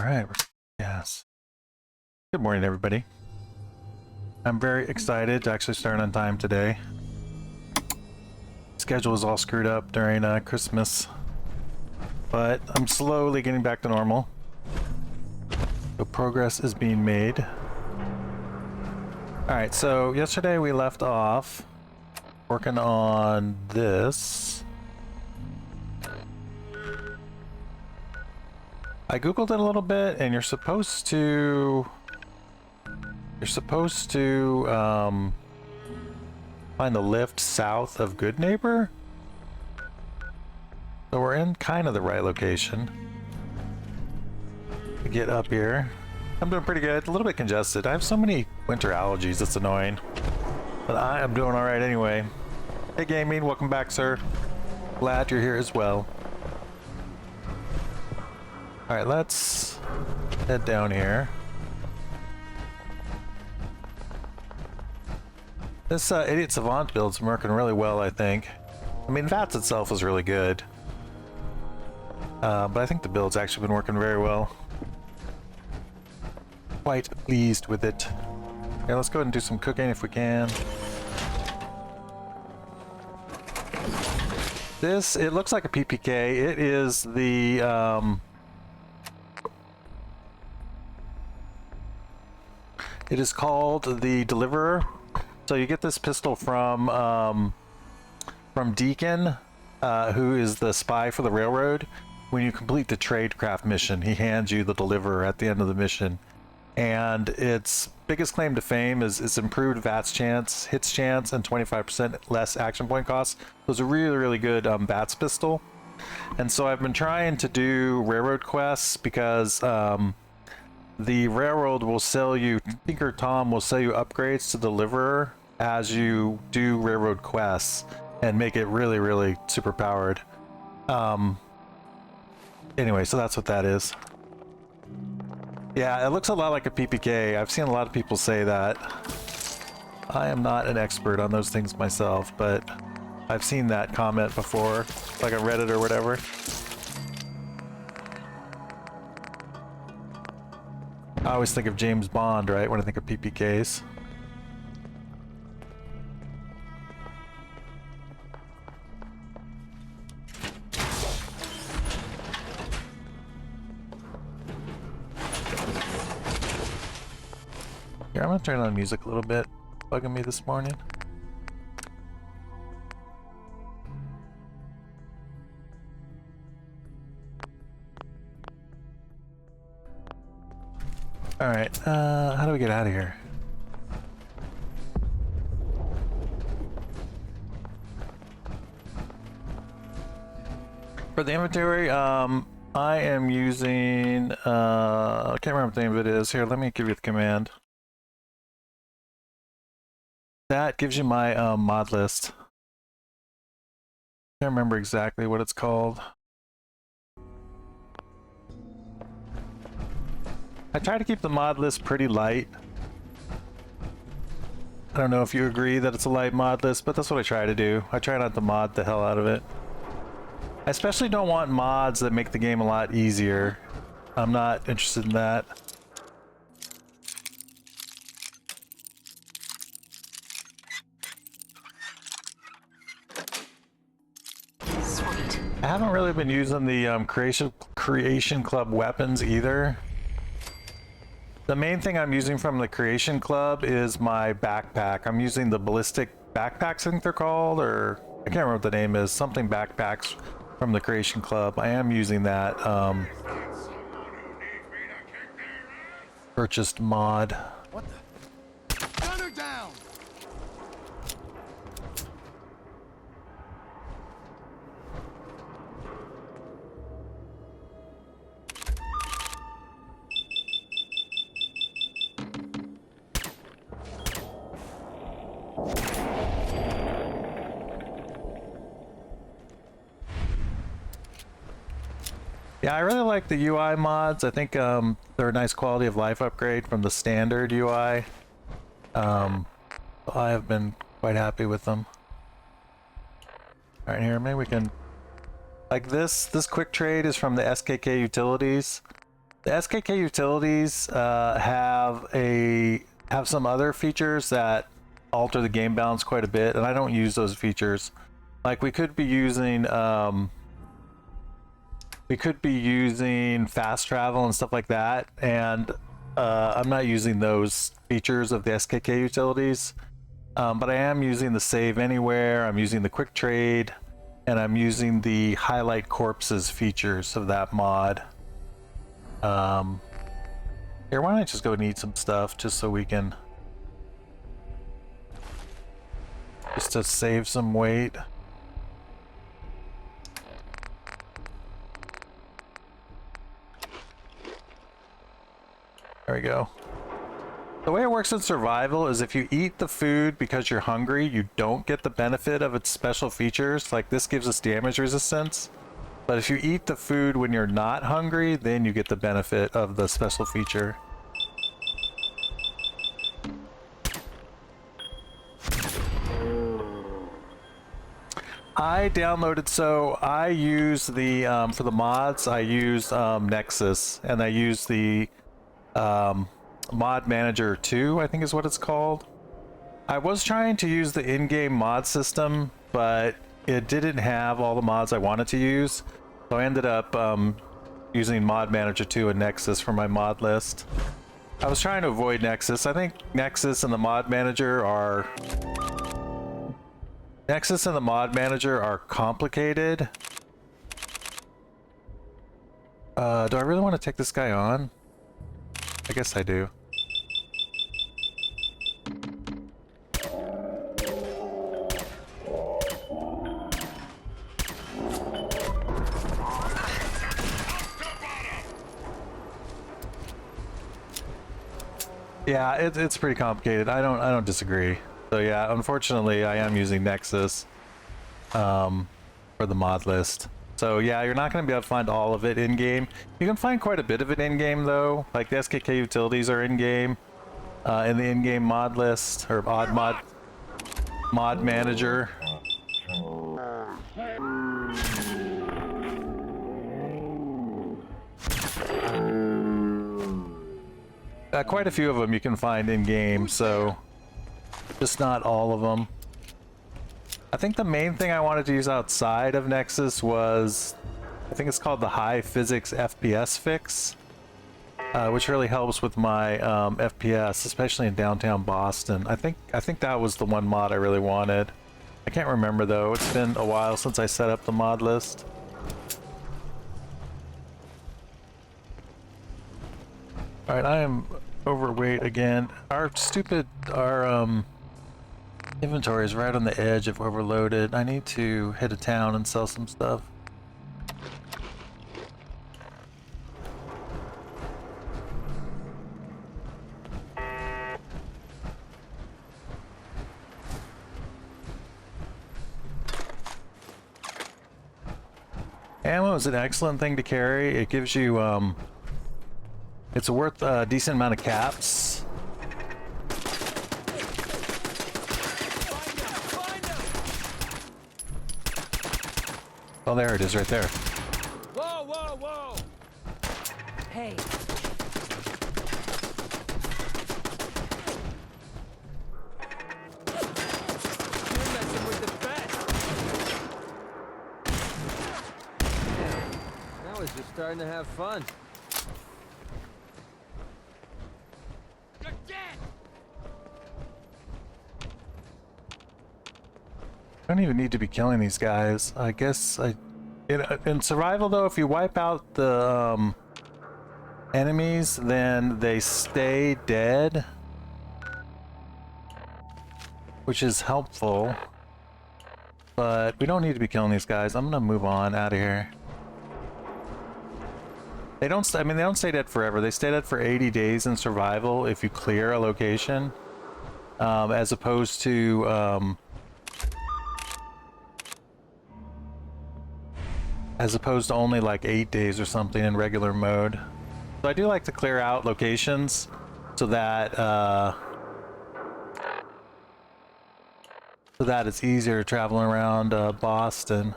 right. Yes. Good morning, everybody. I'm very excited to actually start on time today. Schedule was all screwed up during Christmas, but I'm slowly getting back to normal. So progress is being made. All right, so yesterday we left off working on this. I googled it a little bit, and you're supposed to find the lift south of Good Neighbor. So we're in kind of the right location to get up here. I'm doing pretty good. A little bit congested. I have so many winter allergies, it's annoying. But I am doing all right anyway. Hey Gaming, welcome back, sir. Glad you're here as well. All right, let's head down here. This Idiot Savant build's working really well, I think. I mean, VATS itself is really good. But I think the build's actually been working very well. Quite pleased with it. Okay, let's go ahead and do some cooking if we can. This, it looks like a PPK. It is the, it is called the Deliverer. So you get this pistol from Deacon, who is the spy for the railroad. When you complete the tradecraft mission, he hands you the Deliverer at the end of the mission. And its biggest claim to fame is its improved VATS chance, hits chance, and 25% less action point costs. So it's a really, really good VATS pistol. And so I've been trying to do railroad quests because the railroad will sell you, Tinker Tom will sell you upgrades to Deliverer as you do railroad quests and make it really, really super powered. Anyway, so that's what that is. Yeah, it looks a lot like a PPK. I've seen a lot of people say that. I am not an expert on those things myself, but I've seen that comment before, like on Reddit or whatever. I always think of James Bond, right, when I think of PPKs. Here, I'm gonna turn on music a little bit. It's bugging me this morning. Alright, how do we get out of here? For the inventory, I am using, I can't remember what the name of it is. Here, let me give you the command. That gives you my mod list. Can't remember exactly what it's called. I try to keep the mod list pretty light. I don't know if you agree that it's a light mod list, but that's what I try to do. I try not to mod the hell out of it. I especially don't want mods that make the game a lot easier. I'm not interested in that. I haven't really been using the Creation Club weapons either. The main thing I'm using from the Creation Club is my backpack. I'm using the ballistic backpacks, I think they're called, or I can't remember what the name is. Something backpacks from the Creation Club. I am using that purchased mod. What the? Gunner down! Yeah, I really like the UI mods. I think they're a nice quality of life upgrade from the standard UI. I have been quite happy with them. All right, here, maybe we can... Like this quick trade is from the SKK Utilities. The SKK utilities have some other features that alter the game balance quite a bit, and I don't use those features. Like we could be using fast travel and stuff like that, and I'm not using those features of the SKK utilities. But I am using the save anywhere, I'm using the quick trade, and I'm using the highlight corpses features of that mod. Here, why don't I just go and eat some stuff just so we can... just to save some weight. There we go. The way it works in survival is if you eat the food because you're hungry, you don't get the benefit of its special features. Like this gives us damage resistance. But if you eat the food when you're not hungry, then you get the benefit of the special feature. I downloaded, so I use the, for the mods, I use Nexus, and I use the Mod Manager 2, I think is what it's called. I was trying to use the in-game mod system, but it didn't have all the mods I wanted to use. So I ended up using Mod Manager 2 and Nexus for my mod list. I was trying to avoid Nexus. I think Nexus and the Mod Manager are... Nexus and the Mod Manager are complicated. Do I really want to take this guy on? I guess I do. Yeah, it's pretty complicated. I don't disagree. So yeah, unfortunately, I am using Nexus for the mod list. So yeah, you're not going to be able to find all of it in game. You can find quite a bit of it in game though. Like the SKK utilities are in game, in the in-game mod list or mod manager. Quite a few of them you can find in game, so just not all of them. I think the main thing I wanted to use outside of Nexus was, I think it's called the High Physics FPS fix, which really helps with my FPS, especially in downtown Boston. I think that was the one mod I really wanted. I can't remember though. It's been a while since I set up the mod list. All right, I am overweight again. Our inventory is right on the edge of overloaded. I need to hit a town and sell some stuff. Ammo is an excellent thing to carry. It gives you, it's worth a decent amount of caps. Oh, there it is right there. Whoa, whoa, whoa! Hey. You're messing with the best! Now he's just starting to have fun. You're dead! I don't even need to be killing these guys. I guess in survival though, if you wipe out the enemies, then they stay dead, which is helpful. But we don't need to be killing these guys. I'm gonna move on out of here. They don't. I mean, they don't stay dead forever. They stay dead for 80 days in survival if you clear a location, as opposed to only like 8 days or something in regular mode. So I do like to clear out locations so that it's easier traveling around Boston.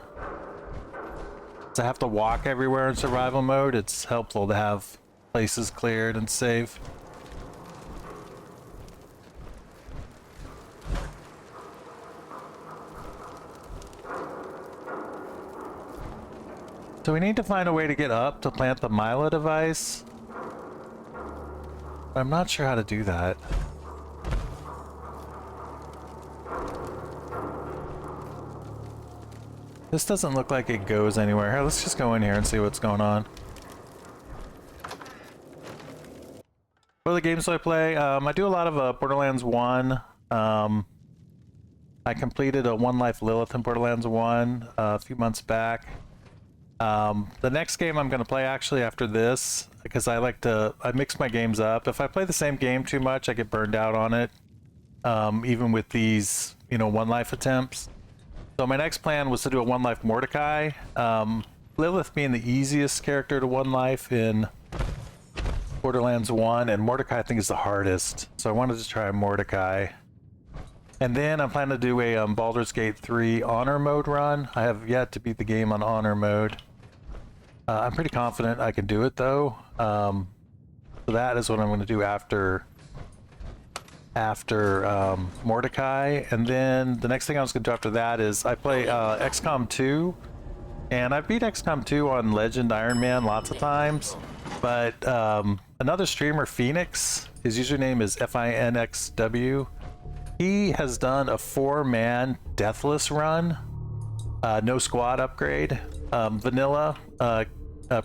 So I have to walk everywhere in survival mode. It's helpful to have places cleared and safe. So we need to find a way to get up to plant the Mila device. I'm not sure how to do that. This doesn't look like it goes anywhere. Here, let's just go in here and see what's going on. What are the games do I play? I do a lot of Borderlands 1. I completed a One Life Lilith in Borderlands 1 a few months back. The next game I'm going to play actually after this, because I mix my games up. If I play the same game too much, I get burned out on it. Even with these, One Life attempts. So my next plan was to do a One Life Mordecai. Lilith being the easiest character to One Life in Borderlands 1, and Mordecai I think is the hardest. So I wanted to try a Mordecai. And then I'm planning to do a Baldur's Gate 3 Honor Mode run. I have yet to beat the game on Honor Mode. I'm pretty confident I can do it though. So that is what I'm going to do after Mordecai. And then the next thing I was going to do after that is I play XCOM 2. And I've beat XCOM 2 on Legend Iron Man lots of times. But another streamer, Phoenix, his username is FINXW. He has done a 4-man Deathless run, no squad upgrade, vanilla,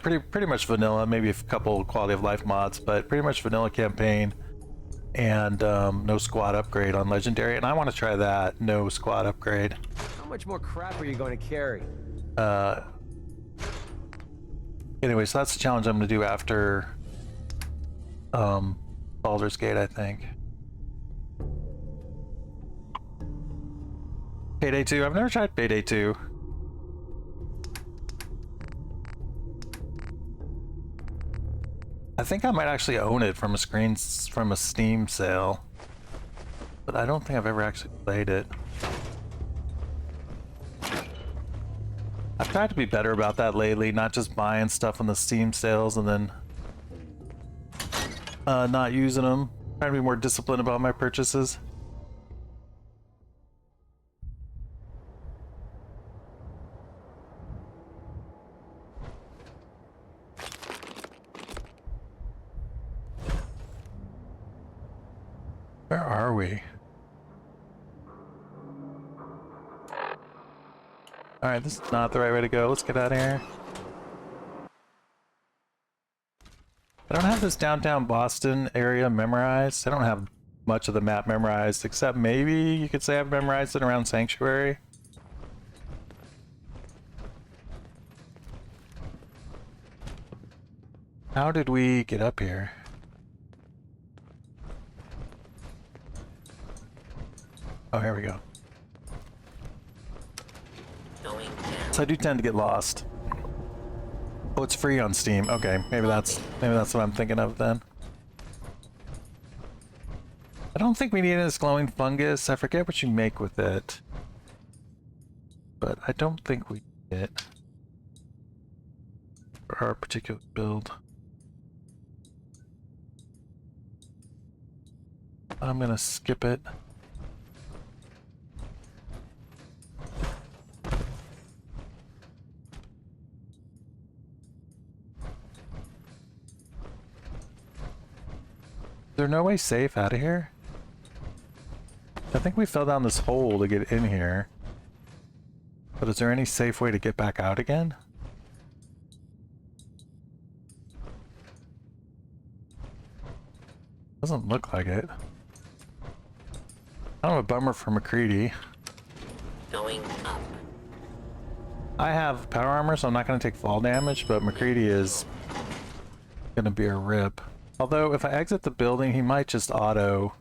pretty much vanilla, maybe a couple quality of life mods, but pretty much vanilla campaign, and no squad upgrade on Legendary. And I want to try that, no squad upgrade. How much more crap are you going to carry? Anyway, so that's the challenge I'm going to do after Baldur's Gate, I think. Payday 2. I've never tried Payday 2. I think I might actually own it from a Steam sale, but I don't think I've ever actually played it. I've tried to be better about that lately, not just buying stuff on the Steam sales and then not using them. Trying to be more disciplined about my purchases. Where are we? Alright, this is not the right way to go. Let's get out of here. I don't have this downtown Boston area memorized. I don't have much of the map memorized, except maybe you could say I've memorized it around Sanctuary. How did we get up here? Oh, here we go. So I do tend to get lost. Oh, it's free on Steam. Okay, maybe that's what I'm thinking of then. I don't think we need this glowing fungus. I forget what you make with it, but I don't think we need it for our particular build. I'm gonna skip it. Is there no way safe out of here? I think we fell down this hole to get in here. But is there any safe way to get back out again? Doesn't look like it. Kind of a bummer for McCready. Going up. I have power armor, so I'm not going to take fall damage, but McCready is going to be a rip. Although, if I exit the building, he might just auto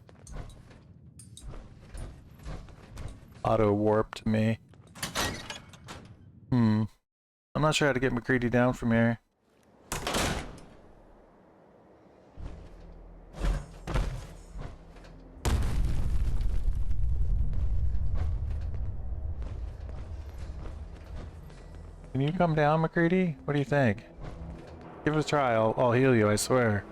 warp to me. I'm not sure how to get McCready down from here. Can you come down, McCready? What do you think? Give it a try. I'll heal you, I swear.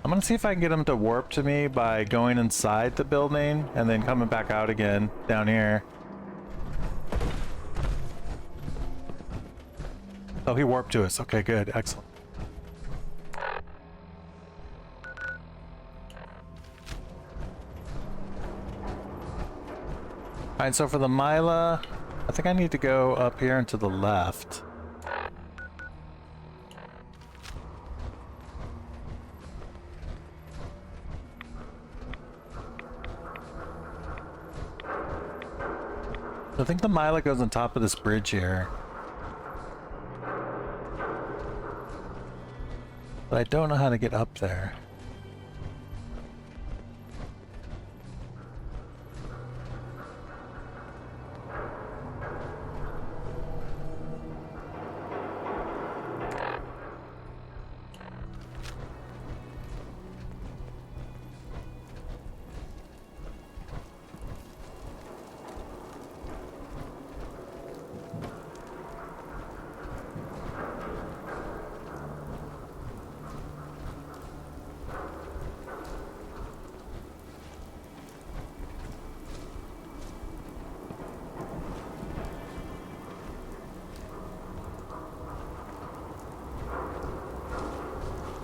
I'm gonna see if I can get him to warp to me by going inside the building and then coming back out again down here. Oh, he warped to us. Okay, good. Excellent. Alright, so for the Mila, I think I need to go up here and to the left. I think the Mila goes on top of this bridge here. But I don't know how to get up there.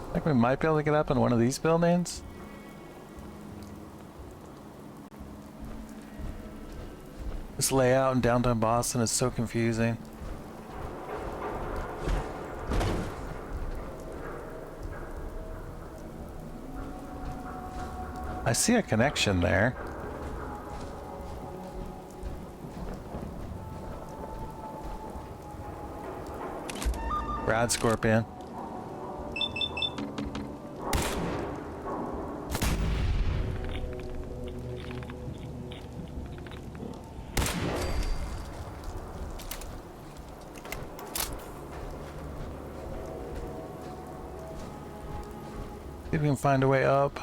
I think we might be able to get up in one of these buildings. This layout in downtown Boston is so confusing. I see a connection there. Rad Scorpion. See if we can find a way up.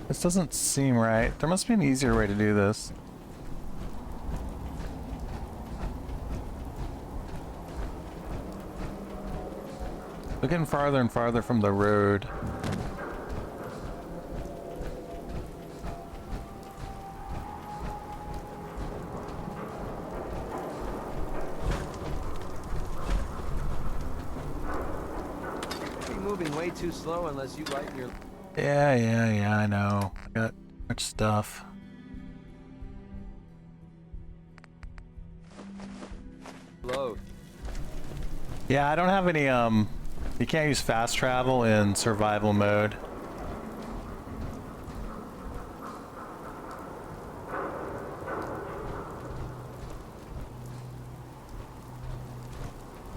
This doesn't seem right. There must be an easier way to do this. We're getting farther and farther from the road. You're moving way too slow unless you lighten your... Yeah, I know. I got much stuff. load. Yeah, I don't have any, you can't use fast travel in survival mode.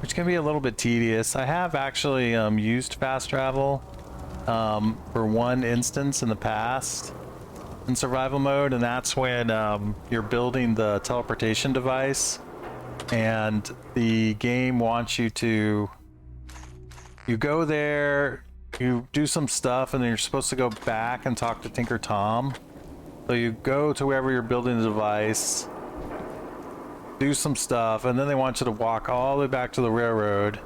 Which can be a little bit tedious. I have actually used fast travel for one instance in the past in survival mode, and that's when you're building the teleportation device and the game wants you to, you go there, you do some stuff, and then you're supposed to go back and talk to Tinker Tom. So you go to wherever you're building the device, do some stuff, and then they want you to walk all the way back to the railroad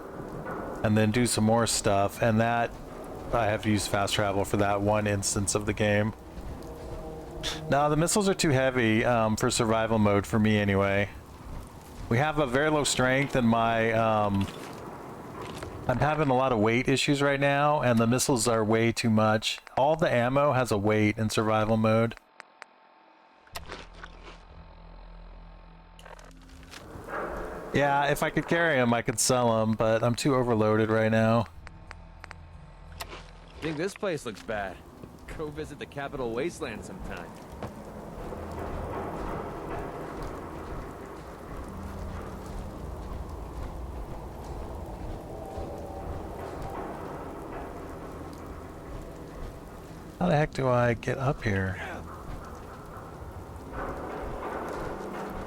and then do some more stuff, and that I have to use fast travel for that one instance of the game. Now the missiles are too heavy for survival mode for me anyway. We have a very low strength, and my I'm having a lot of weight issues right now, and the missiles are way too much. All the ammo has a weight in survival mode. Yeah, if I could carry them, I could sell them, but I'm too overloaded right now. I think this place looks bad. Go visit the Capital Wasteland sometime. How the heck do I get up here?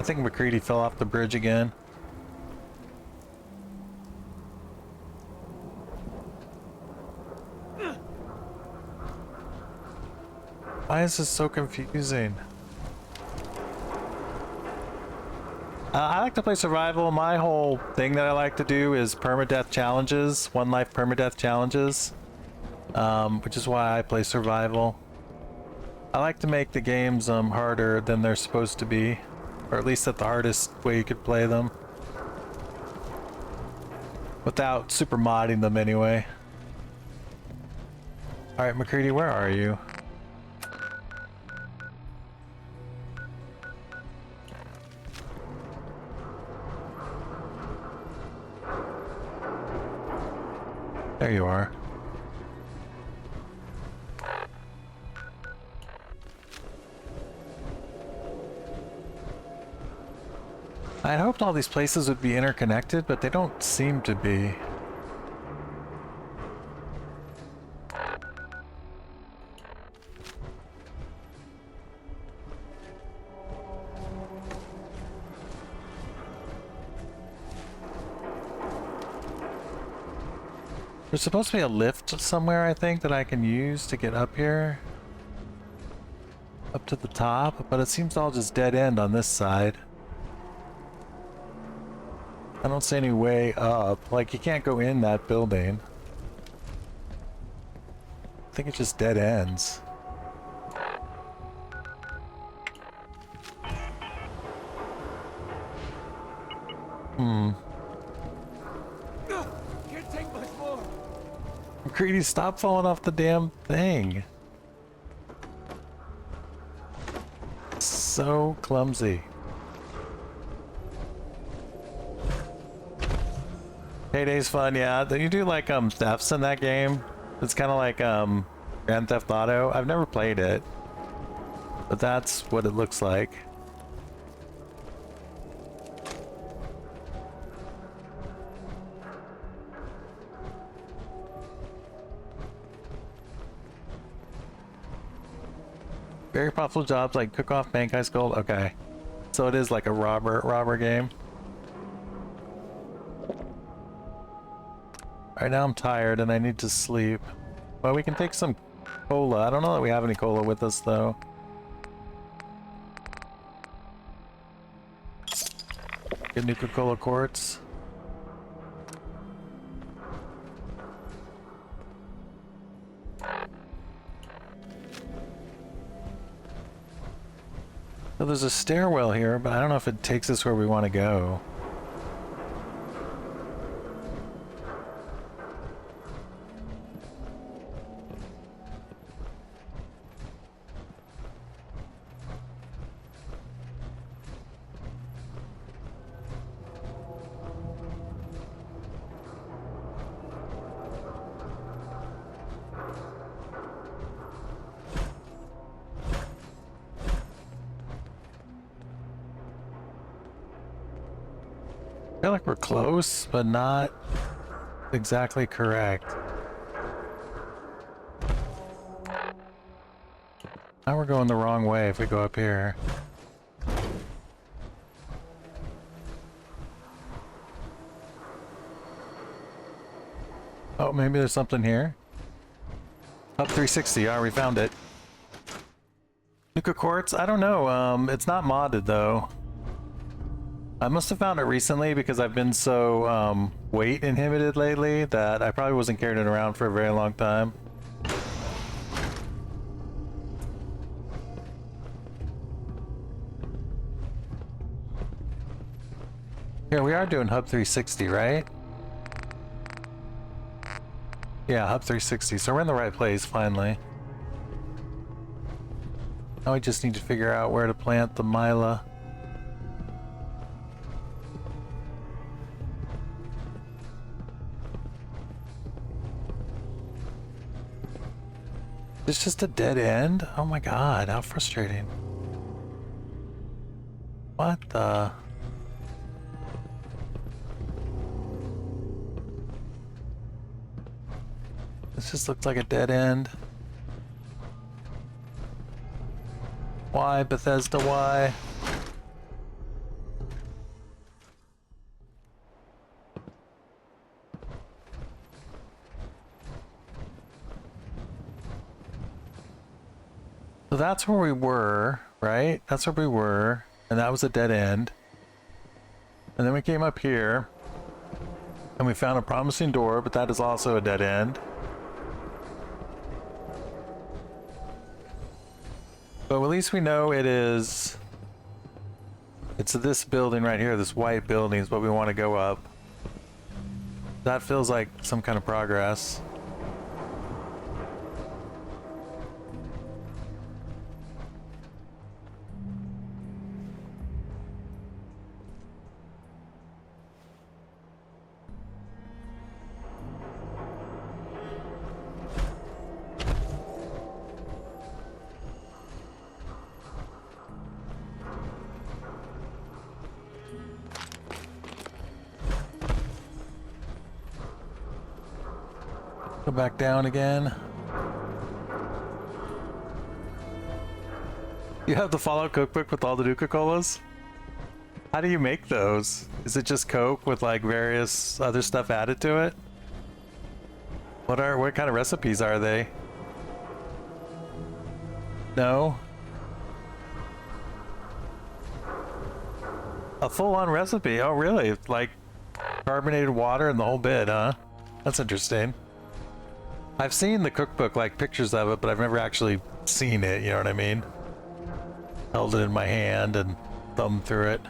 I think McCready fell off the bridge again. Why is this so confusing? I like to play survival. My whole thing that I like to do is permadeath challenges, one life permadeath challenges, which is why I play survival. I like to make the games harder than they're supposed to be, or at least at the hardest way you could play them, without super modding them anyway. All right, McCready, where are you? There you are. I hoped all these places would be interconnected, but they don't seem to be. There's supposed to be a lift somewhere, I think, that I can use to get up here. Up to the top, but it seems all just dead end on this side. I don't see any way up. Like, you can't go in that building. I think it just dead ends. Can't take much more. McCready, stop falling off the damn thing. So clumsy. Payday's fun, yeah. You do like thefts in that game. It's kind of like Grand Theft Auto. I've never played it, but that's what it looks like. Very profitable jobs like cook off, bank ice gold. Okay, so it is like a robber game. Right now I'm tired and I need to sleep. Well, we can take some cola. I don't know that we have any cola with us though. Get Nuka-Cola quartz. So there's a stairwell here, but I don't know if it takes us where we want to go. I feel like we're close, but not exactly correct. Now we're going the wrong way if we go up here. Oh, maybe there's something here. Up 360, we found it. Nuka quartz? I don't know. It's not modded though. I must have found it recently because I've been so weight inhibited lately that I probably wasn't carrying it around for a very long time. Here, we are doing Hub 360, right? Yeah, Hub 360, so we're in the right place finally. Now we just need to figure out where to plant the Mila. It's just a dead end? Oh my god, how frustrating. What the? This just looks like a dead end. Why, Bethesda, why? that's where we were, right? That's where we were, and that was a dead end. And then we came up here, and we found a promising door, but that is also a dead end. But at least we know it's this building right here, this white building is what we want to go up. That feels like some kind of progress. Go back down again. You have the Fallout cookbook with all the Nuka-Colas? How do you make those? Is it just Coke with like various other stuff added to it? What kind of recipes are they? No? A full-on recipe? Oh really? Like carbonated water and the whole bit, huh? That's interesting. I've seen the cookbook, like pictures of it, but I've never actually seen it, you know what I mean? Held it in my hand and thumbed through it.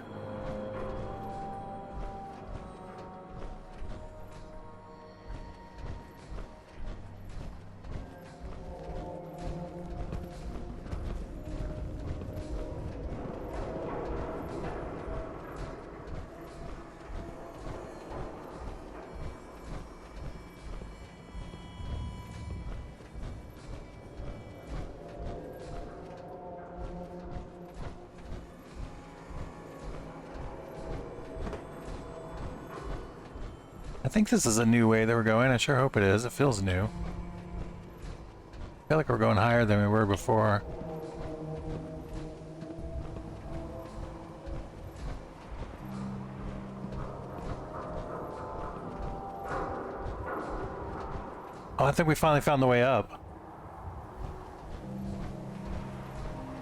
I think this is a new way that we're going. I sure hope it is. It feels new. I feel like we're going higher than we were before. Oh, I think we finally found the way up.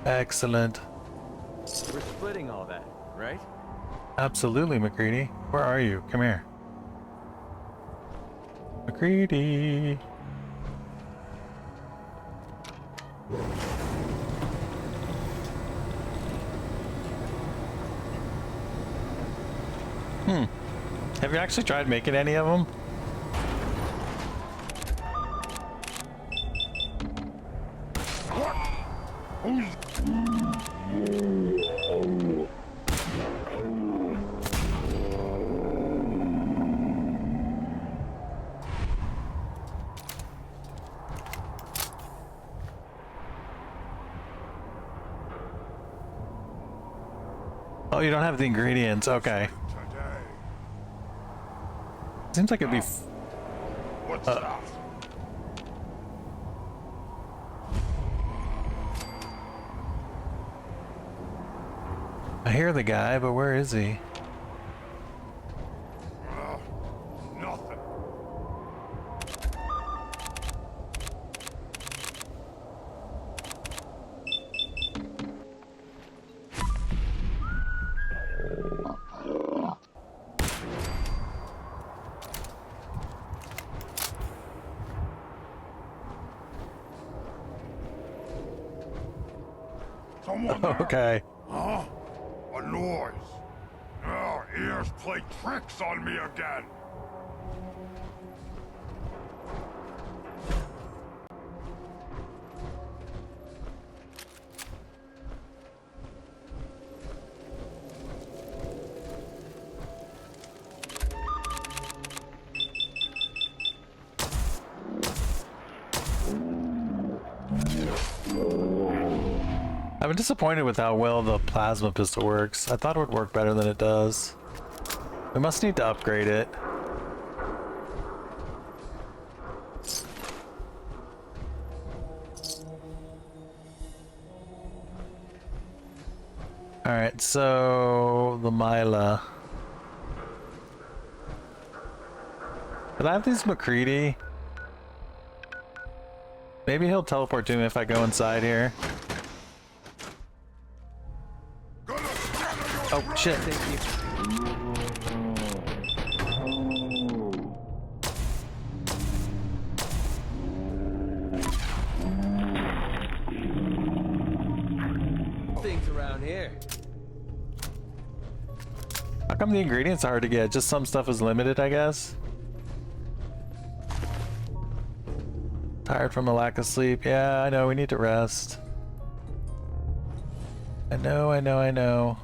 Excellent. We're splitting all that, right? Absolutely, McCready. Where are you? Come here. McCready. Have you actually tried making any of them? Oh, you don't have the ingredients. Okay. Seems like it'd be. What's that? I hear the guy, but where is he? Nothing. Someone there? Okay. Huh? A noise. Our ears play tricks on me again. I've been disappointed with how well the plasma pistol works. I thought it would work better than it does. We must need to upgrade it. Alright, so the Mila. Did I have these McCready? Maybe he'll teleport to me if I go inside here. Oh shit. Thank you. Things around here. How come the ingredients are hard to get? Just some stuff is limited, I guess. Tired from a lack of sleep. Yeah, I know, we need to rest. I know.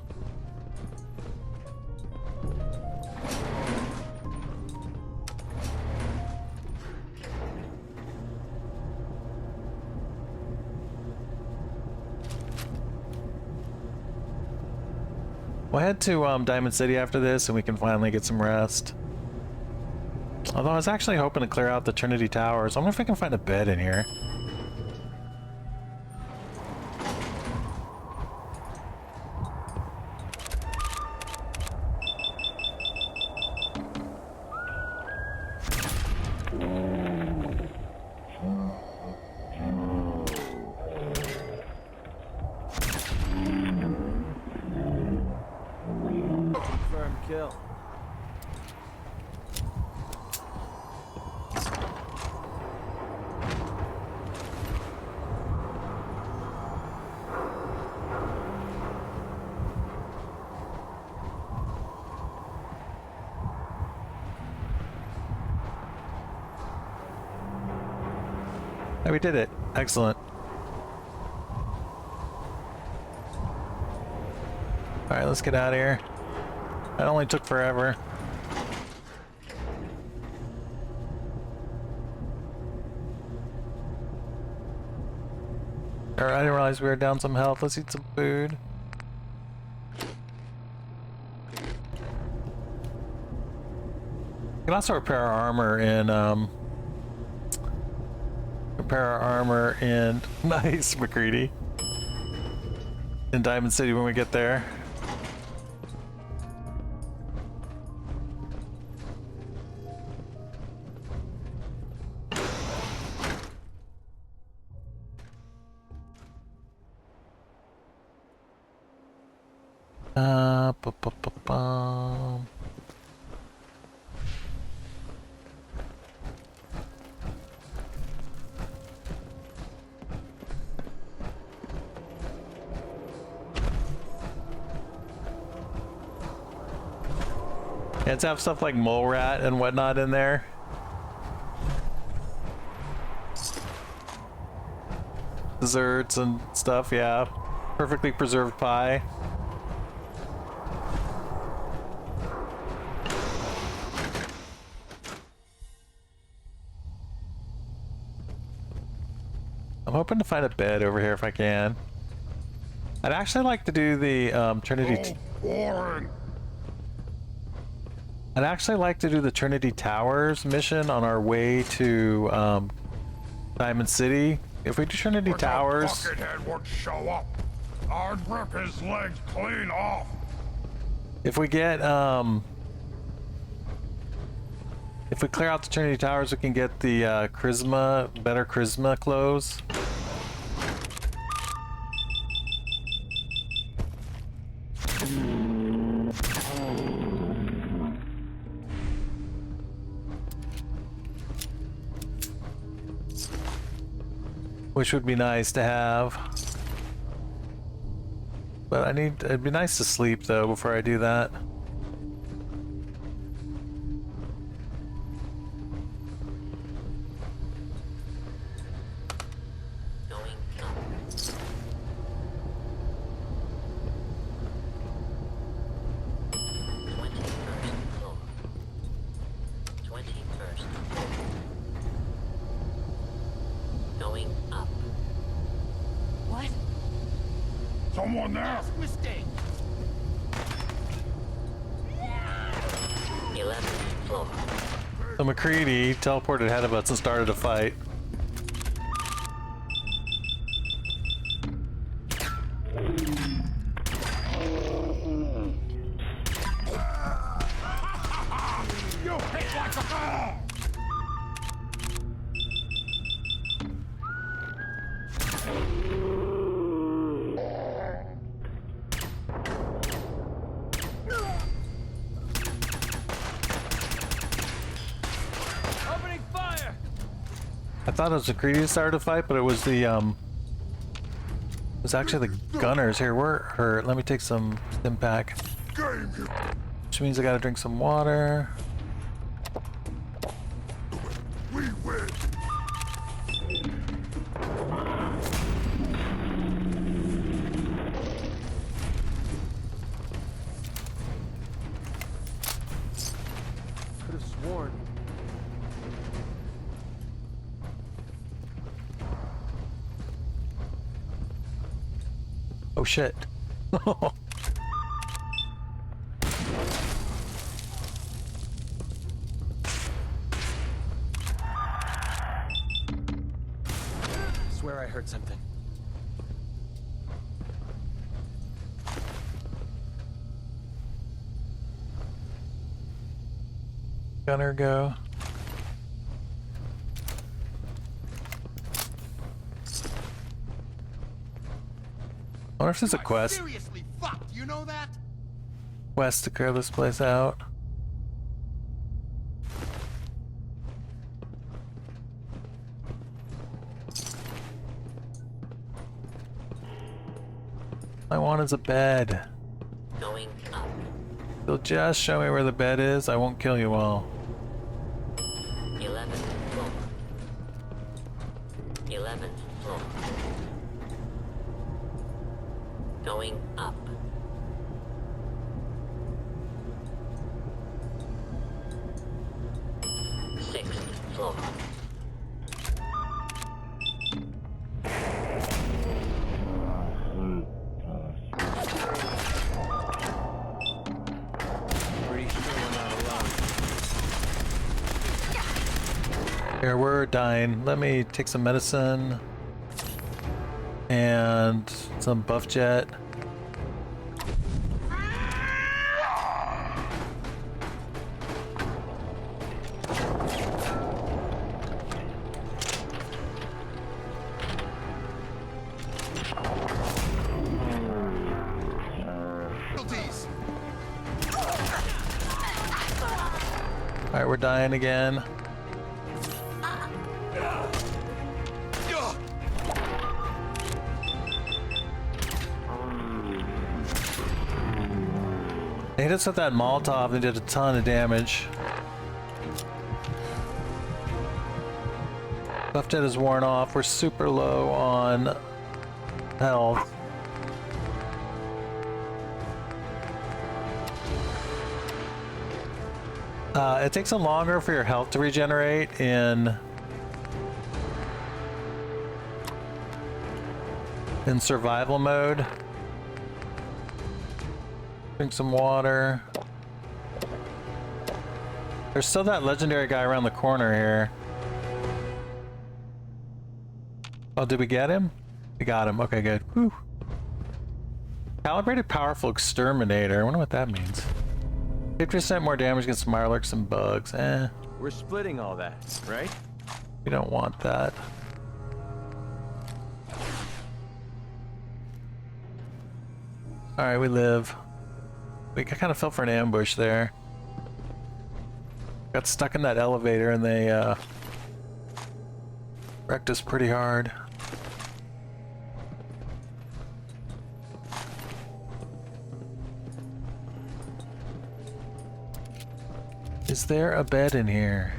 We'll head to Diamond City after this and we can finally get some rest. Although I was actually hoping to clear out the Trinity Towers. I wonder if I can find a bed in here. Confirmed kill. Hey, we did it. Excellent. Alright, let's get out of here. That only took forever. Alright, I didn't realize we were down some health. Let's eat some food. We can also repair our armor in, nice, McCready. In Diamond City when we get there. Ba-ba-ba-bum. Yeah, it's have stuff like mole rat and whatnot in there. Desserts and stuff, yeah. Perfectly preserved pie. I'm hoping to find a bed over here if I can. I'd actually like to do the Trinity. Warren! I'd actually like to do the Trinity Towers mission on our way to Diamond City. If we do Trinity If a Towers, buckethead would show up, I'd rip his legs clean off. if we get if we clear out the Trinity Towers, we can get the better charisma clothes. Which would be nice to have. But it'd be nice to sleep though before I do that. Going up. 21st floor. 21st floor. Going up. What? Someone there! Mistake. 11th floor. So McCready teleported ahead of us and started a fight. You hit like a dog! I thought it was the Greedy started to fight, but it was the it was actually the gunners. Here, we're hurt. Let me take some stim pack. Game here. Which means I gotta drink some water. We win. Could have sworn. Oh shit. Swear I heard something. Gunner go. I wonder if there's a quest. Seriously fucked, you know that? Quest to clear this place out. I want is a bed. Going up. You'll just show me where the bed is. I won't kill you all. 11th floor. 11th floor. Going up. 6th floor. Pretty sure we're not alone. Here, we're dying. Let me take some medicine. And some buff jet. Guilties. Alright, we're dying again. They hit us with that Molotov and did a ton of damage. Buff jet is worn off. We're super low on health. It takes a longer for your health to regenerate in survival mode. Drink some water. There's still that legendary guy around the corner here. Oh, did we get him? We got him. Okay, good. Whew. Calibrated powerful exterminator. I wonder what that means. 50% more damage against Mirelurks and bugs. Eh, We're splitting all that, right? we don't want that. Alright, we live. We kind of fell for an ambush there. Got stuck in that elevator and they wrecked us pretty hard. Is there a bed in here?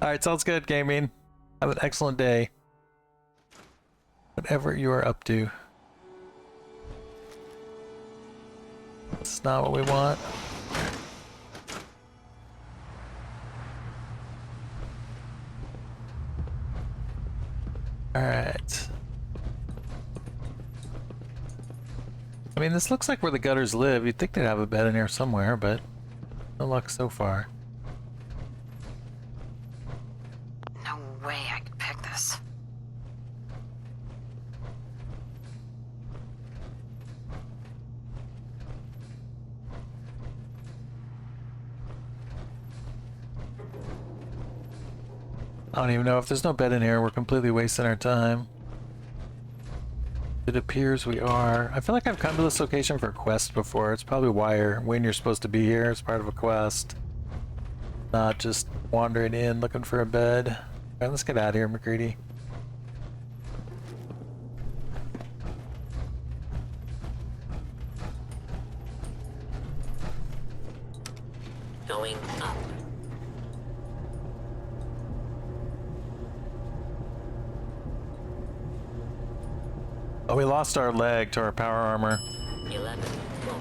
Alright, sounds good, gaming. Have an excellent day. Whatever you are up to. It's not what we want. Alright. I mean, this looks like where the gutters live. You'd think they'd have a bed in here somewhere, but no luck so far. No way I could pick this. I don't even know if there's no bed in here. We're completely wasting our time. It appears we are. I feel like I've come to this location for a quest before. It's probably why when you're supposed to be here. It's part of a quest. Not just wandering in looking for a bed. Alright, let's get out of here, McCready. Going up. Oh, we lost our leg to our power armor. 11th floor.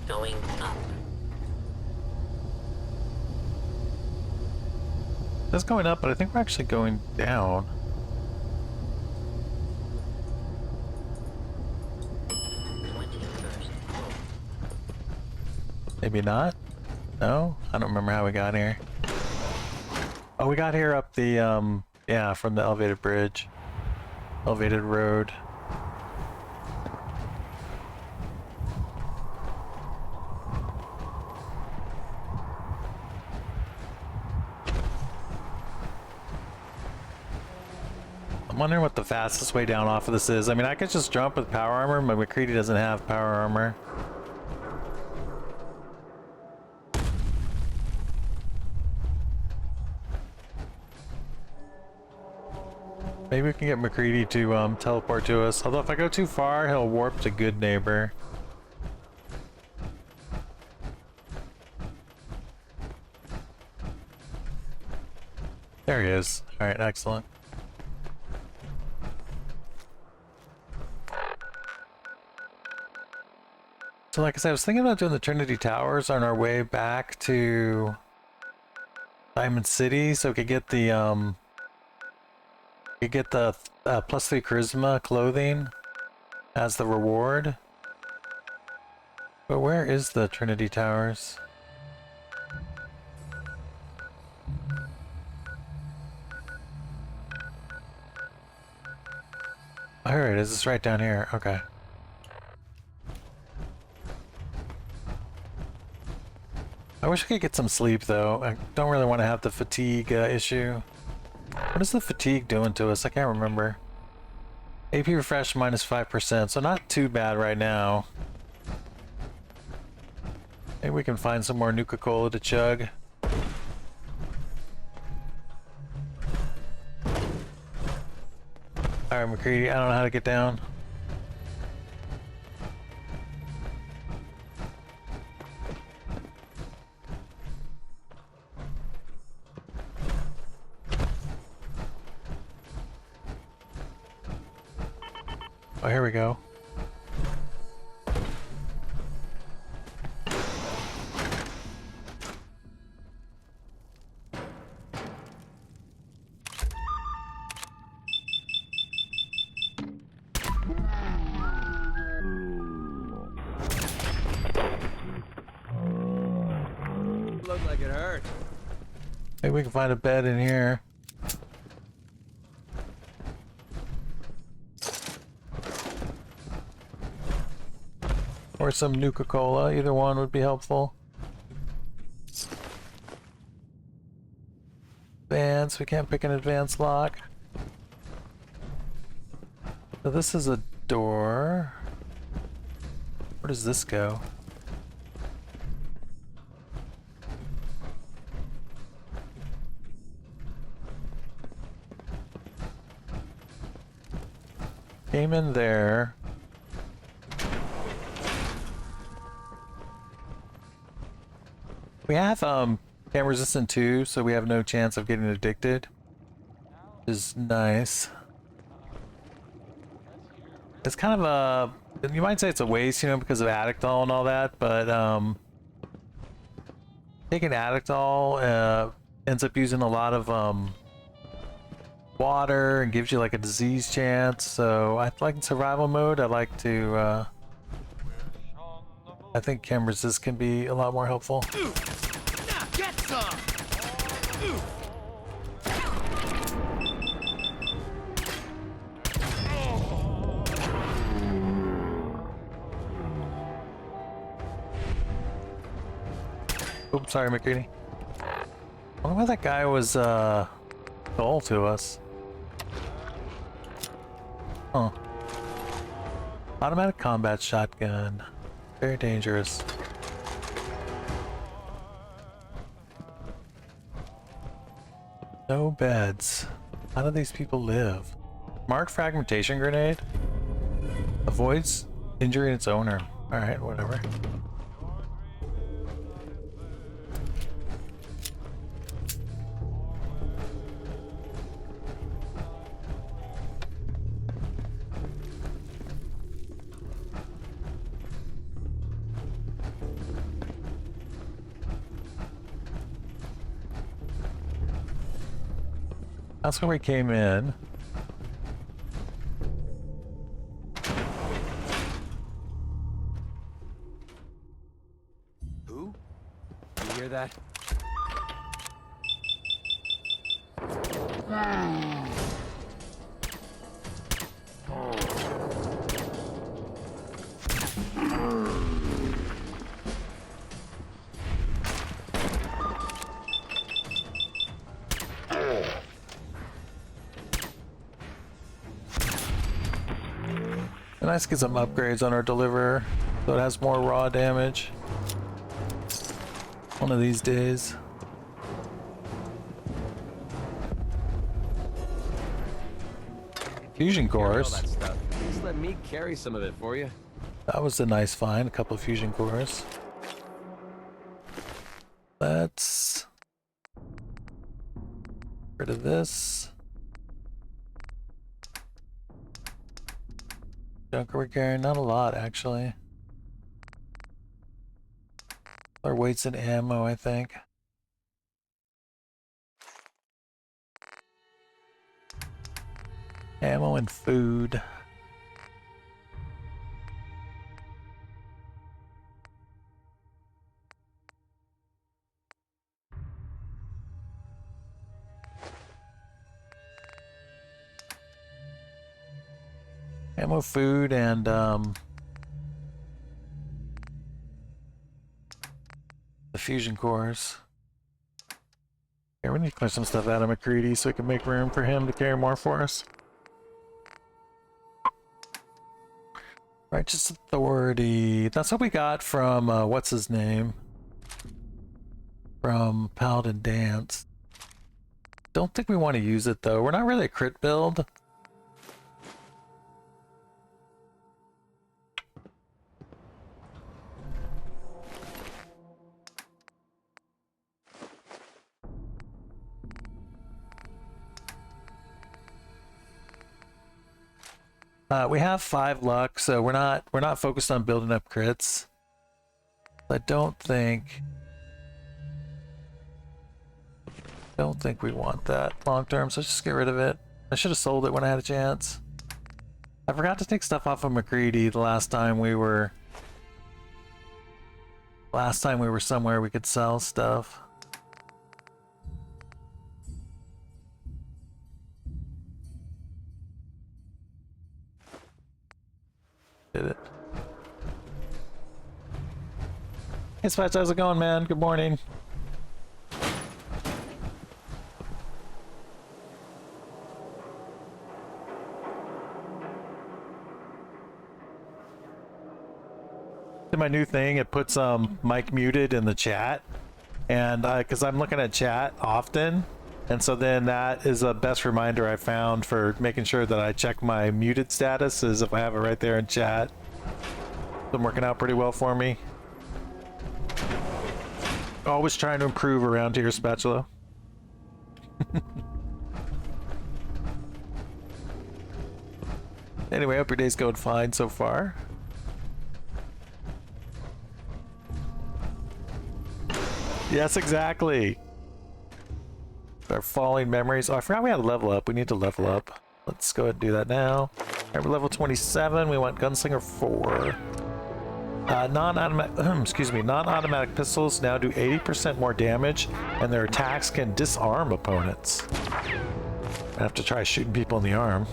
Going up. It's going up, but I think we're actually going down. 21st floor. Maybe not? No? I don't remember how we got here. Oh, we got here up the, yeah, from the elevated bridge. Elevated road. I'm wondering what the fastest way down off of this is. I mean, I could just jump with power armor, but McCready doesn't have power armor. Maybe we can get McCready to teleport to us. Although if I go too far, he'll warp to Good Neighbor. There he is. Alright, excellent. So like I said, I was thinking about doing the Trinity Towers on our way back to Diamond City so we could get the +3 charisma clothing as the reward. But where is the Trinity Towers? Oh, here it is. It's right down here. Okay. I wish I could get some sleep though. I don't really want to have the fatigue issue. What is the fatigue doing to us? I can't remember. AP refresh -5%, so not too bad right now. Maybe we can find some more Nuka-Cola to chug. Alright, McCready, I don't know how to get down. Oh, here we go. Looked like it hurt. Maybe we can find a bed in here. Or some Nuka-Cola, either one would be helpful. Advance, we can't pick an advanced lock. So this is a door. Where does this go? Came in there. We have cam resistant too, so we have no chance of getting addicted. Which is nice. It's kind of a, you might say it's a waste, you know, because of Addictol and all that, but taking Addictol ends up using a lot of water and gives you like a disease chance. So I like in survival mode, I like to I think cam resist can be a lot more helpful. Now get some! Oops, sorry, McCready. I wonder why that guy was dull to us. Huh. Automatic combat shotgun. Very dangerous. No beds. How do these people live? Marked fragmentation grenade? Avoids injuring its owner. Alright, whatever. That's where we came in. Who? You hear that? Nice to get some upgrades on our deliverer so it has more raw damage one of these days. Fusion Carry all cores. that stuff. Just let me carry some of it for you. That was a nice find, a couple of fusion cores. Let's get rid of this. Junk are we carrying? Not a lot, actually. Our weights and ammo, I think. Ammo and food. Ammo, food, and the fusion cores. Yeah, we need to clear some stuff out of McCready so we can make room for him to carry more for us. Righteous Authority. That's what we got from, what's his name? From Paladin Dance. Don't think we want to use it though. We're not really a crit build. We have 5 luck, so we're not focused on building up crits. I don't think we want that long term, so let's just get rid of it. I should have sold it when I had a chance. I forgot to take stuff off of McCready the last time we were somewhere we could sell stuff. Did it. Hey Spatch, how's it going, man? Good morning. In my new thing, it puts mic muted in the chat, and because I'm looking at chat often, and so then that is the best reminder I found for making sure that I check my muted status is if I have it right there in chat. It's been working out pretty well for me. Always trying to improve around here, Spatula. Anyway, hope your day's going fine so far. Yes, exactly. Our falling memories. Oh, I forgot we had a level up. We need to level up. Let's go ahead and do that now. Alright, we're level 27. We want Gunslinger 4. Non-automatic pistols now do 80% more damage, and their attacks can disarm opponents. I have to try shooting people in the arm.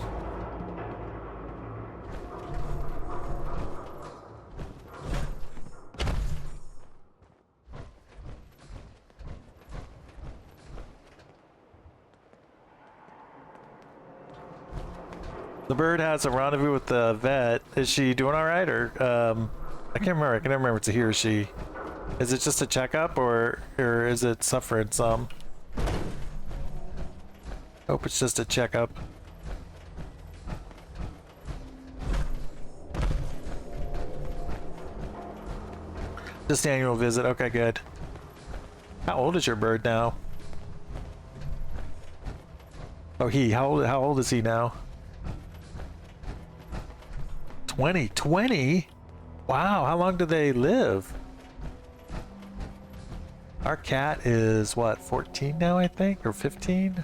The bird has a rendezvous with the vet. Is she doing all right, or I can't remember. I can never remember if it's a he or she. Is it just a checkup, or is it suffering some? Hope it's just a checkup. Just annual visit. Okay, good. How old is your bird now? Oh, he. How old is he now? 20. Wow, how long do they live? Our cat is what, 14 now, I think, or 15?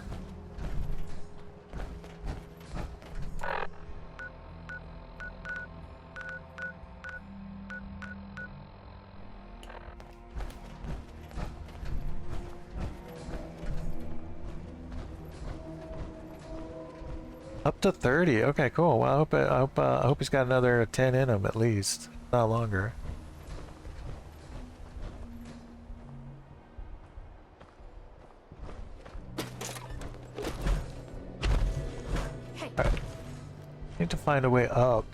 Up to 30. Okay, cool. Well, I hope he's got another 10 in him at least, not longer. Hey. All right. Need to find a way up.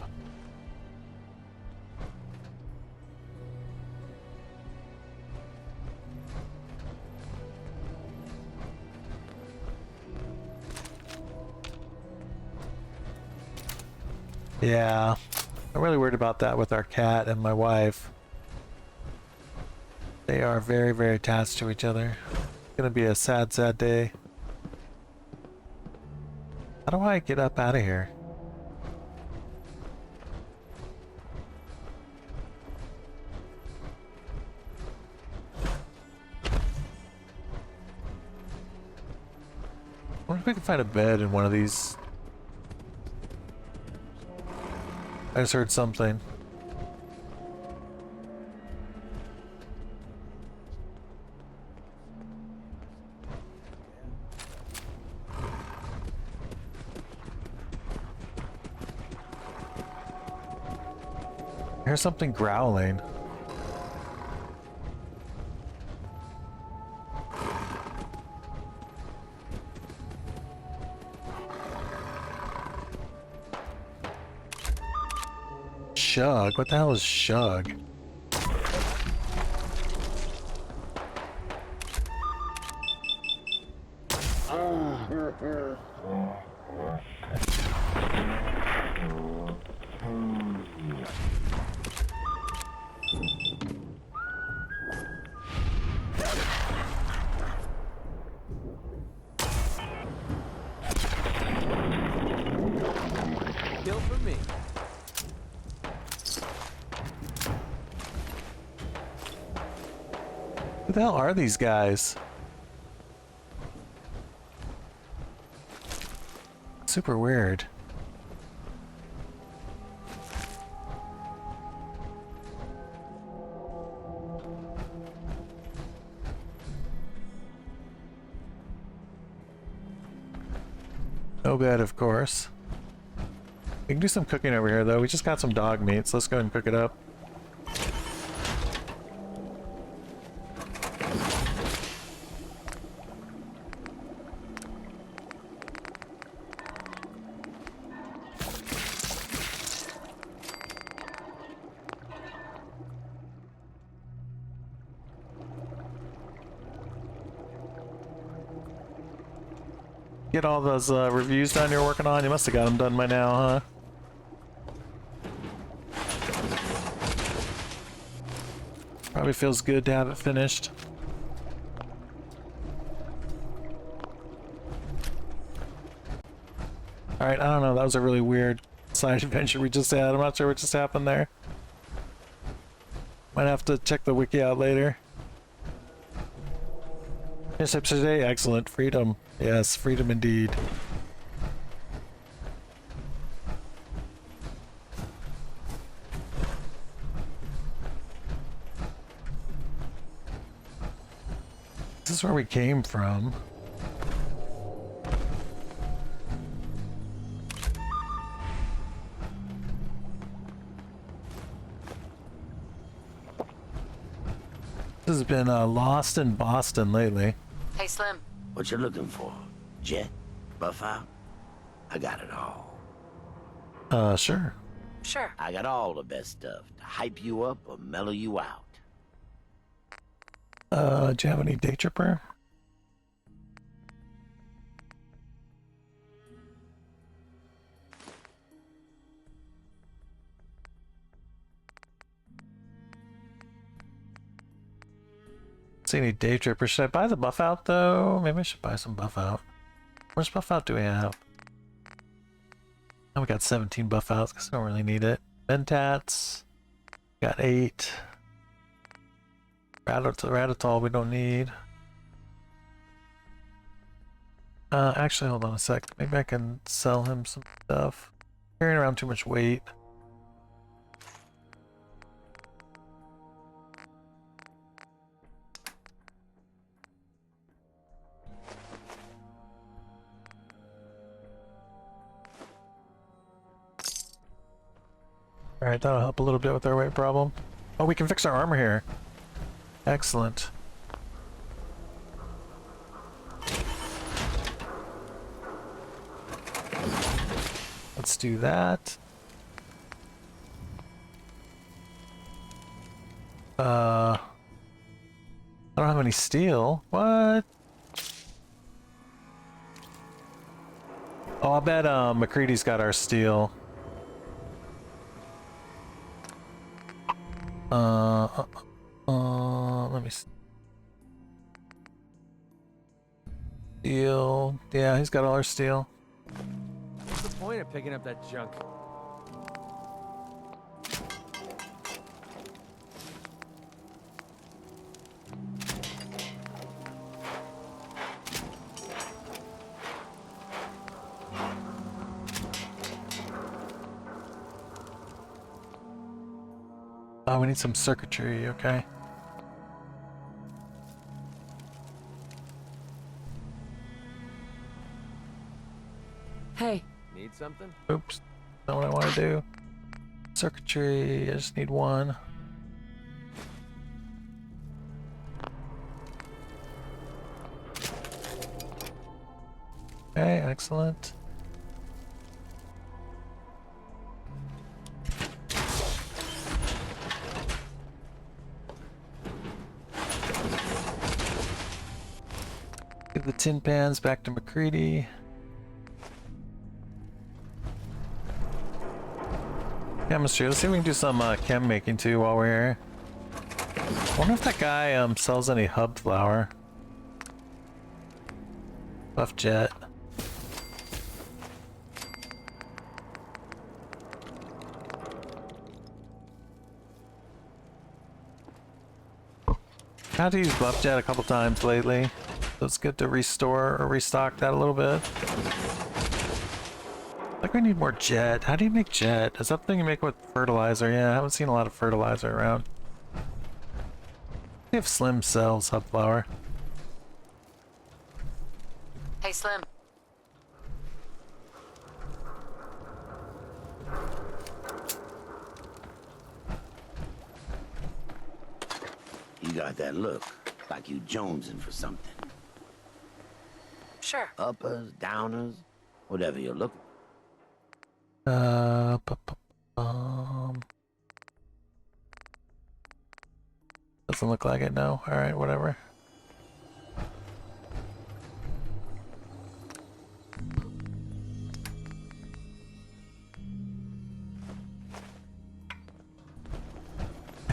Yeah, I'm really worried about that with our cat and my wife. They are very, very attached to each other. It's gonna be a sad, sad day. How do I get up out of here? I wonder if we can find a bed in one of these. I just heard something. I hear something growling. Shug? What the hell is Shug? Kill for me. Who the hell are these guys? Super weird. No bed, of course. We can do some cooking over here, though. We just got some dog meat, so let's go ahead and cook it up. Get all those reviews done you're working on? You must have got them done by now, huh? Probably feels good to have it finished. Alright, I don't know, that was a really weird side adventure we just had. I'm not sure what just happened there. Might have to check the wiki out later. Yes, episode today, excellent. Freedom. Yes, freedom indeed. This is where we came from. This has been lost in Boston lately. Hey, Slim. What you looking for? Jet? Buff out? I got it all. Sure. Sure. I got all the best stuff to hype you up or mellow you out. Do you have any day tripper? See any day tripper? Should I buy the buff out though? Maybe I should buy some buff out. Where's buff out do we have? Oh, we got 17 buff outs because I don't really need it. Mentats. Got 8. Ratatol we don't need. Actually, hold on a sec. Maybe I can sell him some stuff. Carrying around too much weight. Alright, that'll help a little bit with our weight problem. Oh, we can fix our armor here. Excellent. Let's do that. I don't have any steel. What? Oh, I bet McCready's got our steel. Let me see. Steel. Yeah, he's got all our steel. What's the point of picking up that junk? Oh, we need some circuitry, okay. Hey. Need something? Oops, not what I want to do. Circuitry, I just need one. Okay, excellent. Give the tin pans back to McCready. Chemistry. Let's see if we can do some chem making too while we're here. I wonder if that guy sells any hub flour. Buff jet. I had to use buff jet a couple times lately, so it's good to restore or restock that a little bit. Like we need more jet. How do you make jet? Is that something you make with fertilizer? Yeah, I haven't seen a lot of fertilizer around. See if Slim sells hub flour. Hey, Slim. You got that look, like you jonesing for something. Sure. Uppers, downers, whatever you're looking. Doesn't look like it, no. Alright, whatever.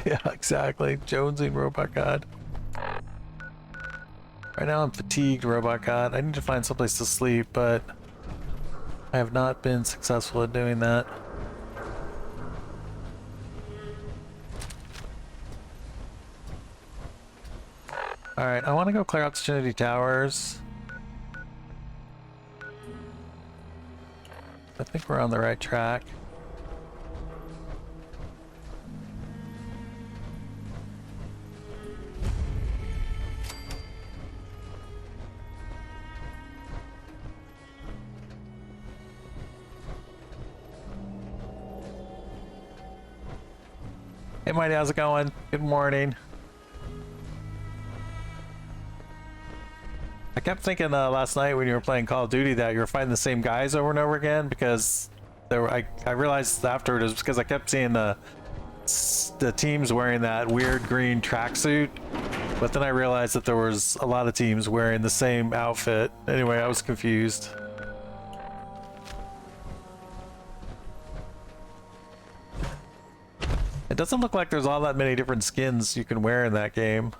Yeah, exactly. Jonesing Robot God. Right now I'm fatigued, Robot God. I need to find someplace to sleep, but I have not been successful at doing that. Alright, I want to go clear out the Trinity Towers. I think we're on the right track. Hey Mighty, how's it going? Good morning. I kept thinking last night when you were playing Call of Duty that you were fighting the same guys over and over again because I realized afterward it was because I kept seeing the teams wearing that weird green tracksuit, but then I realized that there was a lot of teams wearing the same outfit. Anyway, I was confused. It doesn't look like there's all that many different skins you can wear in that game.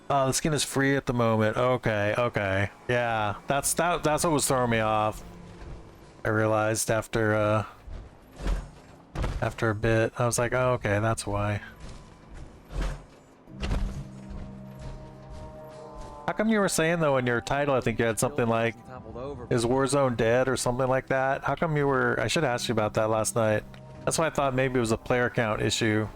The skin is free at the moment. Okay, okay. Yeah, that's what was throwing me off. I realized after a bit. I was like, oh, okay, that's why. How come you were saying though in your title, I think you had something like, is Warzone dead or something like that? How come you were, I should ask you about that last night. That's why I thought maybe it was a player count issue.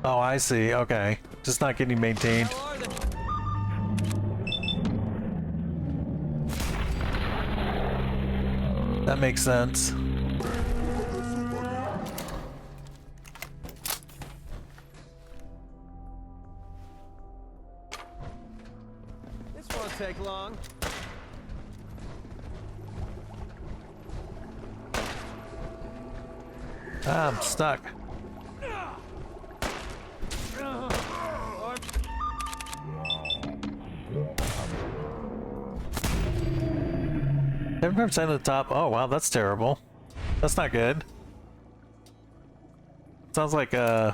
Oh, I see. Okay. Just not getting maintained. That makes sense. This won't take long. Ah, I'm stuck. Every time at the top. Oh wow, that's terrible. That's not good. Sounds like I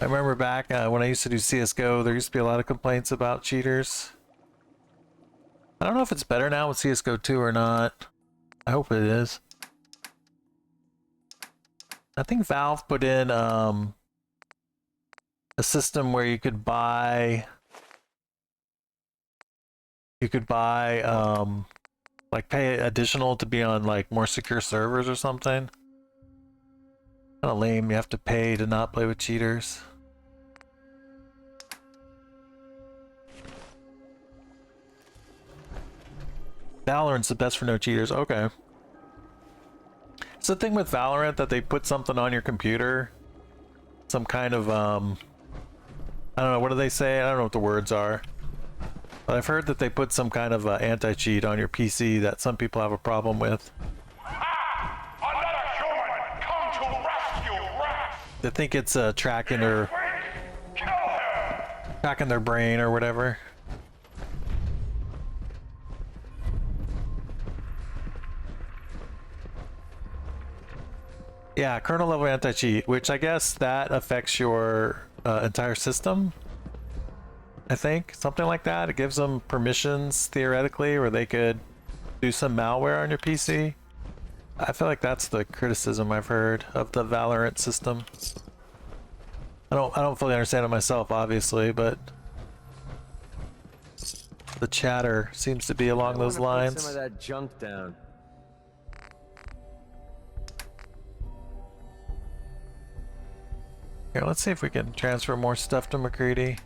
remember back when I used to do CS:GO, there used to be a lot of complaints about cheaters. I don't know if it's better now with CS:GO 2 or not. I hope it is. I think Valve put in a system where you could buy like pay additional to be on like more secure servers or something. Kinda lame, you have to pay to not play with cheaters. Valorant's the best for no cheaters. Okay. It's the thing with Valorant that they put something on your computer. Some kind of I don't know, what do they say? I don't know what the words are. But I've heard that they put some kind of anti-cheat on your PC that some people have a problem with. Another human come to rescue Rex! They think it's tracking their Kill him! tracking their brain or whatever. Yeah, kernel level anti-cheat, which I guess that affects your entire system. I think something like that. It gives them permissions theoretically, where they could do some malware on your PC. I feel like that's the criticism I've heard of the Valorant system. I don't fully understand it myself, obviously, but the chatter seems to be along those lines. Some of that junk down. Here, let's see if we can transfer more stuff to McCready.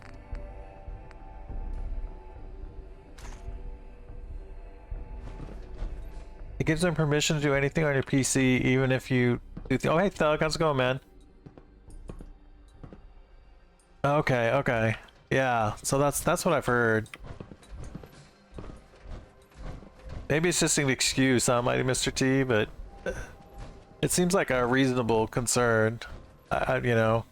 It gives them permission to do anything on your PC, even if you do oh, hey Thug, how's it going, man? Okay, okay. Yeah, so that's what I've heard. Maybe it's just an excuse, huh, Mighty Mr. T, but it seems like a reasonable concern. You know.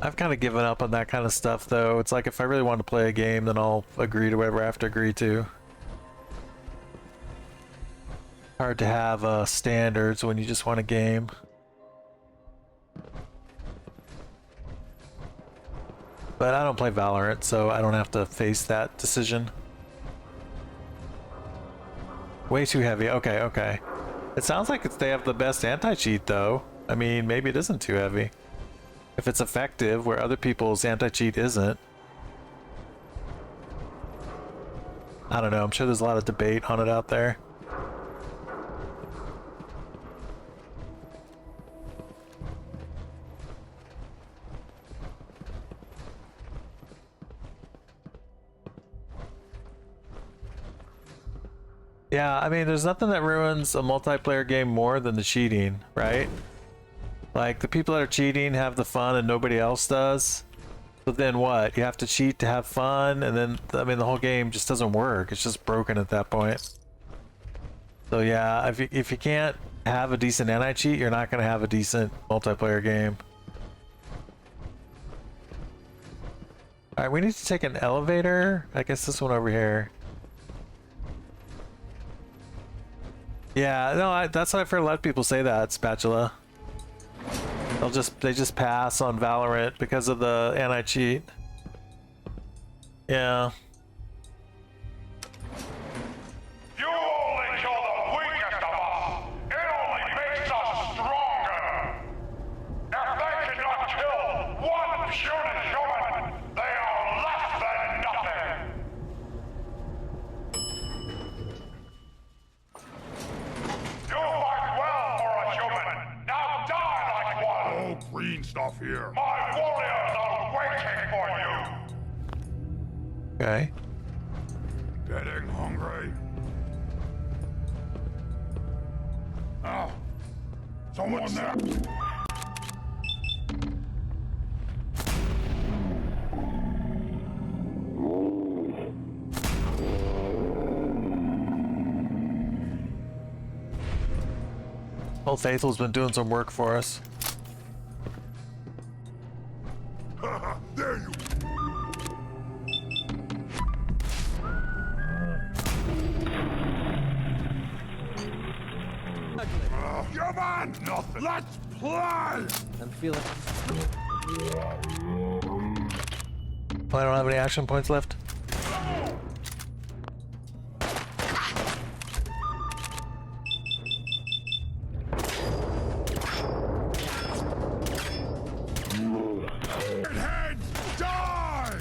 I've kind of given up on that kind of stuff, though. It's like if I really want to play a game, then I'll agree to whatever I have to agree to. Hard to have standards when you just want a game. But I don't play Valorant, so I don't have to face that decision. Way too heavy. Okay, okay. It sounds like they have the best anti-cheat, though. I mean, maybe it isn't too heavy. If it's effective, where other people's anti-cheat isn't. I don't know. I'm sure there's a lot of debate on it out there. Yeah, I mean, there's nothing that ruins a multiplayer game more than the cheating, right? Like, the people that are cheating have the fun and nobody else does. But then what? You have to cheat to have fun, and then, I mean, the whole game just doesn't work. It's just broken at that point. So yeah, if you can't have a decent anti-cheat, you're not going to have a decent multiplayer game. Alright, we need to take an elevator. I guess this one over here. Yeah, no, that's what I've heard a lot of people say that, Spatula. They just pass on Valorant because of the anti-cheat. Yeah. You only kill the weakest of us. It only makes us stronger. If they cannot kill one puny human, they are less than nothing. You fight well for a human. Now die like one. No green stuff here. My warriors are waiting for you. Okay. Getting hungry. Ah, someone there. Old Faithful's been doing some work for us. There you. Come on, nothing. Let's play. I'm feeling. I don't have any action points left. Heads, die!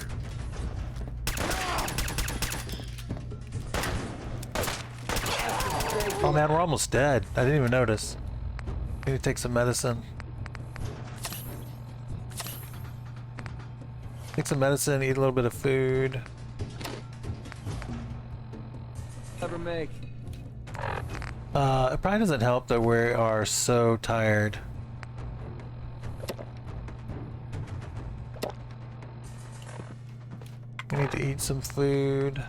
Oh man, we're almost dead. I didn't even notice. Need to take some medicine. Take some medicine, eat a little bit of food. Never make. It probably doesn't help that we are so tired. We need to eat some food.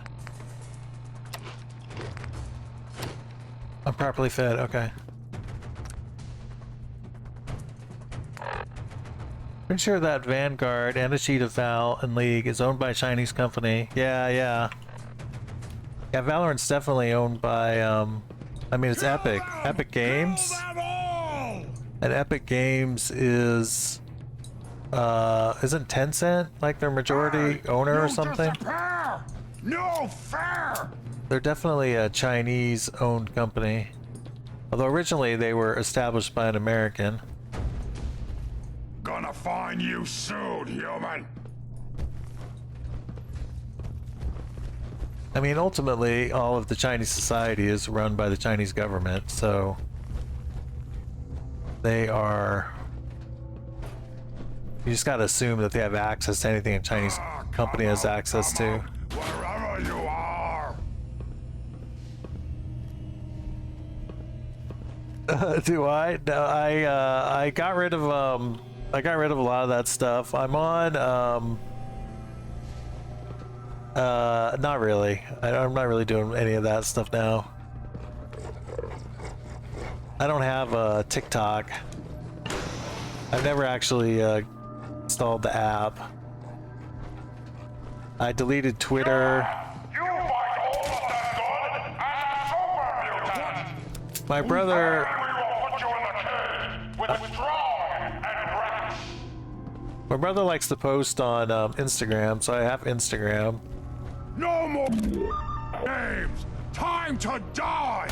I'm properly fed, okay. Pretty sure that Vanguard and a sheet of Val and League is owned by a Chinese company. Yeah, yeah. Yeah, Valorant's definitely owned by, I mean, it's Epic. Epic Games. And Epic Games is, isn't Tencent like their majority owner or something? No fair! They're definitely a Chinese-owned company. Although originally they were established by an American. Gonna find you soon, human. I mean, ultimately, all of the Chinese society is run by the Chinese government, so they are... You just gotta assume that they have access to anything a Chinese company has access to. Wherever you are. Do I? No, I got rid of a lot of that stuff. I'm on not really. I'm not really doing any of that stuff now. I don't have a TikTok. I've never actually installed the app. I deleted Twitter. You fight all of them good and super mutant. My brother. We will put you in the cage with Strong and Rex. My brother likes to post on Instagram, so I have Instagram. No more games! Time to die!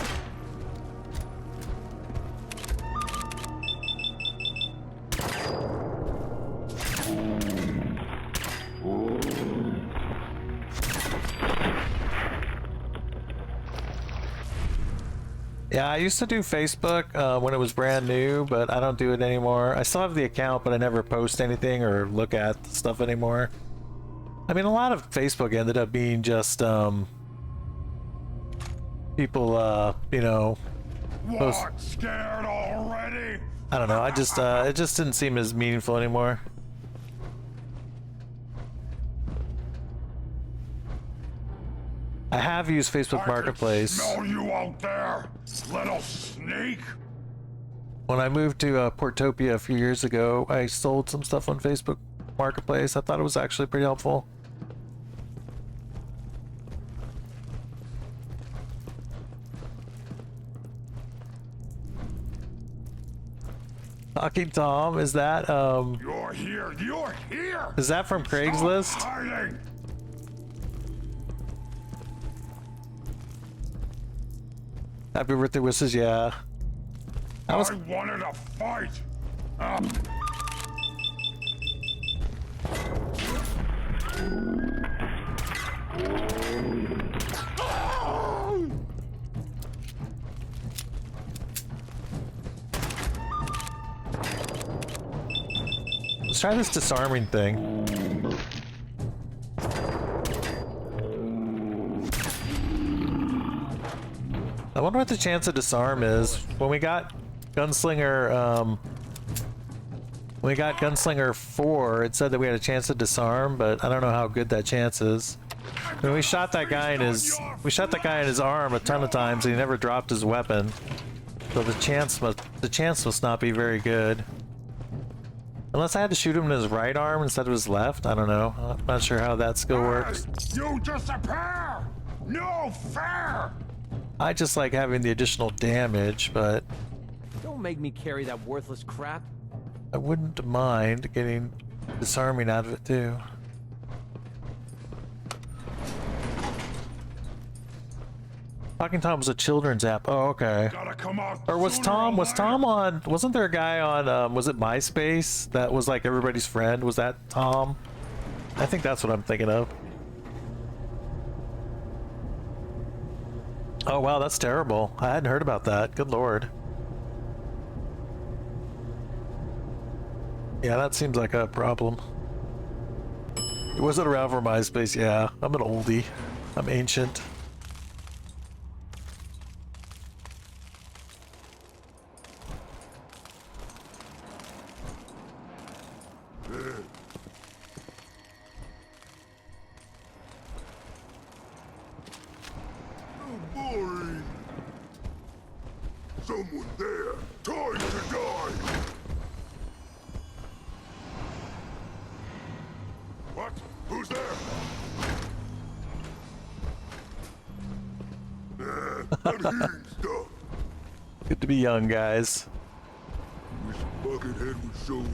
Yeah, I used to do Facebook when it was brand new, but I don't do it anymore. I still have the account, but I never post anything or look at stuff anymore. I mean, a lot of Facebook ended up being just people, you know, post. What? Scared already? I don't know. I just it just didn't seem as meaningful anymore. I have used Facebook Marketplace. Smell you out there, little sneak! When I moved to Portopia a few years ago, I sold some stuff on Facebook Marketplace. I thought it was actually pretty helpful. Talking Tom, is that You're here! You're here! is that from Craigslist? Stop hiding! Happy birthday wishes, yeah. I wanted a fight! Let's try this disarming thing. I wonder what the chance of disarm is. When we got Gunslinger, when we got Gunslinger 4, it said that we had a chance to disarm, but I don't know how good that chance is. I mean, we shot that guy in his arm a ton of times, and he never dropped his weapon. So the chance must not be very good. Unless I had to shoot him in his right arm instead of his left. I don't know. I'm not sure how that skill works. You disappear! No fair! I just like having the additional damage, but Don't make me carry that worthless crap. I wouldn't mind getting disarming out of it too. Talking Tom was a children's app. Oh, okay. Gotta come out. Or was sooner Tom? or Was later. Tom on? Wasn't there a guy on? Was it MySpace that was like everybody's friend? Was that Tom? I think that's what I'm thinking of. Oh wow, that's terrible. I hadn't heard about that. Good lord. Yeah, that seems like a problem. It wasn't around for MySpace. Yeah, I'm an oldie. I'm ancient. Boring. Someone there. Time to die. What? Who's there? I'm hearing stuff. Good to be young, guys. Wish Buckethead would show up.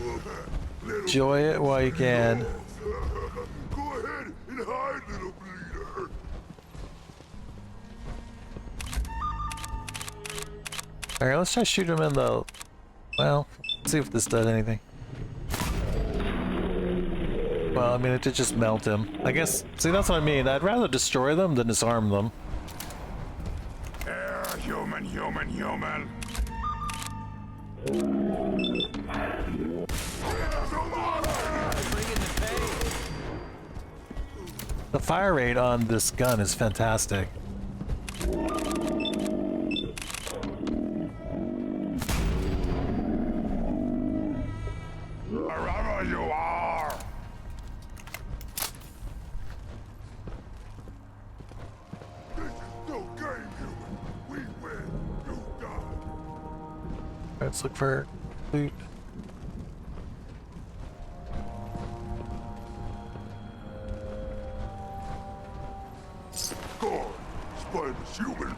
Little Enjoy it while you can. Go ahead and hide, little bleeder. Alright, let's try to shoot him in the... Well, let's see if this does anything. Well, I mean, it did just melt him. I guess... See, that's what I mean. I'd rather destroy them than disarm them. Air, human. The fire rate on this gun is fantastic. Wherever you are. This is no game, human. We win. You die. Let's look for loot. God, Spider's human.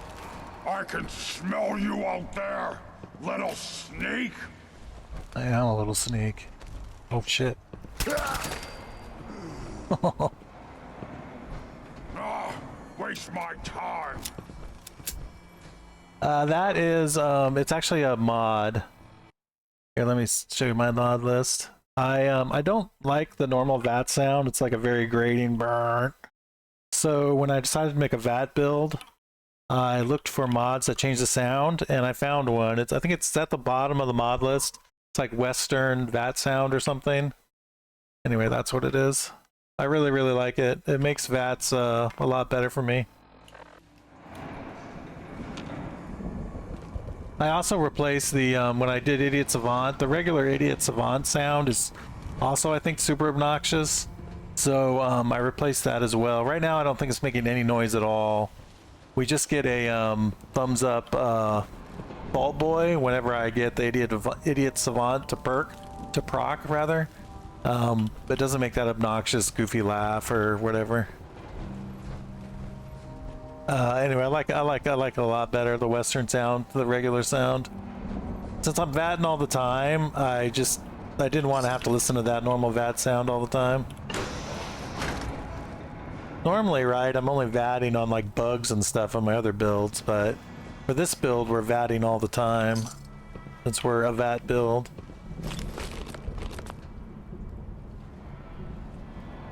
I can smell you out there, little sneak. I am a little sneak. Oh shit. Waste my time. That is, it's actually a mod. Here, let me show you my mod list. I don't like the normal VAT sound. It's like a very grating burn. So when I decided to make a VAT build, I looked for mods that change the sound, and I found one. I think it's at the bottom of the mod list. It's like Western VAT sound or something. Anyway, that's what it is. I really, really like it. It makes VATs a lot better for me. I also replaced the, when I did Idiot Savant, the regular Idiot Savant sound is also, I think, super obnoxious. So I replaced that as well. Right now, I don't think it's making any noise at all. We just get a thumbs up Vault Boy whenever I get the Idiot Savant to proc rather. But it doesn't make that obnoxious, goofy laugh or whatever. Anyway, I like it a lot better, the Western sound to the regular sound. Since I'm VATing all the time, I didn't want to have to listen to that normal VAT sound all the time. Normally, right, I'm only VATing on like bugs and stuff on my other builds, but for this build, we're VATing all the time, since we're a VAT build.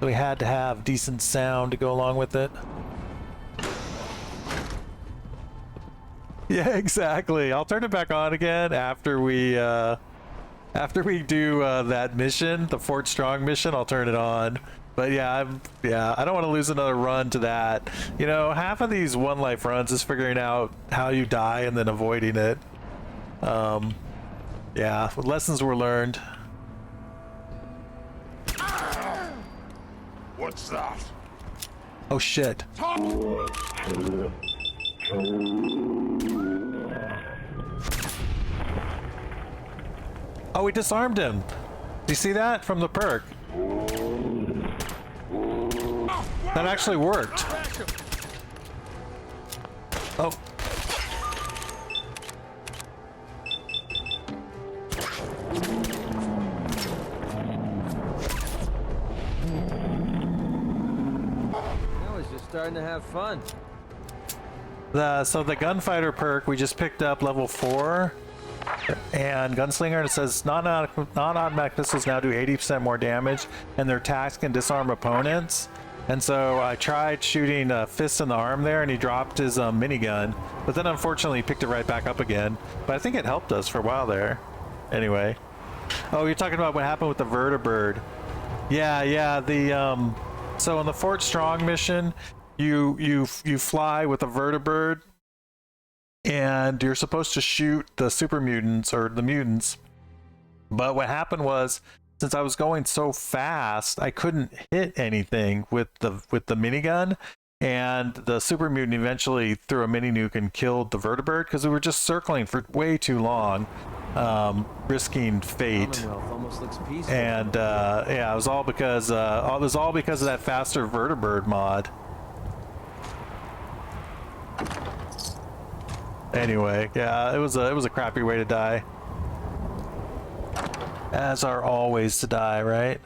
So we had to have decent sound to go along with it. Yeah, exactly. I'll turn it back on again after we do that mission, the Fort Strong mission. I'll turn it on. But yeah, I don't want to lose another run to that. You know, half of these one life runs is figuring out how you die and then avoiding it. Yeah, lessons were learned. What's that? Oh shit. Oh, we disarmed him. Do you see that from the perk? That actually worked. Oh. Now he's just starting to have fun. So the gunfighter perk we just picked up level 4, and gunslinger, and it says non-automatic missiles now do 80% more damage, and their attacks can disarm opponents. And so I tried shooting a fist in the arm there, and he dropped his minigun, but then unfortunately he picked it right back up again. But I think it helped us for a while there. Anyway. Oh, you're talking about what happened with the vertibird. Yeah, the so in the Fort Strong mission, you fly with a vertibird, and you're supposed to shoot the super mutants or the mutants. But what happened was, since I was going so fast, I couldn't hit anything with the minigun, and the super mutant eventually threw a mini nuke and killed the vertibird because we were just circling for way too long, risking fate. Commonwealth almost looks peaceful. And yeah, it was all because of that faster vertibird mod. Anyway, yeah, it was a crappy way to die. As are all ways to die, right?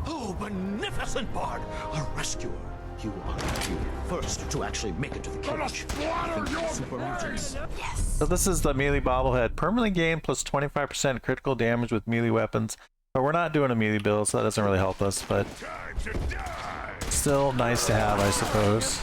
Oh, beneficent Bard! A rescuer! You are here first to actually make it to the cage. So this is the melee bobblehead. Permanently gain plus 25% critical damage with melee weapons. But we're not doing a melee build, so that doesn't really help us, but still nice to have, I suppose.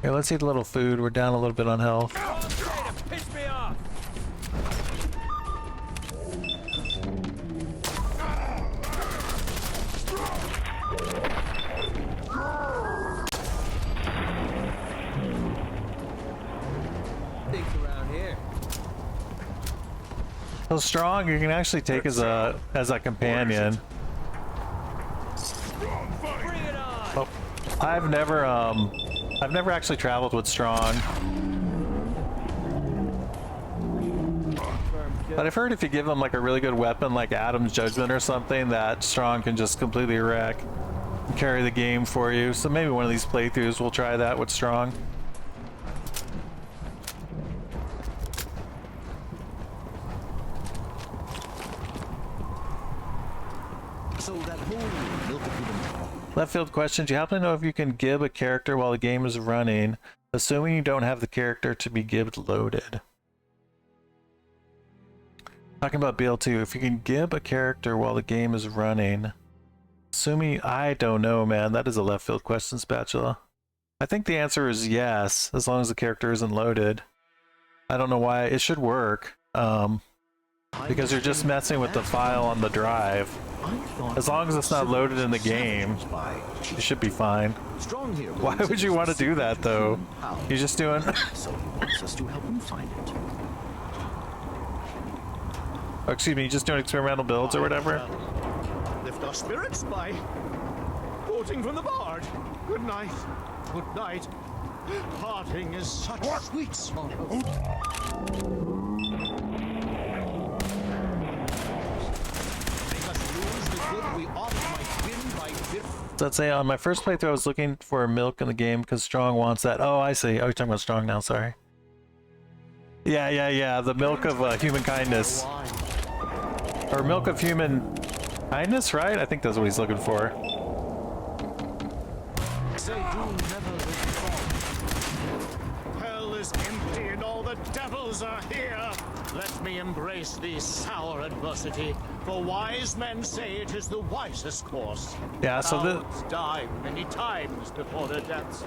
Here, let's eat a little food. We're down a little bit on health. Piss me off! Things around here. So Strong, you can actually take as a companion. Bring it on! Oh, I've never actually traveled with Strong. But I've heard if you give him like a really good weapon like Adam's Judgment or something, that Strong can just completely wreck and carry the game for you. So maybe one of these playthroughs we'll try that with Strong. So that whole milk of human. Left field question. Do you happen to know if you can gib a character while the game is running, assuming you don't have the character to be gibbed loaded? Talking about BL2, if you can gib a character while the game is running, assuming, I don't know, man. That is a left field question, Spatula. I think the answer is yes, as long as the character isn't loaded. I don't know why. It should work, because you're just messing with the file on the drive. As long as it's not loaded in the game, you should be fine. Why would you want to do that, though? You're just doing... So he wants us to help him find it. Oh, excuse me, you're just doing experimental builds or whatever? Lift our spirits by quoting from the bard. Good night. Good night. Parting is such sweet sorrow. So let's say on my first playthrough I was looking for milk in the game because Strong wants that. Oh, I see. Oh, you're talking about Strong now, sorry. Yeah. The milk of human kindness. Or milk of human kindness, right? I think that's what he's looking for. Say doom never will fall. Hell is empty and all the devils are here. Let me embrace the sour adversity, for wise men say it is the wisest course. Yeah, so Cowards die many times before their deaths.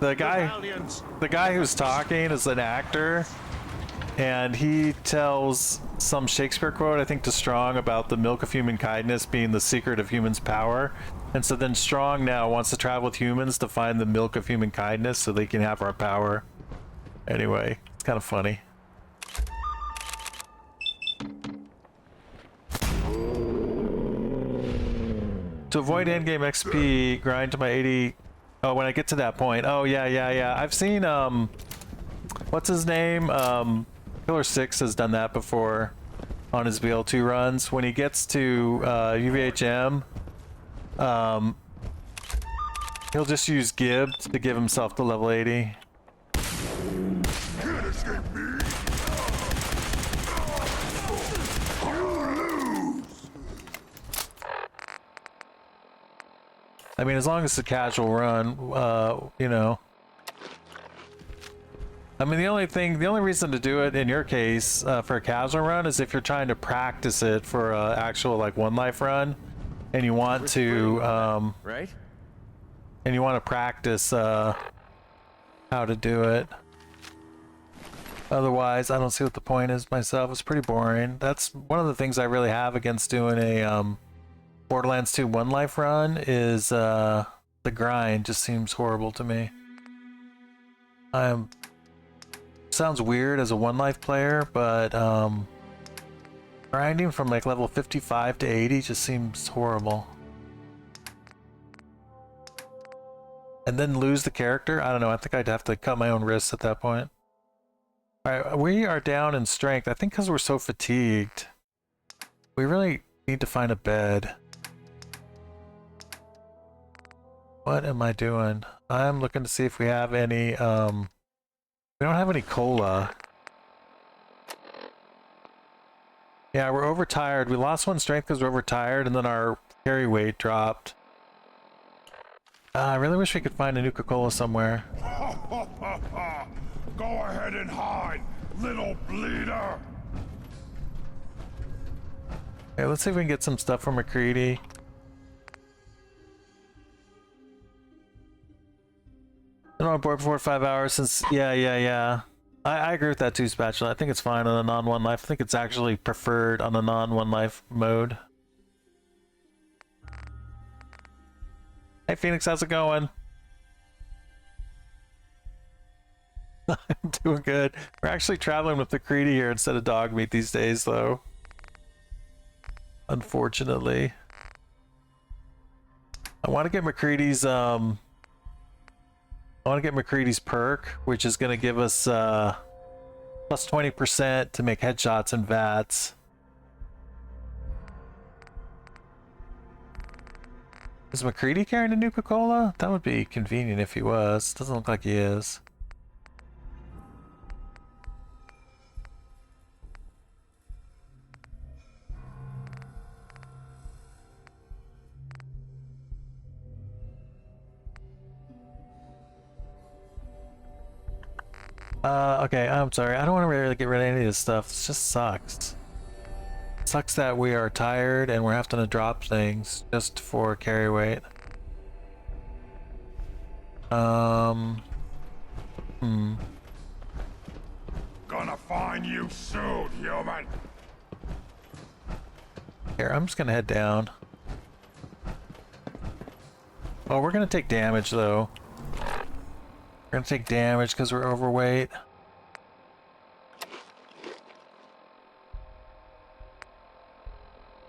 the guy who's talking is an actor, and he tells some Shakespeare quote, I think, to Strong about the milk of human kindness being the secret of humans' power. And so then Strong now wants to travel with humans to find the milk of human kindness so they can have our power. Anyway, it's kind of funny. To avoid endgame XP, grind to my 80... Oh, when I get to that point. Oh, yeah. I've seen, what's his name? Killer 6 has done that before on his BL2 runs. When he gets to UVHM, he'll just use Gib to give himself to level 80. Can't escape me! I mean, as long as it's a casual run, you know. I mean, the only reason to do it in your case for a casual run is if you're trying to practice it for an actual like one life run, and you want to, right? And you want to practice how to do it. Otherwise, I don't see what the point is myself. It's pretty boring. That's one of the things I really have against doing a Borderlands 2 one life run is the grind just seems horrible to me. Sounds weird as a one life player, but grinding from like level 55 to 80 just seems horrible. And then lose the character? I don't know, I think I'd have to cut my own wrists at that point. Alright, we are down in strength. I think because we're so fatigued. We really need to find a bed. What am I doing? I'm looking to see if we have any, we don't have any cola. Yeah, we're overtired. We lost one strength because we're overtired, and then our carry weight dropped. I really wish we could find a Nuka-Cola somewhere. Go ahead and hide, little bleeder! Okay, let's see if we can get some stuff from McCready. Been on board for 5 hours since... Yeah. I agree with that too, Spatula. I think it's fine on a non-one life. I think it's actually preferred on a non-one life mode. Hey Phoenix, how's it going? I'm doing good. We're actually traveling with McCready here instead of dog meat these days, though. Unfortunately. I want to get McCready's, perk, which is going to give us, plus Plus 20% to make headshots and VATS. Is McCready carrying a Nuka-Cola? That would be convenient if he was. Doesn't look like he is. Okay, I'm sorry. I don't want to really get rid of any of this stuff. This just sucks. Sucks that we are tired and we're having to drop things just for carry weight. Gonna find you soon, human. Here, I'm just gonna head down. Oh, we're gonna take damage though. We're gonna take damage because we're overweight.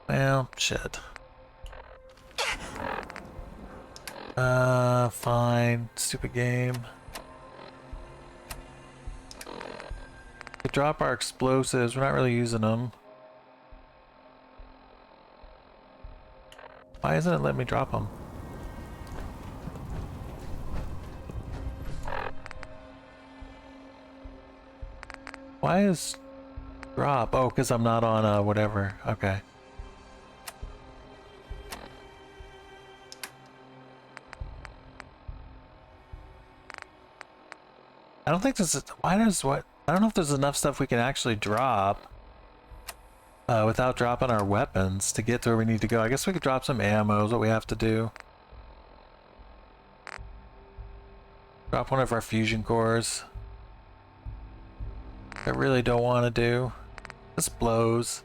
Well, shit. Fine. Stupid game. We drop our explosives. We're not really using them. Why isn't it letting me drop them? Why is drop? Oh, because I'm not on whatever. Okay. I don't think this is. Why does what? I don't know if there's enough stuff we can actually drop without dropping our weapons to get to where we need to go. I guess we could drop some ammo is what we have to do. Drop one of our fusion cores. I really don't want to do. This blows.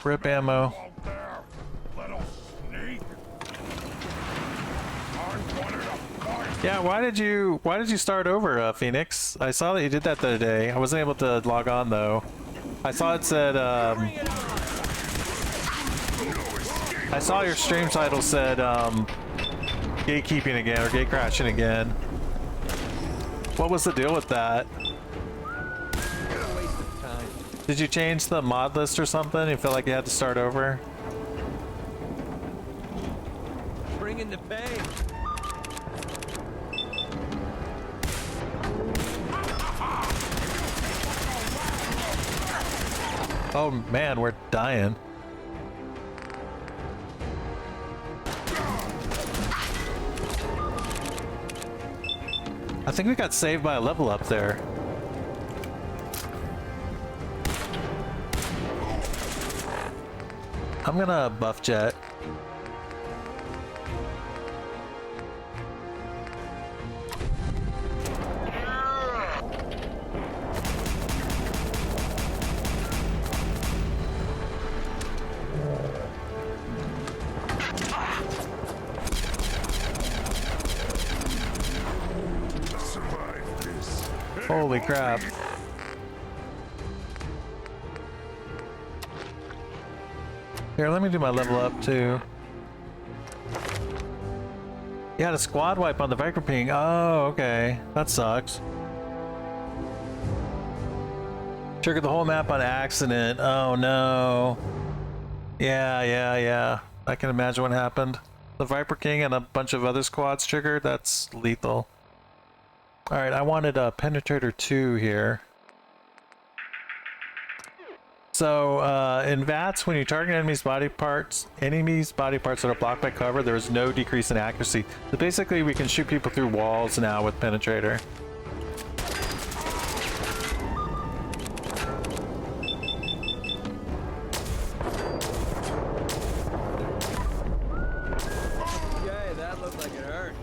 Rip ammo. Yeah, why did you start over, Phoenix? I saw that you did that the other day. I wasn't able to log on though. I saw it said I saw your stream title said gatekeeping again or gate crashing again. What was the deal with that? Did you change the mod list or something? You felt like you had to start over? Bring in the pain. Oh man, we're dying. I think we got saved by a level up there. I'm gonna buff jet. Holy crap. Here, let me do my level up too. You had a squad wipe on the Viper ping. Oh, okay. That sucks. Triggered the whole map on accident. Oh no. Yeah. I can imagine what happened. The Viper King and a bunch of other squads triggered. That's lethal. Alright, I wanted a Penetrator 2 here. So, in VATS, when you target enemies' body parts that are blocked by cover, there is no decrease in accuracy. So basically, we can shoot people through walls now with Penetrator. Okay, that looked like it hurt.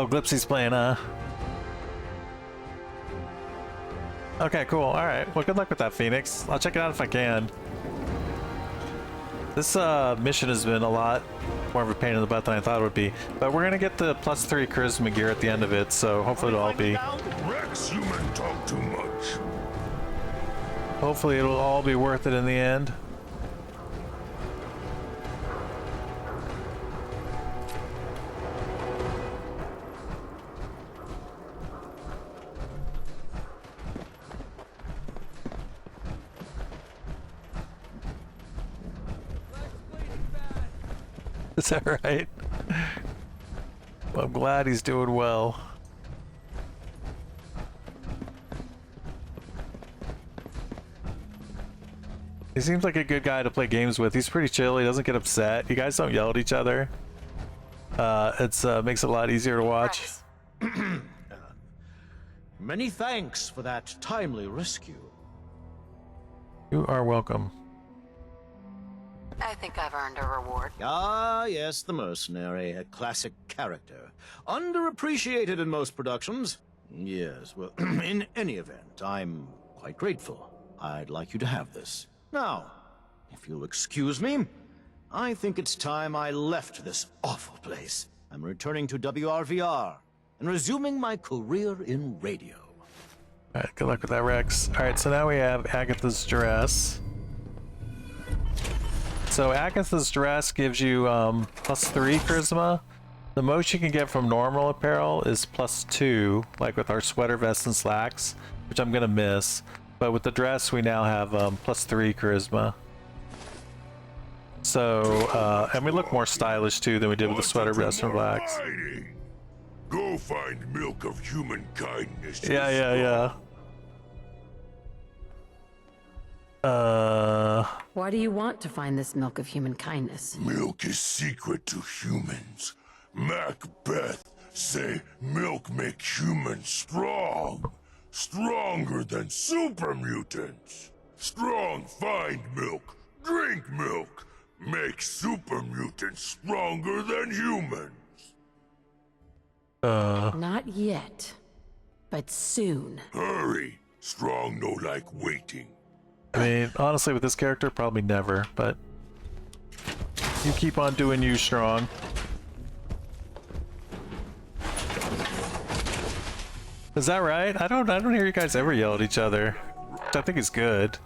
Oh, Glipsy's playing, Okay, cool. Alright. Well, good luck with that, Phoenix. I'll check it out if I can. This mission has been a lot more of a pain in the butt than I thought it would be. But we're gonna get the +3 charisma gear at the end of it, so hopefully it'll all be... Rex human talk too much. Hopefully it'll all be worth it in the end. Is that right? Well, I'm glad he's doing well. He seems like a good guy to play games with. He's pretty chill. He doesn't get upset. You guys don't yell at each other. It's makes it a lot easier to watch. Rex. Many thanks for that timely rescue. You are welcome. I think I've earned a reward. Ah, yes, the mercenary, a classic character. Underappreciated in most productions. Yes, well, in any event, I'm quite grateful. I'd like you to have this. Now, if you'll excuse me, I think it's time I left this awful place. I'm returning to WRVR and resuming my career in radio. Alright, good luck with that, Rex. Alright, so now we have Agatha's dress. So Agatha's dress gives you +3 charisma. The most you can get from normal apparel is +2, like with our sweater, vest, and slacks, which I'm gonna miss. But with the dress, we now have +3 charisma. So, and we look more stylish too than we did with the sweater, vest, and blacks. Go find milk of human kindness. Yeah. Why do you want to find this milk of human kindness? Milk is secret to humans. Macbeth say milk make humans strong. Stronger than super mutants. Strong find milk, drink milk. Make super mutants stronger than humans. Not yet, but soon. Hurry. Strong no like waiting. I mean, honestly, with this character, probably never, but you keep on doing you, Strong. Is that right? I don't hear you guys ever yell at each other. I think it's good.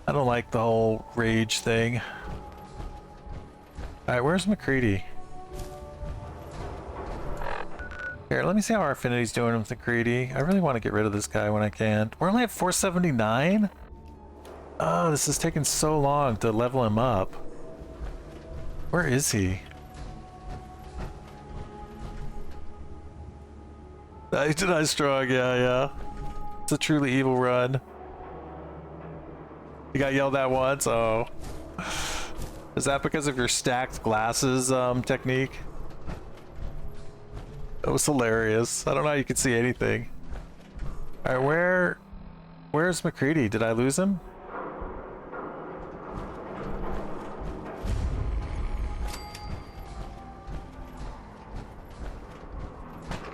I don't like the whole rage thing. Alright, where's MacCready? Here, let me see how our affinity's doing with MacCready. I really want to get rid of this guy when I can. We're only at 479? Oh, this is taking so long to level him up. Where is he? Nice Strong, yeah. It's a truly evil run. You got yelled at once? Oh. Is that because of your stacked glasses technique? That was hilarious. I don't know how you can see anything. Alright, where's MacCready? Did I lose him?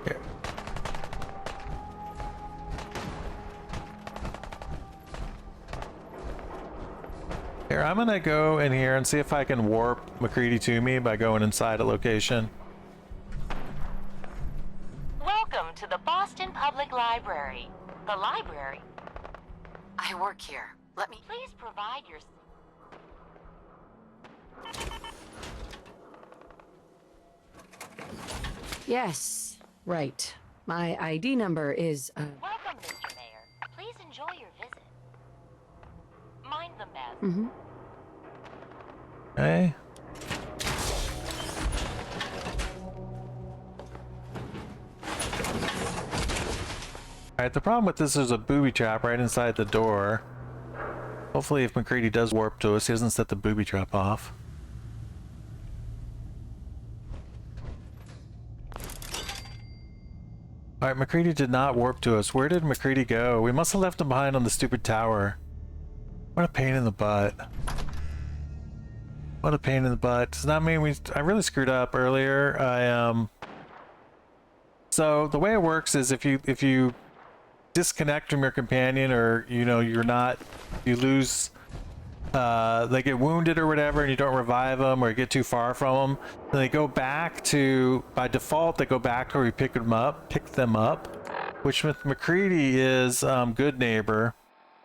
Here. Here, I'm gonna go in here and see if I can warp MacCready to me by going inside a location. Welcome to the Boston Public Library. The library. I work here. Let me... Please provide your... Yes, right. My ID number is, Welcome, Mr. Mayor. Please enjoy your visit. Mind the mess. Mm-hmm. Okay. Alright, the problem with this is a booby trap right inside the door. Hopefully if MacCready does warp to us, he doesn't set the booby trap off. Alright, MacCready did not warp to us. Where did MacCready go? We must have left him behind on the stupid tower. What a pain in the butt. What a pain in the butt. Does that mean I really screwed up earlier? So the way it works is if you disconnect from your companion, or you lose, they get wounded or whatever, and you don't revive them or get too far from them, then they go back to, by default, they go back to where you pick them up, which with MacCready is Good Neighbor.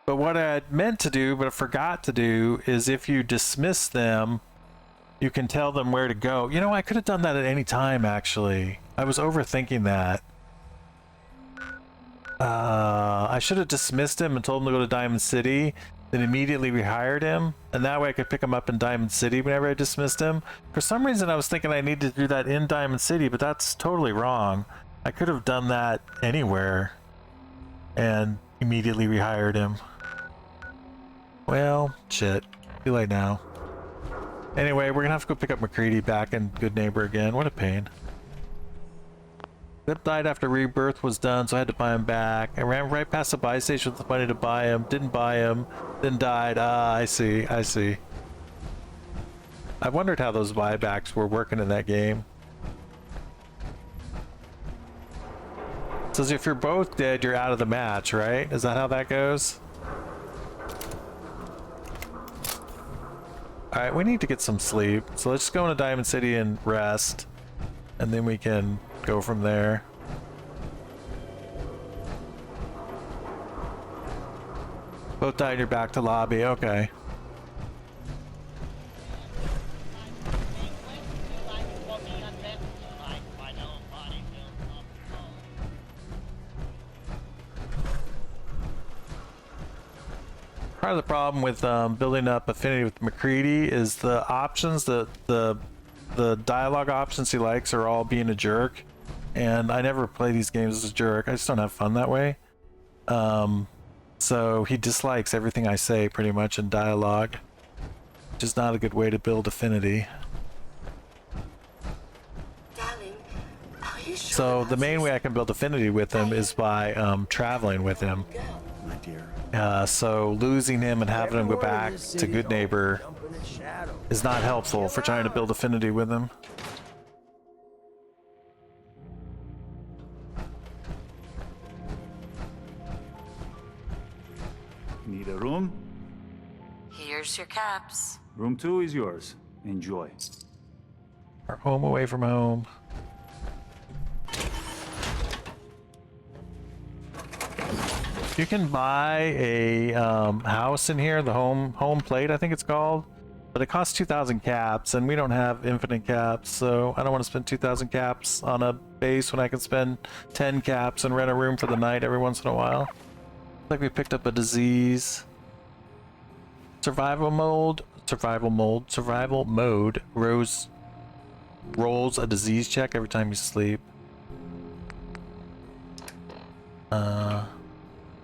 But what I meant to do, but I forgot to do, is if you dismiss them, you can tell them where to go. You know, I could have done that at any time, actually. I was overthinking that. I should have dismissed him and told him to go to Diamond City, then immediately rehired him, and that way I could pick him up in Diamond City whenever I dismissed him. For some reason I was thinking I needed to do that in Diamond City, but that's totally wrong. I could have done that anywhere and immediately rehired him. Well, shit. Too late now. Anyway, we're gonna have to go pick up MacCready back in Good Neighbor again. What a pain. Zip died after Rebirth was done, so I had to buy him back. I ran right past the buy station with the money to buy him. Didn't buy him. Then died. Ah, I see. I see. I wondered how those buybacks were working in that game. It says if you're both dead, you're out of the match, right? Is that how that goes? Alright, we need to get some sleep. So let's just go into Diamond City and rest. And then we can go from there. Both died, you're back to lobby. Okay. Part of the problem with building up affinity with MacCready is the options, the dialogue options he likes are all being a jerk, and I never play these games as a jerk. I just don't have fun that way. So he dislikes everything I say pretty much in dialogue, which is not a good way to build affinity. Darling, are you sure So the main way I can build affinity with him is by traveling with him. My dear. So losing him and having him go back to Good Neighbor is not helpful for trying to build affinity with him. Need a room? Here's your caps. Room 2 is yours. Enjoy. Our home away from home. You can buy a house in here, the home plate I think it's called, but it costs 2,000 caps, and we don't have infinite caps, so I don't want to spend 2,000 caps on a base when I can spend 10 caps and rent a room for the night every once in a while. Looks like we picked up a disease. Survival mode rolls a disease check every time you sleep.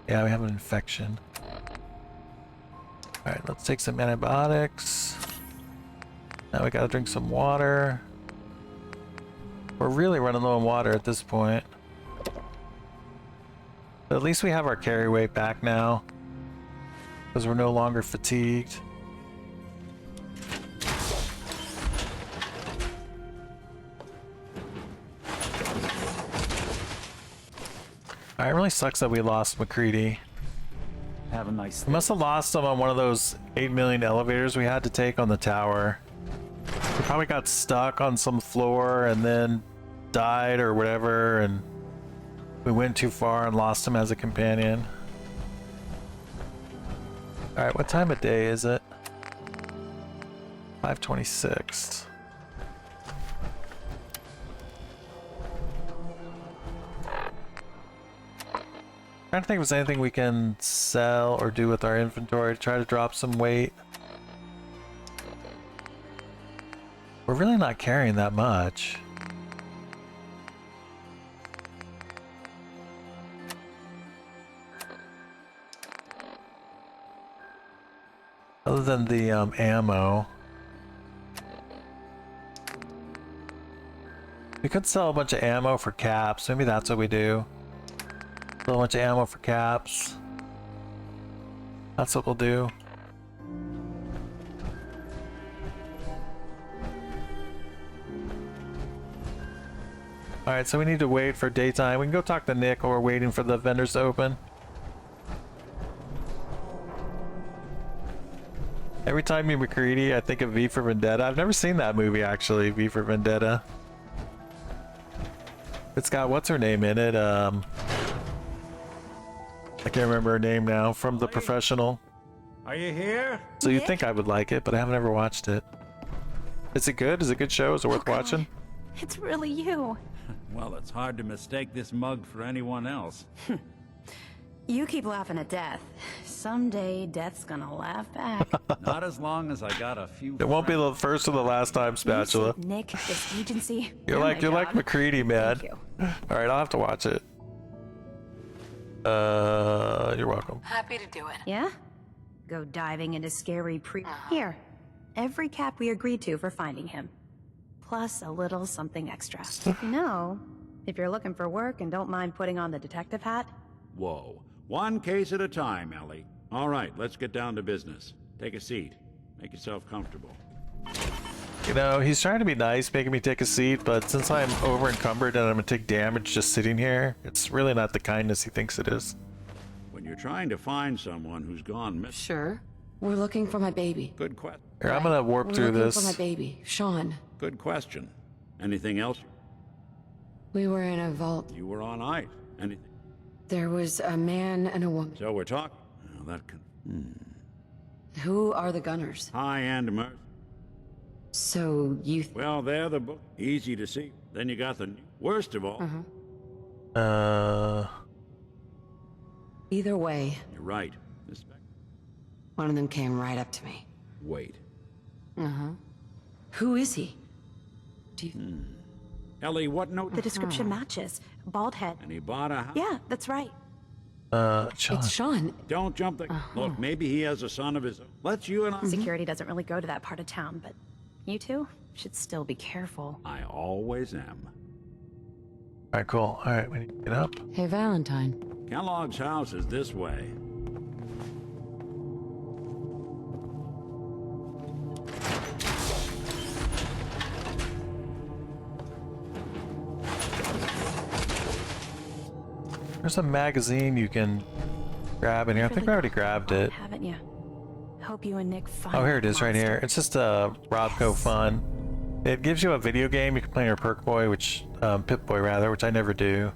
Yeah, we have an infection. Alright, let's take some antibiotics. Now we gotta drink some water. We're really running low on water at this point. But at least we have our carry weight back now, because we're no longer fatigued. It really sucks that we lost MacCready. Have a nice We day. must have lost him on one of those 8 million elevators we had to take on the tower. We probably got stuck on some floor and then died or whatever, and we went too far and lost him as a companion. Alright, what time of day is it? 5:26. Trying to think if there's anything we can sell or do with our inventory to try to drop some weight. We're really not carrying that much. Other than the ammo. We could sell a bunch of ammo for caps. Maybe that's what we do. Sell a bunch of ammo for caps. That's what we'll do. Alright, so we need to wait for daytime. We can go talk to Nick while we're waiting for the vendors to open. Every time you McCready, I think of V for Vendetta. I've never seen that movie, actually, V for Vendetta. It's got, what's her name in it? I can't remember her name now, from The Professional. Are you here? So you'd think I would like it, but I haven't ever watched it. Is it good? Is it a good show? Is it worth watching? It's really you. Well, it's hard to mistake this mug for anyone else. You keep laughing at death. Someday, death's gonna laugh back. Not as long as I got a few. It won't be the first or the last time, Spatula. You said Nick, this agency. You're Oh like my like God. McCready, man. Thank you. All right, I'll have to watch it. You're welcome. Happy to do it. Yeah? Go diving into scary Here. Every cap we agreed to for finding him. Plus a little something extra. You know, if you're looking for work and don't mind putting on the detective hat, Whoa. One case at a time, Ellie. All right, let's get down to business. Take a seat. Make yourself comfortable. You know, he's trying to be nice, making me take a seat, but since I'm over encumbered and I'm gonna take damage just sitting here, it's really not the kindness he thinks it is. When you're trying to find someone who's gone missing. Sure. We're looking for my baby. Good question. Here, I'm gonna warp We're through looking this. for my baby, Sean. Good question. Anything else? We were in a vault. You were on ice. Anything? There was a man and a woman. So we're talking. Well, that can. Who are the gunners? High and Mer. So you... Well, they're the book. Easy to see. Then you got the worst of all. Either way, You're right. one of them came right up to me. Wait. Who is he? Do you... Ellie, what note? the description matches. Bald head. And he bought a house. Yeah, that's right. Sean. It's Sean. Don't jump the. Look, maybe he has a son of his own. Let's you and I. Security doesn't really go to that part of town, but you two should still be careful. I always am. Alright, cool. Alright, we need to get up. Hey, Valentine. Kellogg's house is this way. There's a magazine you can grab in here. I think I already grabbed it. Haven't you? Hope you and Nick find Oh, here that it is right monster. here. It's just a Robco fun. It gives you a video game. You can play your Perk Boy, which Pip Boy rather, which I never do.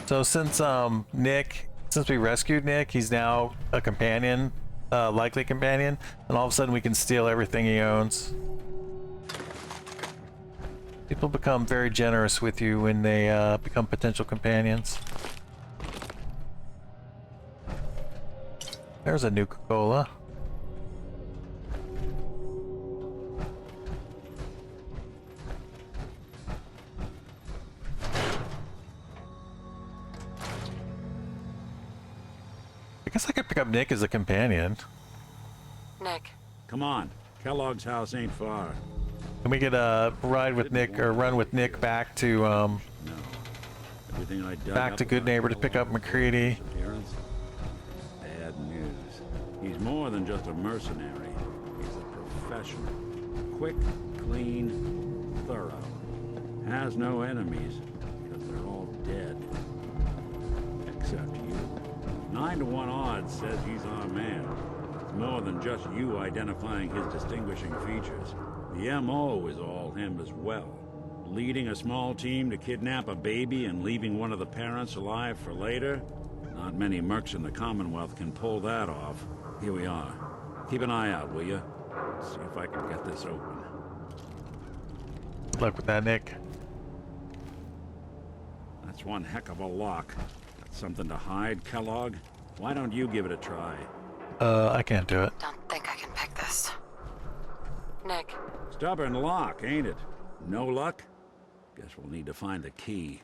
So since we rescued Nick, he's now a companion, likely companion, and all of a sudden we can steal everything he owns. People become very generous with you when they become potential companions. There's a Nuka-Cola. I guess I could pick up Nick as a companion. Nick. Come on. Kellogg's house ain't far. Can we get a ride with Nick or run with Nick back to No. Everything I dug back up to Good about Neighbor to pick up Kellogg's McCready? disappearance? Bad news. He's more than just a mercenary. He's a professional. Quick, clean, thorough. Has no enemies because they're all dead. Except you. 9 to 1 odds says he's our man. It's more than just you identifying his distinguishing features. The M.O. is all him as well. Leading a small team to kidnap a baby and leaving one of the parents alive for later? Not many mercs in the Commonwealth can pull that off. Here we are. Keep an eye out, will you? See if I can get this open. Good luck with that, Nick. That's one heck of a lock. Got something to hide, Kellogg? Why don't you give it a try? I can't do it. Don't think I can pick this. Nick. Stubborn lock, ain't it? No luck? Guess we'll need to find the key.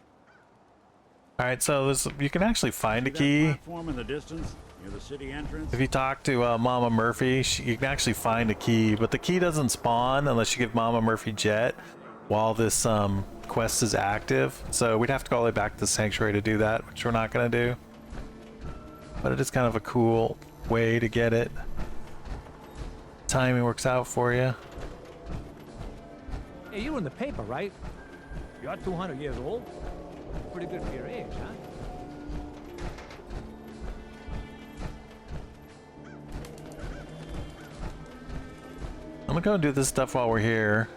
All right, so you can actually find a See that key. platform in the distance, near the city entrance? If you talk to Mama Murphy, you can actually find a key, but the key doesn't spawn unless you give Mama Murphy Jet while this quest is active, so we'd have to go all the way back to the sanctuary to do that, which we're not going to do. But it is kind of a cool way to get it. Timing works out for you. Hey, you were in the paper, right? You're 200 years old. Pretty good for your age, huh? I'm gonna go and do this stuff while we're here,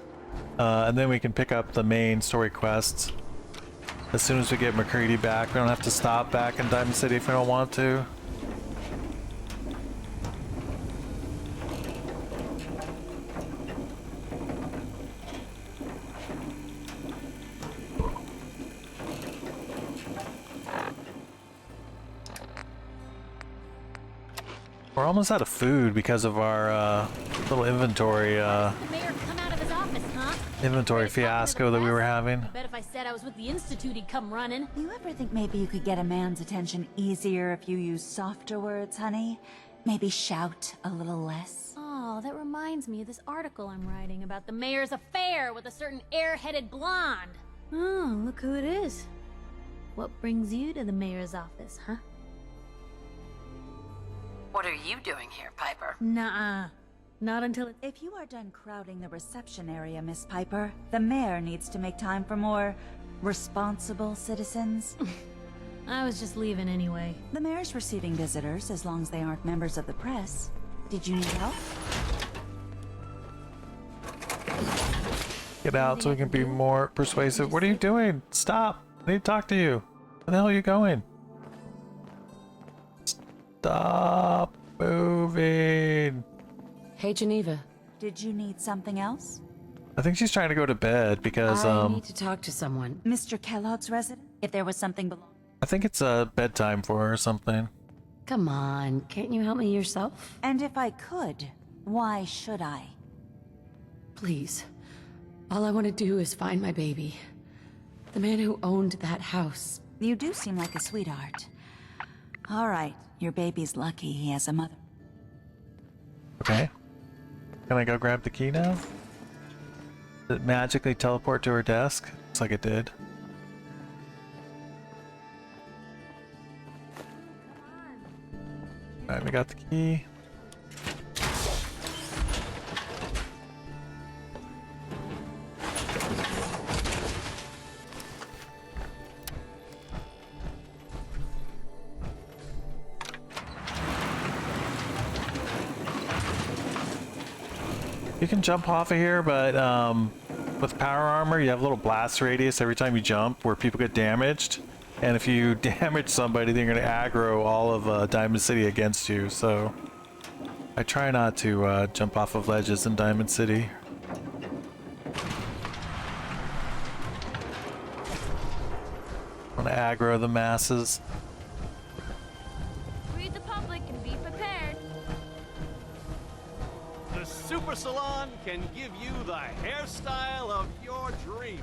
and then we can pick up the main story quests as soon as we get MacCready back. We don't have to stop back in Diamond City if we don't want to. We're almost out of food because of our little inventory The mayor come out of his office, huh? inventory fiasco that we were having. I bet if I said I was with the Institute, he'd come running. You ever think maybe you could get a man's attention easier if you use softer words, honey? Maybe shout a little less? Oh, that reminds me of this article I'm writing about the mayor's affair with a certain air-headed blonde. Oh, look who it is. What brings you to the mayor's office, huh? What are you doing here, Piper? Nuh-uh. Not until If you are done crowding the reception area, Miss Piper, the mayor needs to make time for more responsible citizens. I was just leaving anyway. The mayor's receiving visitors as long as they aren't members of the press. Did you need help? Get out so we can be more persuasive. What are you doing? Stop! I need to talk to you. Where the hell are you going? Stop moving. Hey, Geneva. Did you need something else? I think she's trying to go to bed because I need to talk to someone. Mr. Kellogg's resident? If there was something below. I think it's bedtime for her or something. Come on, can't you help me yourself? And if I could, why should I? Please. All I want to do is find my baby. The man who owned that house. You do seem like a sweetheart. All right, your baby's lucky he has a mother. Okay. Can I go grab the key now? Did it magically teleport to her desk? Looks like it did. Alright, we got the key. You can jump off of here, but with power armor, you have a little blast radius every time you jump where people get damaged. And if you damage somebody, then you're going to aggro all of Diamond City against you. So I try not to jump off of ledges in Diamond City. I want to aggro the masses. Read the public and be prepared. The Super Salon can give you the hairstyle of your dreams.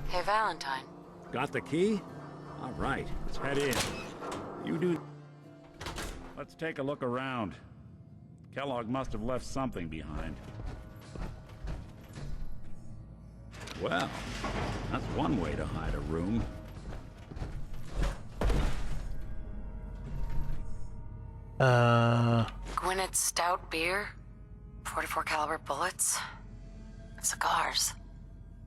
Hey, Valentine. Got the key? All right, let's head in. You do... Let's take a look around. Kellogg must have left something behind. Well, that's one way to hide a room. Gwinnett Stout beer, 44 caliber bullets, cigars,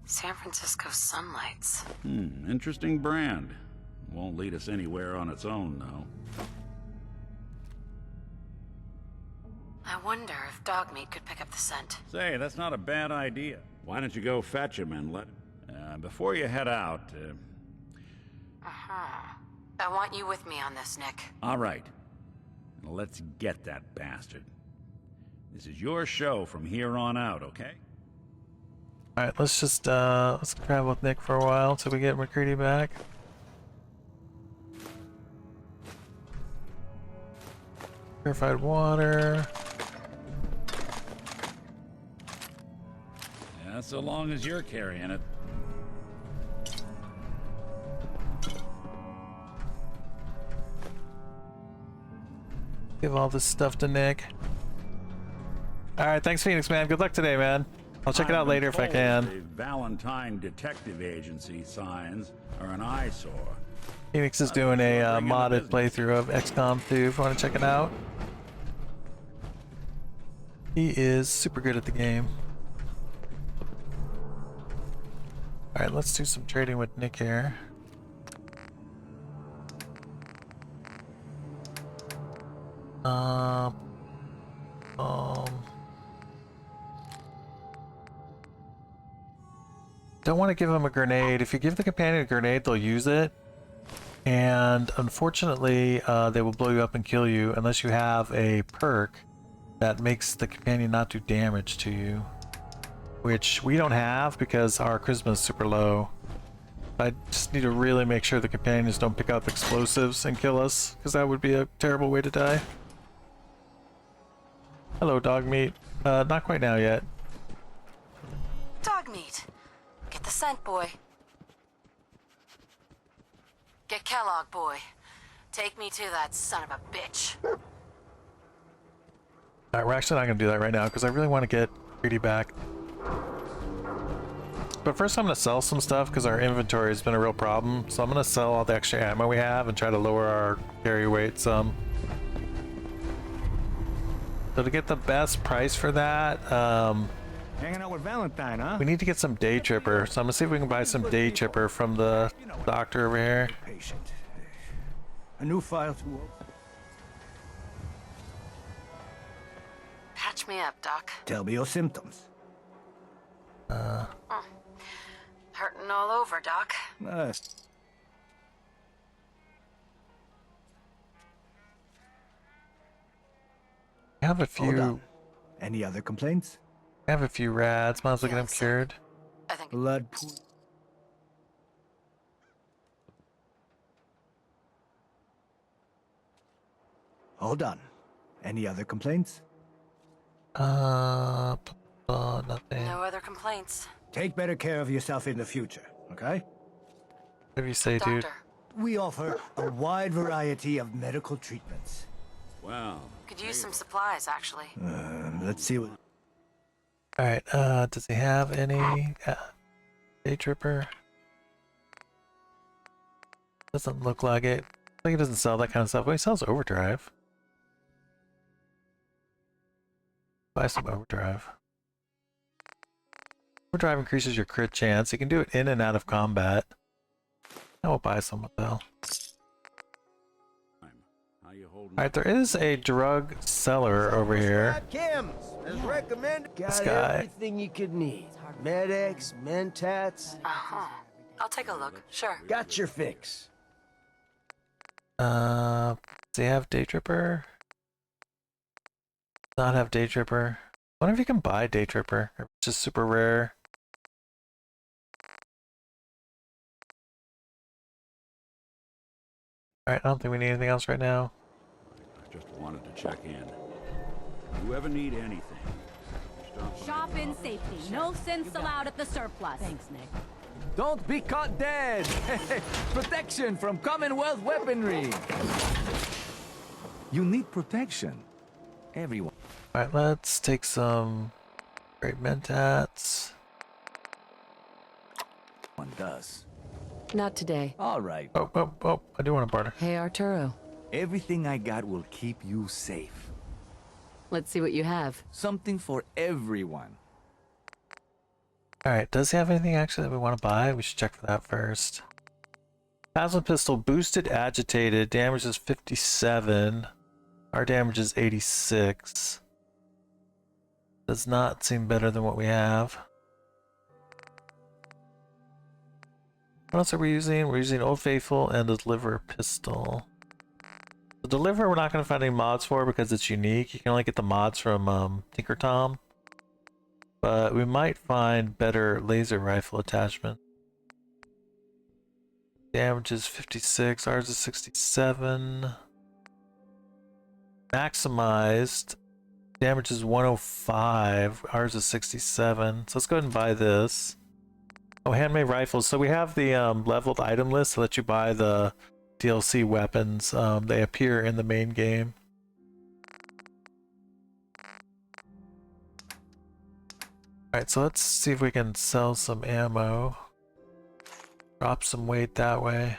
San Francisco Sunlights. Interesting brand. Won't lead us anywhere on its own, though. I wonder if dog meat could pick up the scent. Say, that's not a bad idea. Why don't you go fetch him and let... before you head out, I want you with me on this, Nick. All right. Now let's get that bastard. This is your show from here on out, okay? Alright, let's just let's grab with Nick for a while until we get MacCready back. Purified water. so long as you're carrying it. Give all this stuff to Nick. Alright, thanks Phoenix, man. Good luck today, man. I'll check it out later if I can. The Valentine Detective Agency signs are an eyesore. Phoenix is doing a modded playthrough of XCOM 2 if you want to check it out. He is super good at the game. Alright, let's do some trading with Nick here. Don't want to give him a grenade. If you give the companion a grenade, they'll use it. And unfortunately, they will blow you up and kill you unless you have a perk that makes the companion not do damage to you. Which we don't have because our charisma is super low. I just need to really make sure the companions don't pick up explosives and kill us, because that would be a terrible way to die. Hello, dog meat. Not quite now yet. Dog meat. Get the scent, boy. Get Kellogg, boy. Take me to that son of a bitch. Alright, we're actually not going to do that right now because I really want to get Greedy back. But first I'm going to sell some stuff because our inventory has been a real problem. So I'm going to sell all the extra ammo we have and try to lower our carry weight some. So to get the best price for that, Hanging out with Valentine, huh? we need to get some Day Tripper. So I'm going to see if we can buy some Day Tripper from the doctor over here. Patient. A new file to open. Patch me up, Doc. Tell me your symptoms. Hurting all over, Doc. I have a few. Any other complaints? I have a few rads. Might as well get them cured. I think Blood. Hold on. Any other complaints? Nothing. no other complaints. Take better care of yourself in the future, okay? Whatever you say, dude. Doctor, We offer a wide variety of medical treatments. Wow. could use some supplies, actually. Let's see what... Alright, does he have any Day Tripper? Doesn't look like it. I think he doesn't sell that kind of stuff. Well, he sells Overdrive. Buy some Overdrive. Overdrive increases your crit chance. You can do it in and out of combat. I will buy some though. Alright, there is a drug seller over here. Kim's, as recommended. This Got guy. everything you could need. Med-X, Mentats. Uh-huh. I'll take a look, sure. Got your fix. Does he have Day Tripper? Not have Day Tripper. I wonder if you can buy Day Tripper. It's just super rare. Alright, I don't think we need anything else right now. I just wanted to check in. If you ever need anything, stop. Shop in safety. No sense allowed at the surplus. Thanks, Nick. Don't be caught dead! Protection from Commonwealth weaponry! You need protection. Everyone. Alright, let's take some great Mentats. One does. Not today. All right. Oh, I do want to barter. Hey, Arturo. Everything I got will keep you safe. Let's see what you have. Something for everyone. Alright, does he have anything actually that we want to buy? We should check for that first. Plasma pistol, boosted, agitated, damage is 57. Our damage is 86. Does not seem better than what we have. What else are we using? We're using Old Faithful and the Deliver pistol. The Deliver we're not going to find any mods for because it's unique. You can only get the mods from Tinker Tom. But we might find better laser rifle attachment. Damage is 56, ours is 67. Maximized. Damage is 105. Ours is 67. So let's go ahead and buy this. Oh, handmade rifles. So we have the leveled item list to let you buy the DLC weapons. They appear in the main game. Alright, so let's see if we can sell some ammo. Drop some weight that way.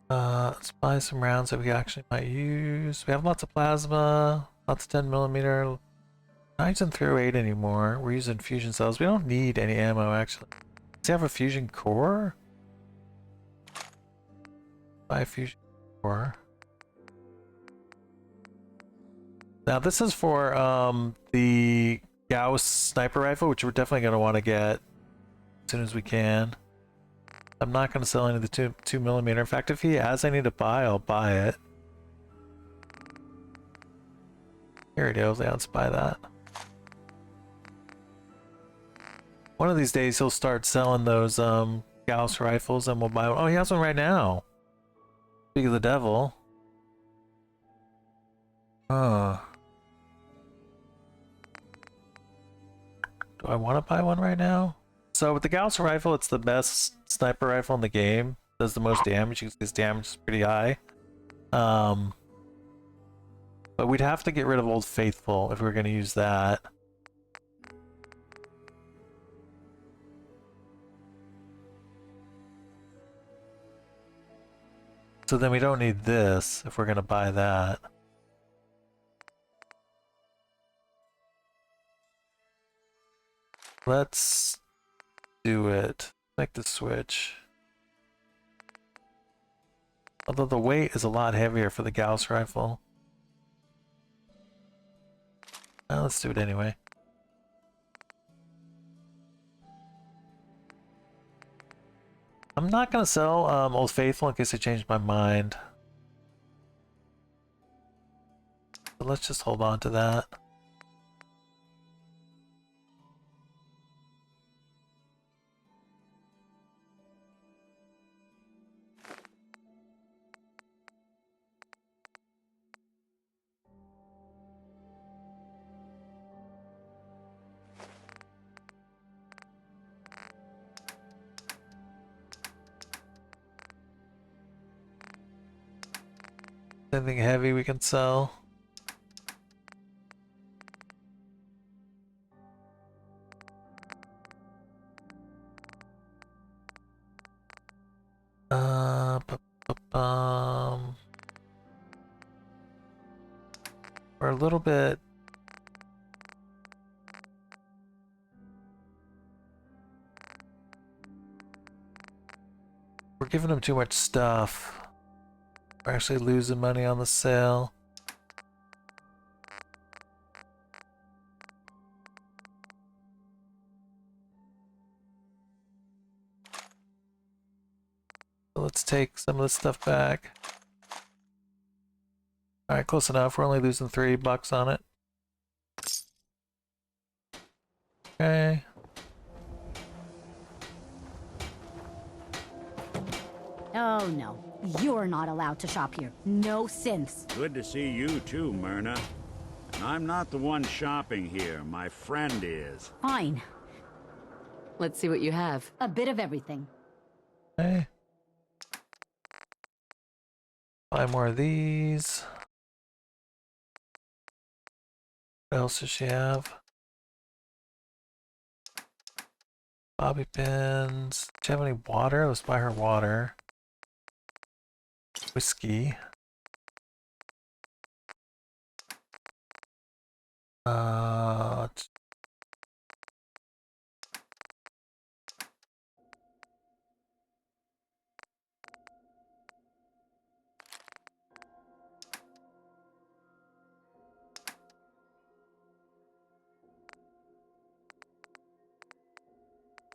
Let's buy some rounds that we actually might use. We have lots of plasma, lots of 10mm. Not using 308 anymore. We're using fusion cells. We don't need any ammo actually. Does he have a fusion core? Buy a fusion core. Now this is for the Gauss sniper rifle, which we're definitely going to want to get as soon as we can. I'm not going to sell any of the 2mm. In fact, if he has any to buy, I'll buy it. Here it is. Let's buy that. One of these days he'll start selling those Gauss rifles and we'll buy one. Oh, he has one right now. Speak of the devil. Do I want to buy one right now? So with the Gauss rifle, it's the best sniper rifle in the game. Does the most damage. You can see its damage is pretty high. But we'd have to get rid of Old Faithful if we were going to use that. So then we don't need this if we're going to buy that. Let's do it. Make the switch. Although the weight is a lot heavier for the Gauss rifle. Let's do it anyway. I'm not going to sell Old Faithful in case I change my mind. But let's just hold on to that. Anything heavy we can sell? We're a little bit. We're giving them too much stuff. We're actually losing money on the sale. So let's take some of this stuff back. Alright, close enough. We're only losing $3 on it. Okay. Oh no, you're not allowed to shop here. No synths. Good to see you too, Myrna. And I'm not the one shopping here. My friend is. Fine. Let's see what you have. A bit of everything. Okay. Buy more of these. What else does she have? Bobby pins. Do you have any water? Let's buy her water. Whiskey.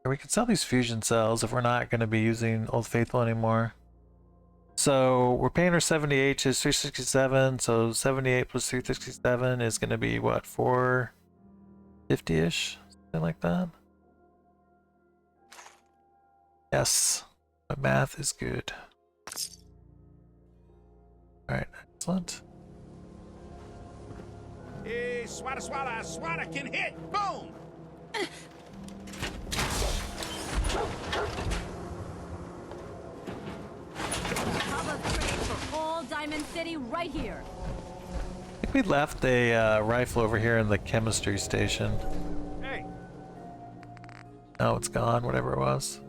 We could sell these fusion cells if we're not going to be using Old Faithful anymore. So we're paying her 78, she's 367, so 78 plus 367 is gonna be what, 450-ish? Something like that. Yes, my math is good. Alright, excellent. Hey, swata, swata, swata can hit! Boom! For all Diamond City right here. I think we left a rifle over here in the chemistry station. Hey! Oh, it's gone, whatever it was.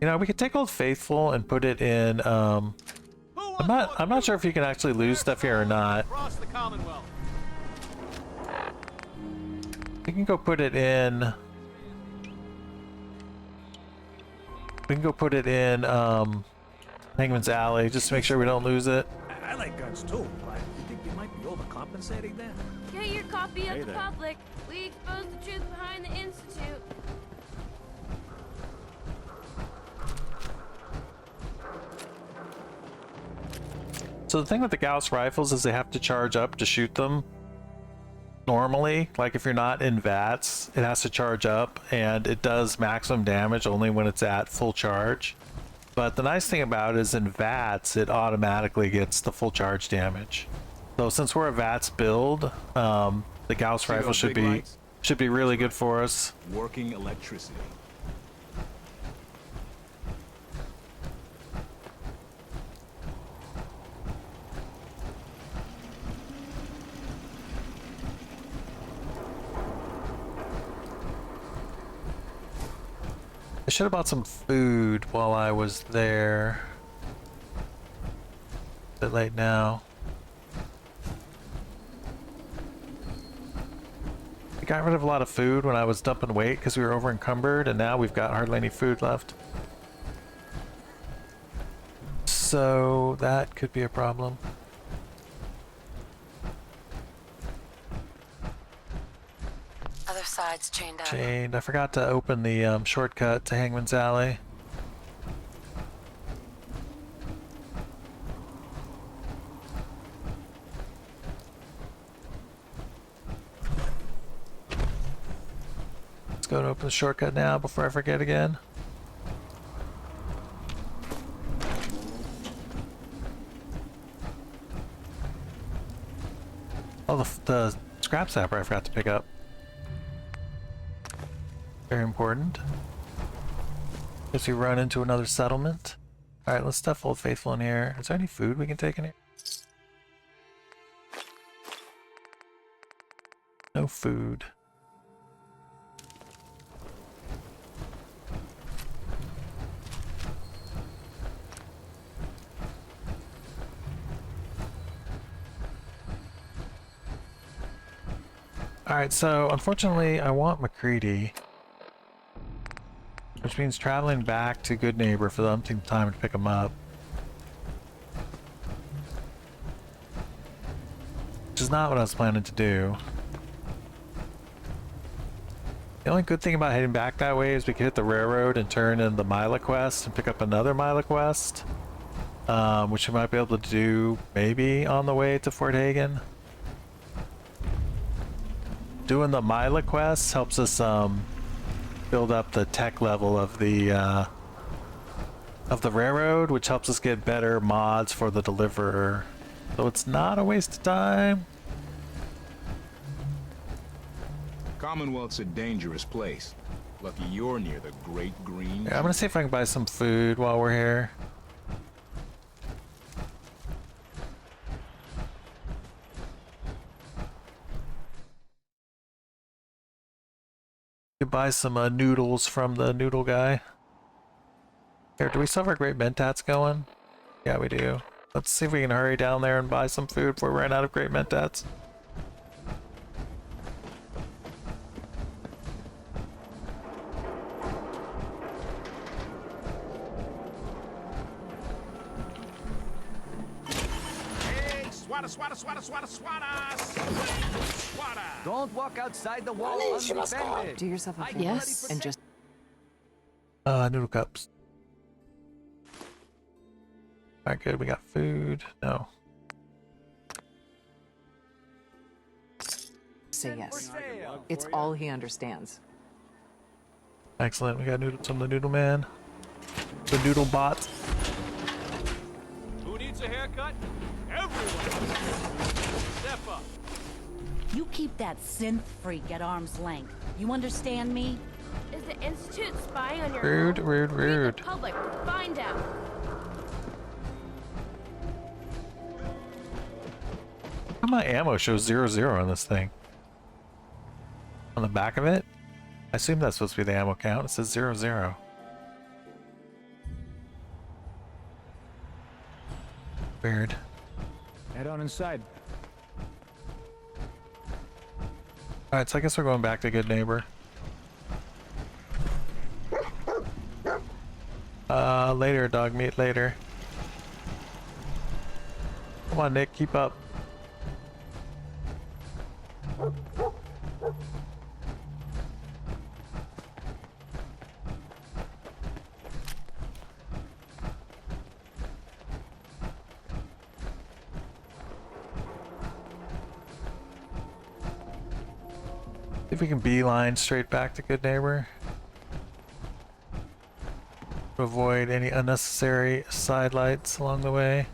You know, we could take Old Faithful and put it in, I'm not sure if you can actually lose stuff here or not. Across the Commonwealth. We can go put it in. We can go put it in Hangman's Alley just to make sure we don't lose it. I like guns too, but you think you might be overcompensating there? Get your copy Hey of the there. public. We expose the truth behind the Institute. So the thing with the Gauss rifles is they have to charge up to shoot them. Normally, like if you're not in VATS, it has to charge up, and it does maximum damage only when it's at full charge. But the nice thing about it is in VATS, it automatically gets the full charge damage. So since we're a VATS build, the Gauss See rifle those should big be lights? really good for us. Working electricity. I should have bought some food while I was there. A bit late now. We got rid of a lot of food when I was dumping weight because we were over encumbered, and now we've got hardly any food left. So that could be a problem. Other side's chained up. Chained. I forgot to open the shortcut to Hangman's Alley. Let's go and open the shortcut now before I forget again. Oh, the scrap zapper I forgot to pick up. Very important. Guess we run into another settlement. Alright, let's stuff Old Faithful in here. Is there any food we can take in here? No food. Alright, so unfortunately I want McCready. Which means traveling back to Good Neighbor for the umpteenth time to pick him up. Which is not what I was planning to do. The only good thing about heading back that way is we could hit the railroad and turn in the Mila quest and pick up another Mila quest. Which we might be able to do maybe on the way to Fort Hagen. Doing the Mila quest helps us build up the tech level of the railroad, which helps us get better mods for the Deliverer. So it's not a waste of time. Commonwealth's a dangerous place. Lucky you're near the Great Green. Yeah, I'm gonna see if I can buy some food while we're here. Could buy some noodles from the noodle guy. Here, do we still have our great mentats going? Yeah, we do. Let's see if we can hurry down there and buy some food before we run out of great mentats. Hey, swata, swata, swata, swata, swata! Swata! Don't walk outside the wall undefended. Do yourself a High favor. quality And protection. just Noodle cups. Alright, good. We got food. No. Say yes. It's all he understands. Excellent. We got noodles from the Noodle Man. The Noodle Bot. Who needs a haircut? Everyone. Step up. You keep that synth freak at arm's length. You understand me? Is the Institute spying on your Rude, home? rude, Read the rude. public. Find out. How my ammo shows 0-0 on this thing? On the back of it? I assume that's supposed to be the ammo count. It says 0-0. Weird. Head on inside. Alright, so I guess we're going back to Good Neighbor. Later, dog meat, later. Come on, Nick, keep up. See if we can beeline straight back to Good Neighbor. To avoid any unnecessary side lights along the way.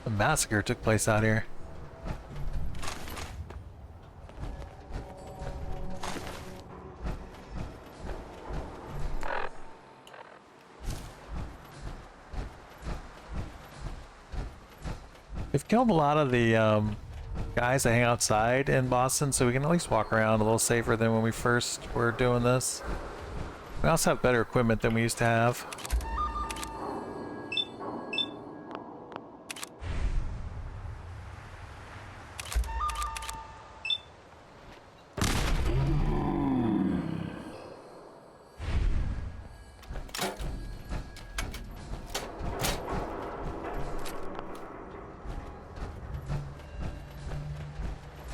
A massacre took place out here. We've killed a lot of the guys that hang outside in Boston, so we can at least walk around a little safer than when we first were doing this. We also have better equipment than we used to have.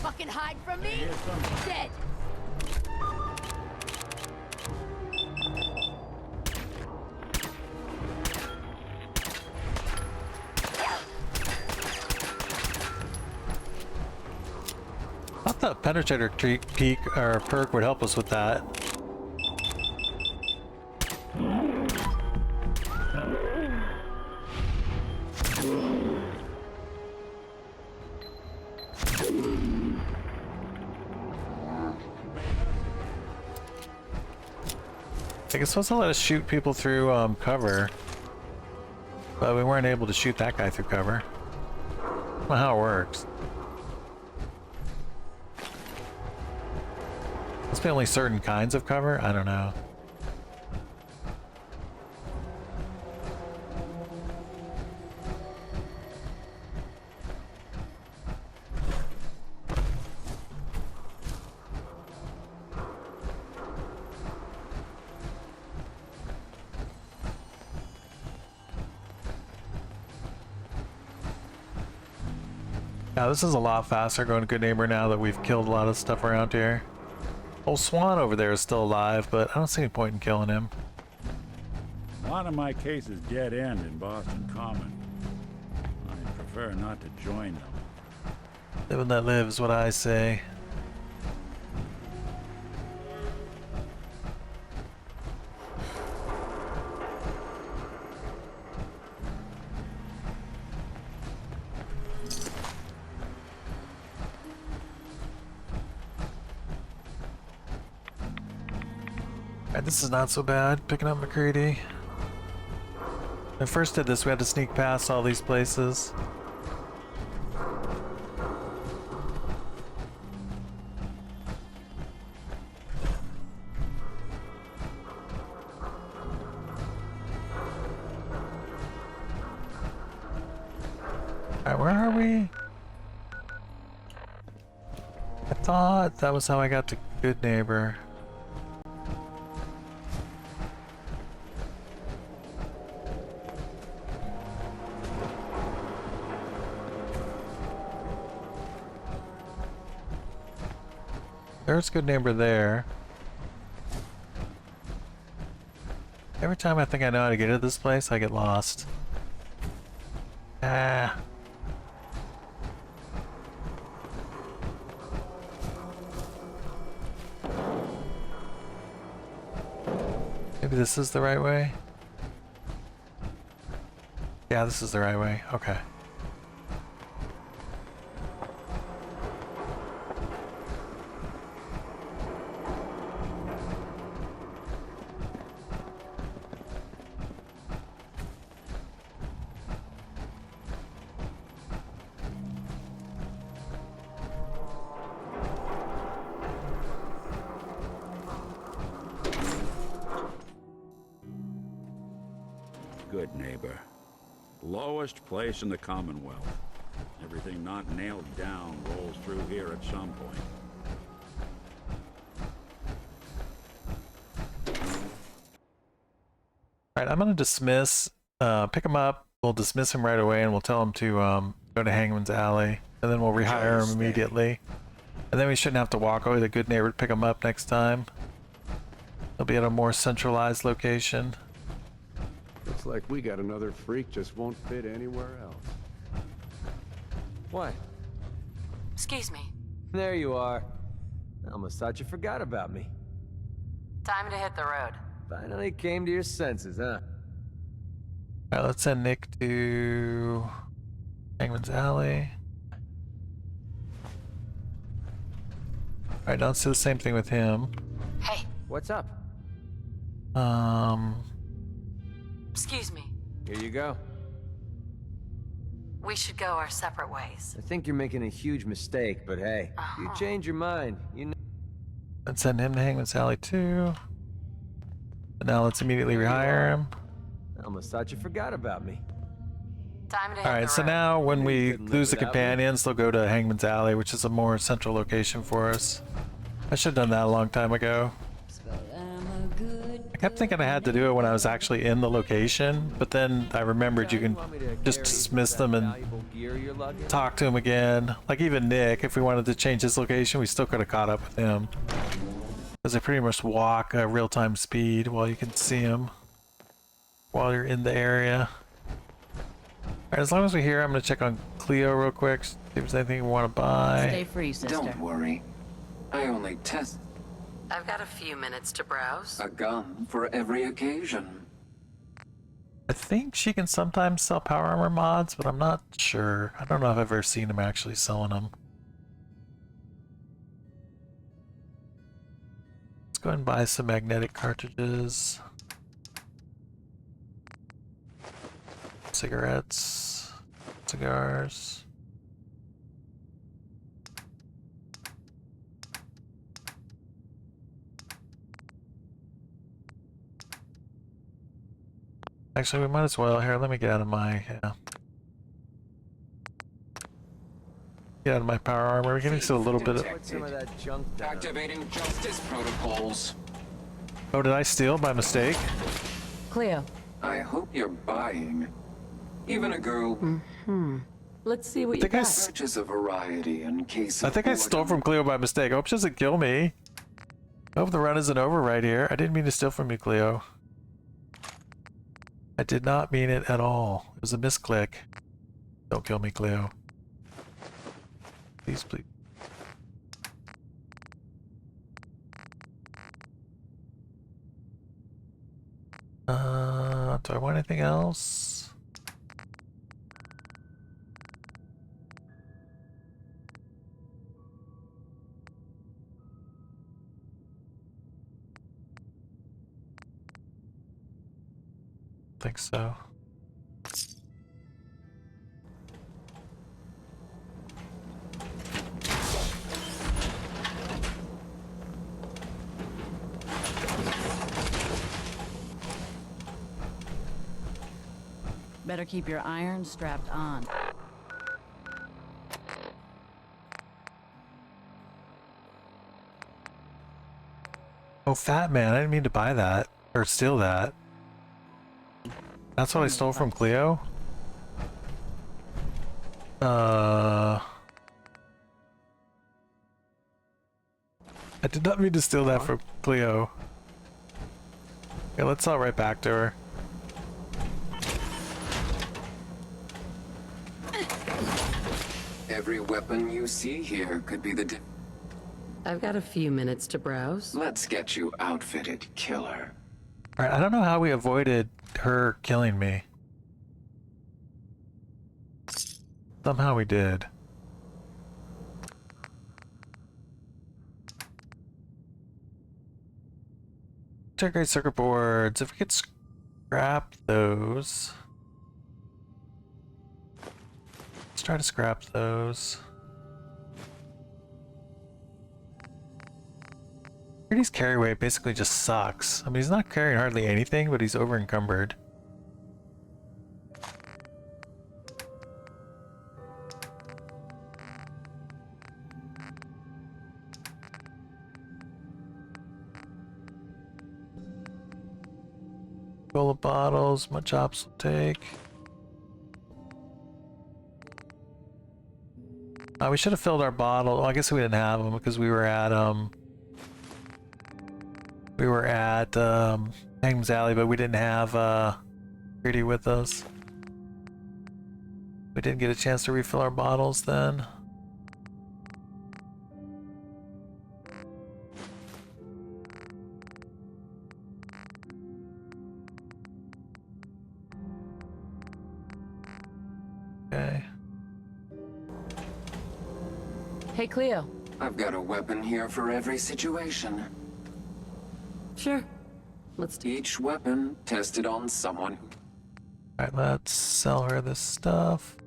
Fucking hide from me! Dead! I thought the penetrator peak or perk would help us with that. I guess it's supposed to let us shoot people through cover, but we weren't able to shoot that guy through cover. I don't know how it works. Must be only certain kinds of cover? I don't know. Yeah, this is a lot faster going to Good Neighbor now that we've killed a lot of stuff around here. Old Swan over there is still alive, but I don't see any point in killing him. A lot of my cases dead end in Boston Common. I prefer not to join them. Live and let live is what I say. Alright, this is not so bad, picking up McCready. When I first did this, we had to sneak past all these places. Alright, where are we? I thought that was how I got to Good Neighbor. There's Good Neighbor there. Every time I think I know how to get to this place, I get lost. Ah. Maybe this is the right way? Yeah, this is the right way. Okay. Good Neighbor. Lowest place in the Commonwealth. Everything not nailed down rolls through here at some point. Alright, I'm gonna dismiss, pick him up, we'll dismiss him right away and we'll tell him to go to Hangman's Alley, and then we'll rehire him immediately. And then we shouldn't have to walk over to the Good Neighbor to pick him up next time. He'll be at a more centralized location. Looks like we got another freak just won't fit anywhere else. What? Excuse me. There you are. I almost thought you forgot about me. Time to hit the road. Finally came to your senses, huh? Alright, let's send Nick to Hangman's Alley. Alright, don't do the same thing with him. Hey. What's up? Excuse me. Here you go. We should go our separate ways. I think you're making a huge mistake, but hey, you change your mind, you know. Let's send him to Hangman's Alley too. And now let's immediately rehire him. I almost thought you forgot about me. Time to hit Alright, the so road. now when we couldn't live lose the without me. companions, they'll go to Hangman's Alley, which is a more central location for us. I should have done that a long time ago. I kept thinking I had to do it when I was actually in the location, but then I remembered you can just dismiss them and talk to him again. Like even Nick, if we wanted to change his location, we still could have caught up with him. Because they pretty much walk at real-time speed while you can see him while you're in the area. Alright, as long as we're here, I'm going to check on Cleo real quick, see if there's anything we want to buy. Stay free, sister. Don't worry. I only test I've got a few minutes to browse. a gun for every occasion. I think she can sometimes sell power armor mods, but I'm not sure. I don't know if I've ever seen him actually selling them. Let's go ahead and buy some magnetic cartridges. Cigarettes. Cigars. Actually, we might as well. Here, let me get out of my... Get out of my power armor. We're getting to a little bit of... Activating justice protocols. Oh, did I steal by mistake? Cleo. I hope you're buying. Even a girl. Let's see what I think you I got. Such as a variety in case I of think I stole from Cleo by mistake. I hope she doesn't kill me. I hope the run isn't over right here. I didn't mean to steal from you, Cleo. I did not mean it at all. It was a misclick. Don't kill me, Cleo. Please, please. Do I want anything else? Think so. Better keep your iron strapped on. Oh, Fat Man, I didn't mean to buy that. Or steal that. That's what I stole from Cleo? I did not mean to steal that from Cleo. Okay, let's sell it right back to her. Every weapon you see here could be the I've got a few minutes to browse. Let's get you outfitted, killer. Alright, I don't know how we avoided her killing me. Somehow we did. Integrate circuit boards. If we could scrap those. Let's try to scrap those. Brady's carry weight basically just sucks. I mean, he's not carrying hardly anything, but he's over encumbered. Cola bottles, my chops will take. We should have filled our bottle. Well, I guess we didn't have them because we were at Hangman's Alley, but we didn't have Greedy with us. We didn't get a chance to refill our bottles then. Okay. Hey, Cleo. I've got a weapon here for every situation. Sure. Let's do each weapon tested on someone. Alright, let's sell her this stuff.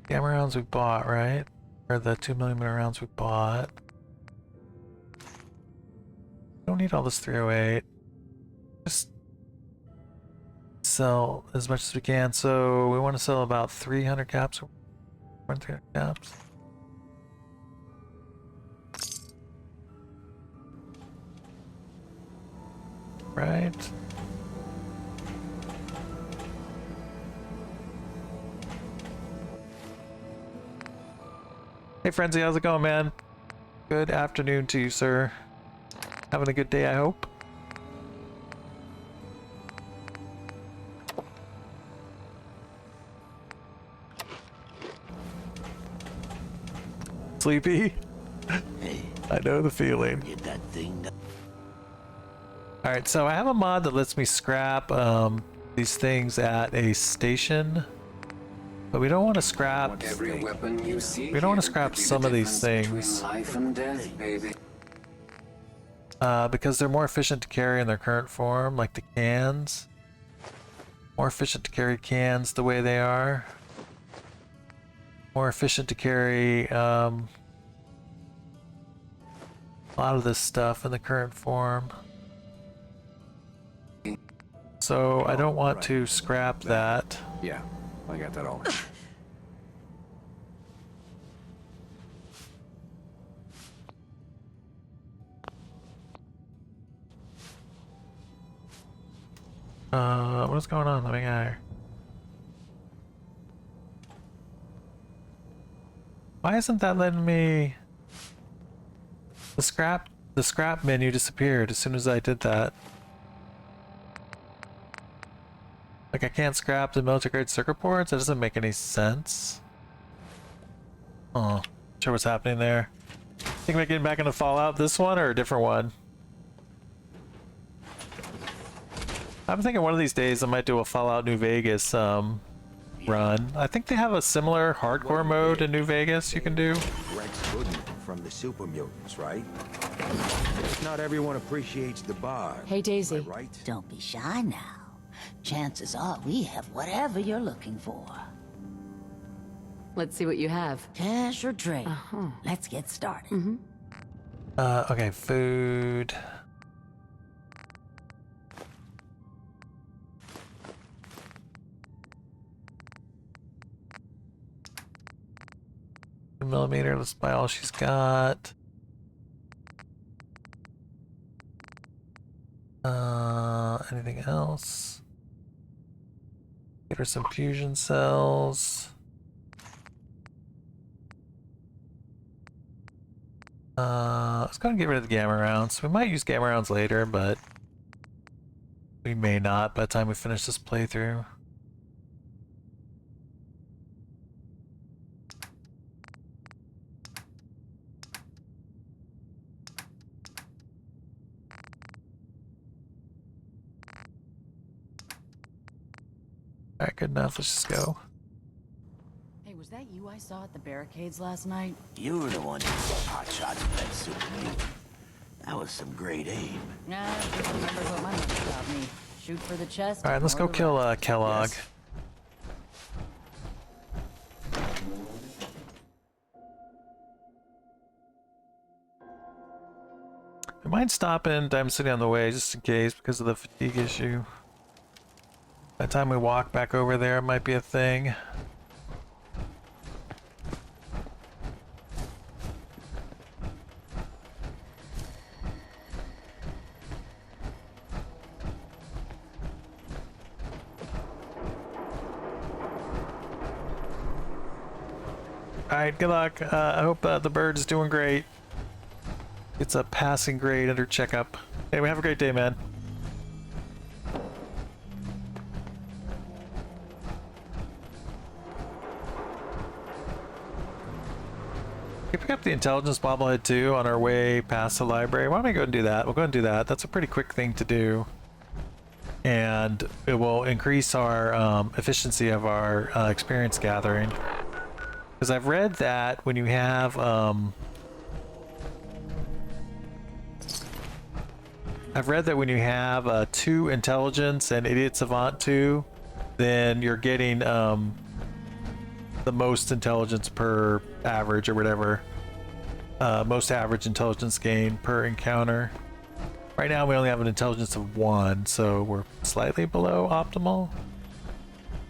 Gamma rounds we bought, right? Or the 2mm rounds we bought. Don't need all this 308. Just sell as much as we can. So we want to sell about 300 caps. 300 caps. Right. Hey Frenzy, how's it going, man? Good afternoon to you, sir. Having a good day, I hope. Sleepy? Hey, I know the feeling. get that thing done. Alright, so I have a mod that lets me scrap these things at a station. But we don't want to scrap. Every weapon you see We don't want to scrap some of these things. Life and death, baby. Because they're more efficient to carry in their current form, like the cans. More efficient to carry cans the way they are. More efficient to carry a lot of this stuff in the current form. So I don't want to scrap that. Yeah, I got that all. What's going on? Let me go. Why isn't that letting me? The scrap menu disappeared as soon as I did that. Like I can't scrap the military grade circuit boards? That doesn't make any sense. Oh, not sure what's happening there. Think about getting back into Fallout, this one or a different one? I'm thinking one of these days I might do a Fallout New Vegas run. I think they have a similar hardcore mode in New Vegas you can do. Rex Goodman from the Super Mutants, right? Not everyone appreciates the bar. Hey, Daisy. Right? Don't be shy now. chances are we have whatever you're looking for. Let's see what you have. Cash or trade? Let's get started. Okay, food. Millimeter, let's buy all she's got. Anything else? Get her some fusion cells. Let's go and get rid of the gamma rounds. We might use gamma rounds later, but we may not by the time we finish this playthrough. Alright, good enough. Let's just go. Hey, was that you I saw at the barricades last night? You were the one who was hot shots with that super mutant. That was some great aim. Nah, I just remember what my mother taught me. Shoot for the chest. Alright, let's go kill Kellogg. Yes. I might stop in Diamond City on the way just in case because of the fatigue issue. By the time we walk back over there, it might be a thing. Alright, good luck. I hope the bird is doing great. It's a passing grade under checkup. Anyway, have a great day, man. We pick up the intelligence bobblehead too on our way past the library. Why don't we go and do that? We'll go and do that. That's a pretty quick thing to do. And it will increase our efficiency of our experience gathering. Because I've read that when you have two intelligence and idiot savant 2, then you're getting the most intelligence per average or whatever. Most average intelligence gain per encounter. Right now we only have an intelligence of 1, so we're slightly below optimal.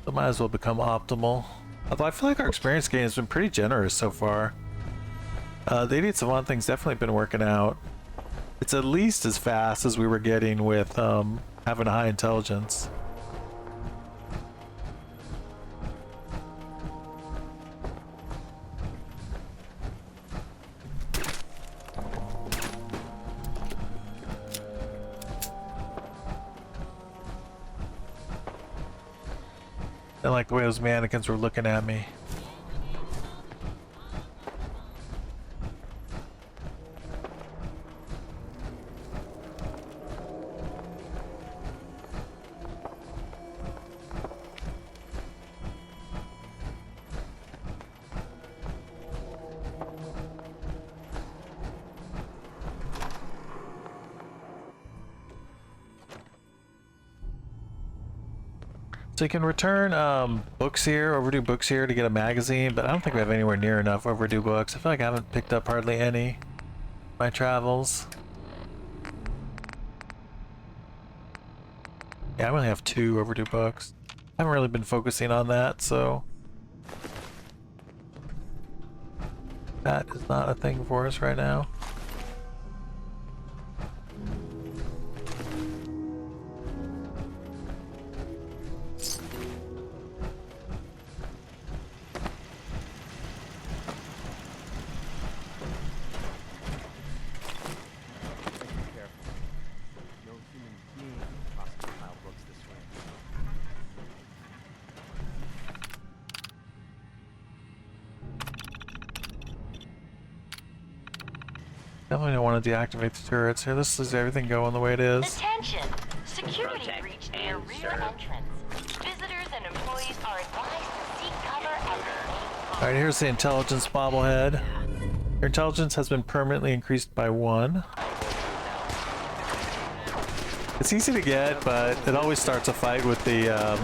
So might as well become optimal. Although I feel like our experience gain has been pretty generous so far. The idiot savant thing's definitely been working out. It's at least as fast as we were getting with having a high intelligence. I like the way those mannequins were looking at me. So you can return books here, overdue books here to get a magazine, but I don't think we have anywhere near enough overdue books. I feel like I haven't picked up hardly any in my travels. Yeah, I only have 2 overdue books. I haven't really been focusing on that, so that is not a thing for us right now. Definitely don't want to deactivate the turrets here. This is everything going the way it is. Attention! Security breach near rear entrance. Visitors and employees are advised to seek cover at the main. Alright, here's the intelligence bobblehead. Your intelligence has been permanently increased by 1. It's easy to get, but it always starts a fight with the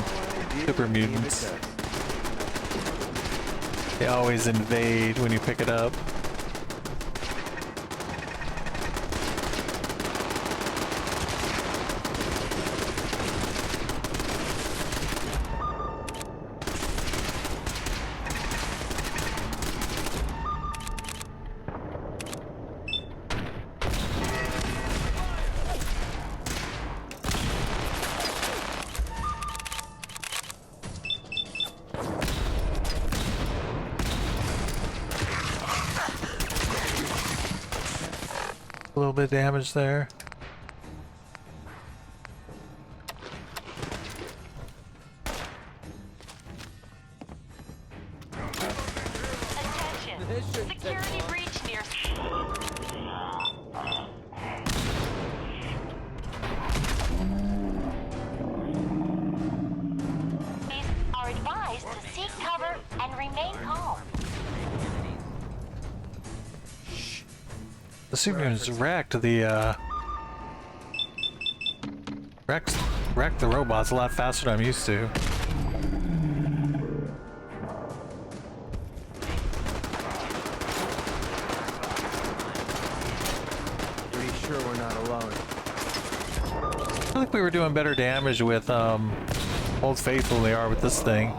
super mutants. They always invade when you pick it up. A little bit of damage there. Attention! Security breach near... are advised to seek cover and remain calm. The super mutants wrecked the wrecked the robots a lot faster than I'm used to. Pretty sure we're not alone. I feel like we were doing better damage with Old Faithful than they are with this thing.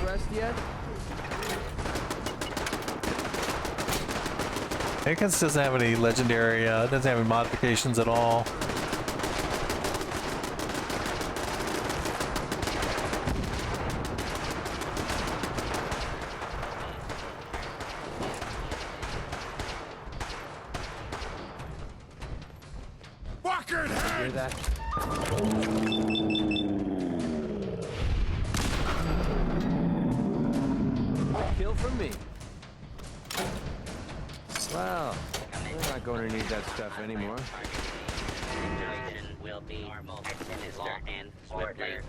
Rest yet? Akins doesn't have any legendary, doesn't have any modifications at all. Bucket head! Hear that? Kill from me. Well, we're not going to need that stuff anymore. Will be administered and swiftly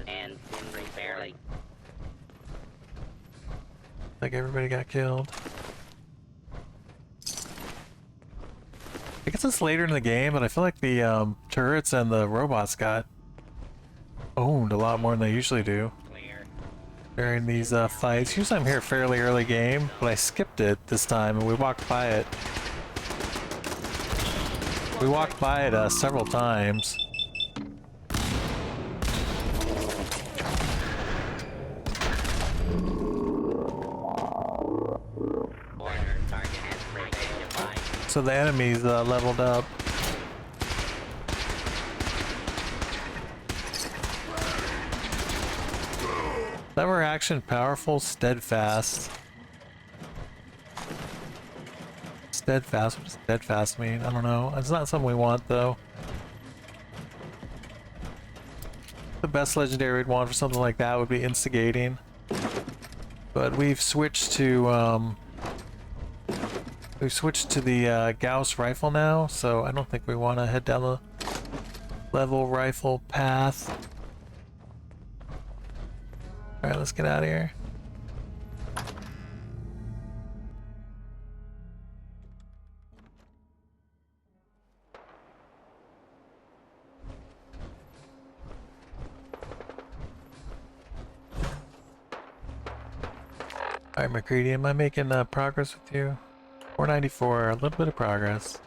and fairly. Like everybody got killed. I guess it's later in the game, but I feel like the turrets and the robots got owned a lot more than they usually do during these fights. Usually I'm here fairly early game, but I skipped it this time and we walked by it. We walked by it several times. So the enemies leveled up. Clever action, powerful, steadfast. Steadfast, what does steadfast mean? I don't know. It's not something we want though. The best legendary we'd want for something like that would be instigating. But we've switched to the Gauss rifle now, so I don't think we want to head down the level rifle path. Alright, let's get out of here. Alright, McCready, am I making progress with you? 494, a little bit of progress.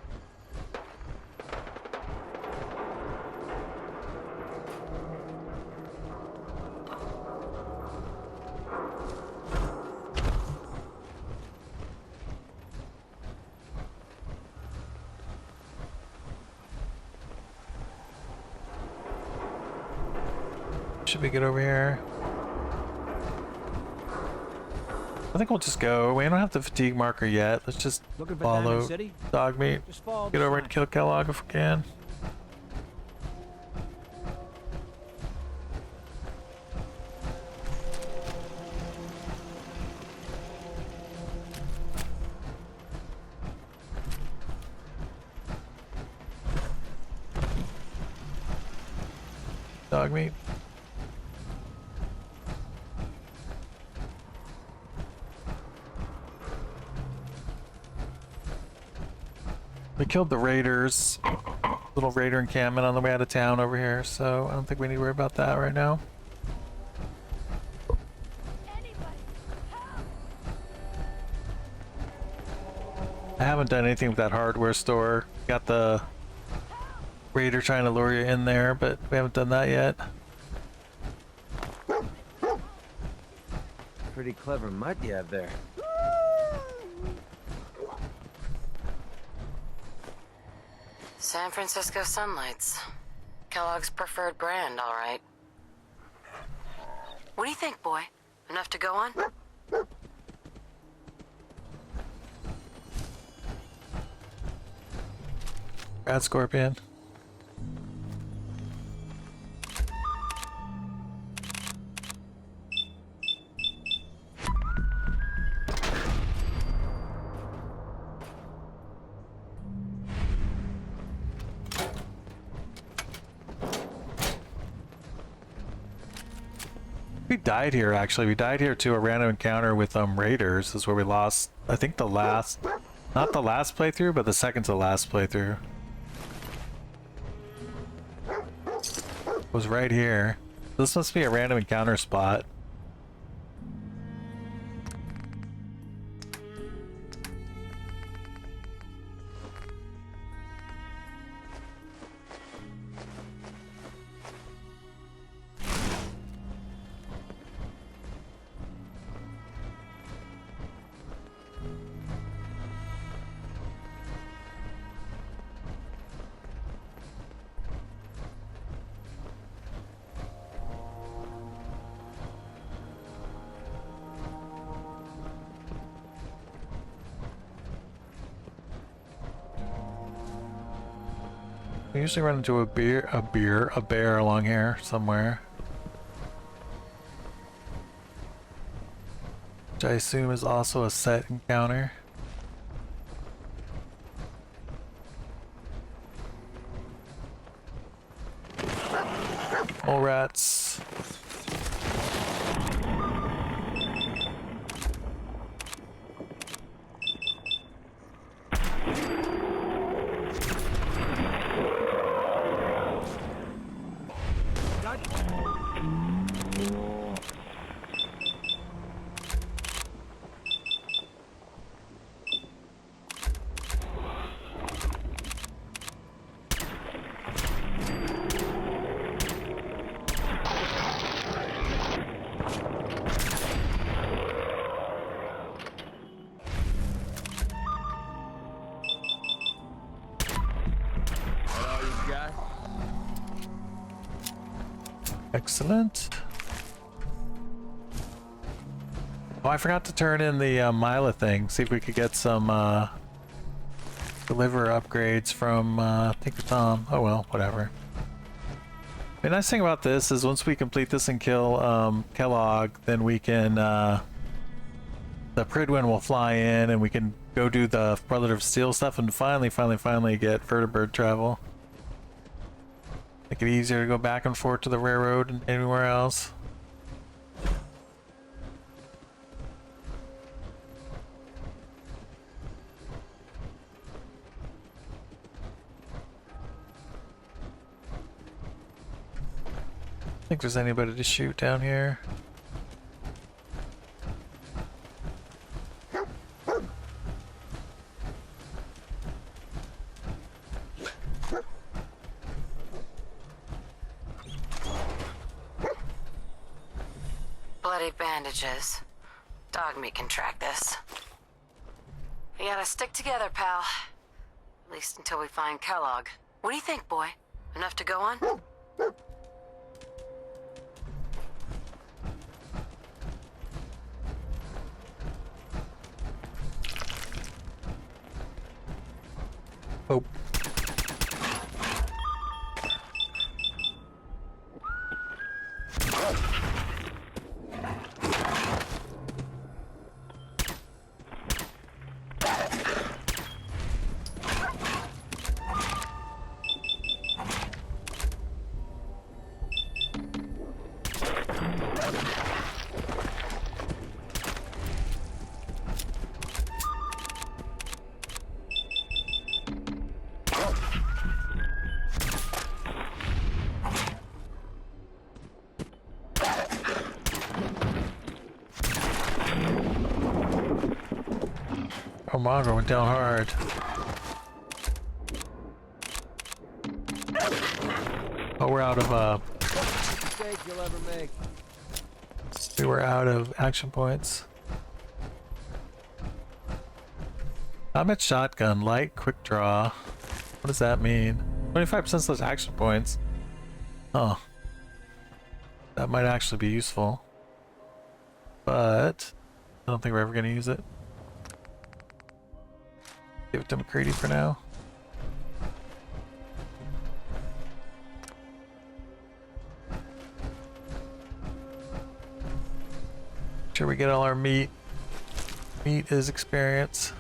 Should we get over here? I think we'll just go. We don't have the fatigue marker yet. Let's just follow Dogmeat. Get over and kill Kellogg if we can. Dogmeat. We killed the raiders. little raider encampment on the way out of town over here, so I don't think we need to worry about that right now. I haven't done anything with that hardware store. Got the raider trying to lure you in there, but we haven't done that yet. Pretty clever mud you have there. San Francisco Sunlights. Kellogg's preferred brand, all right. What do you think, boy? Enough to go on? Brad Scorpion. We died here, actually. We died here to a random encounter with Raiders. This is where we lost, I think, the last, not the last playthrough, but the second to last playthrough. It was right here. This must be a random encounter spot. We usually run into a bear along here somewhere. Which I assume is also a set encounter. Mole rats. Excellent. Oh, I forgot to turn in the Mila thing. See if we could get some deliver upgrades from Tinker Tom. Oh well, whatever. The nice thing about this is once we complete this and kill Kellogg, then we can the Pridwin will fly in and we can go do the Brotherhood of Steel stuff and finally get vertibird travel. Make it easier to go back and forth to the railroad and anywhere else. I think there's anybody to shoot down here. Bloody bandages. Dog meat can track this. We gotta stick together, pal. At least until we find Kellogg. What do you think, boy? Enough to go on? Oh. Oh, Mongo went down hard. Oh, we're out of, Mistake you'll ever make. we were out of action points. Combat shotgun, light, quick draw. What does that mean? 25% less action points. Oh. That might actually be useful. But I don't think we're ever going to use it. Give it to McCready for now. Make sure we get all our meat. Meat is experience.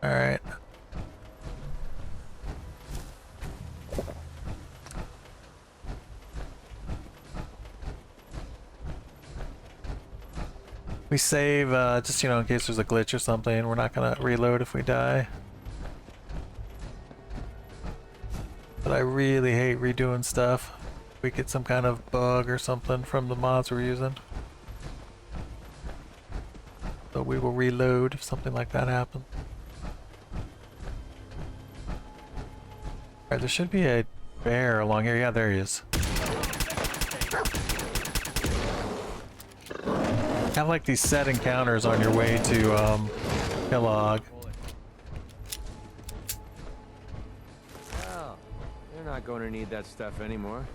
All right. We save, just, in case there's a glitch or something. We're not gonna reload if we die. But I really hate redoing stuff. We get some kind of bug or something from the mods we're using. So we will reload if something like that happens. Alright, there should be a bear along here. Yeah, there he is. Have like these set encounters on your way to Kellogg. Well, you're not going to need that stuff anymore.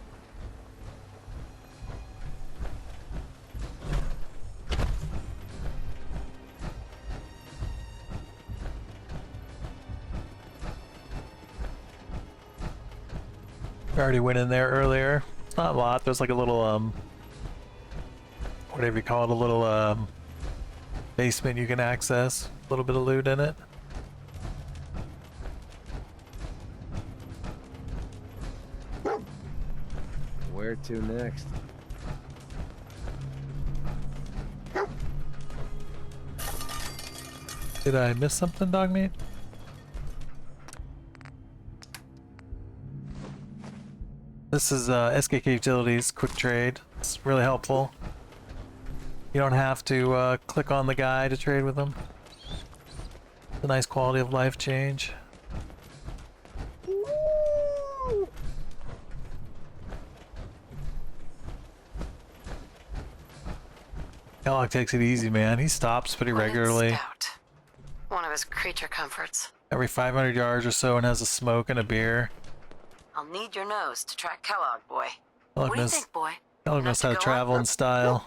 We already went in there earlier. It's not a lot. There's like a little whatever you call it, a little basement you can access. A little bit of loot in it. Where to next? Did I miss something, Dogmeat? This is SKK Utilities Quick Trade. It's really helpful. You don't have to click on the guy to trade with him. It's a nice quality of life change. Kellogg takes it easy, man. He stops pretty regularly. Scout. One of his creature comforts. Every 500 yards or so, and has a smoke and a beer. I'll need your nose to track Kellogg, boy. Kellogg What do you think, boy? Kellogg knows how to travel in style.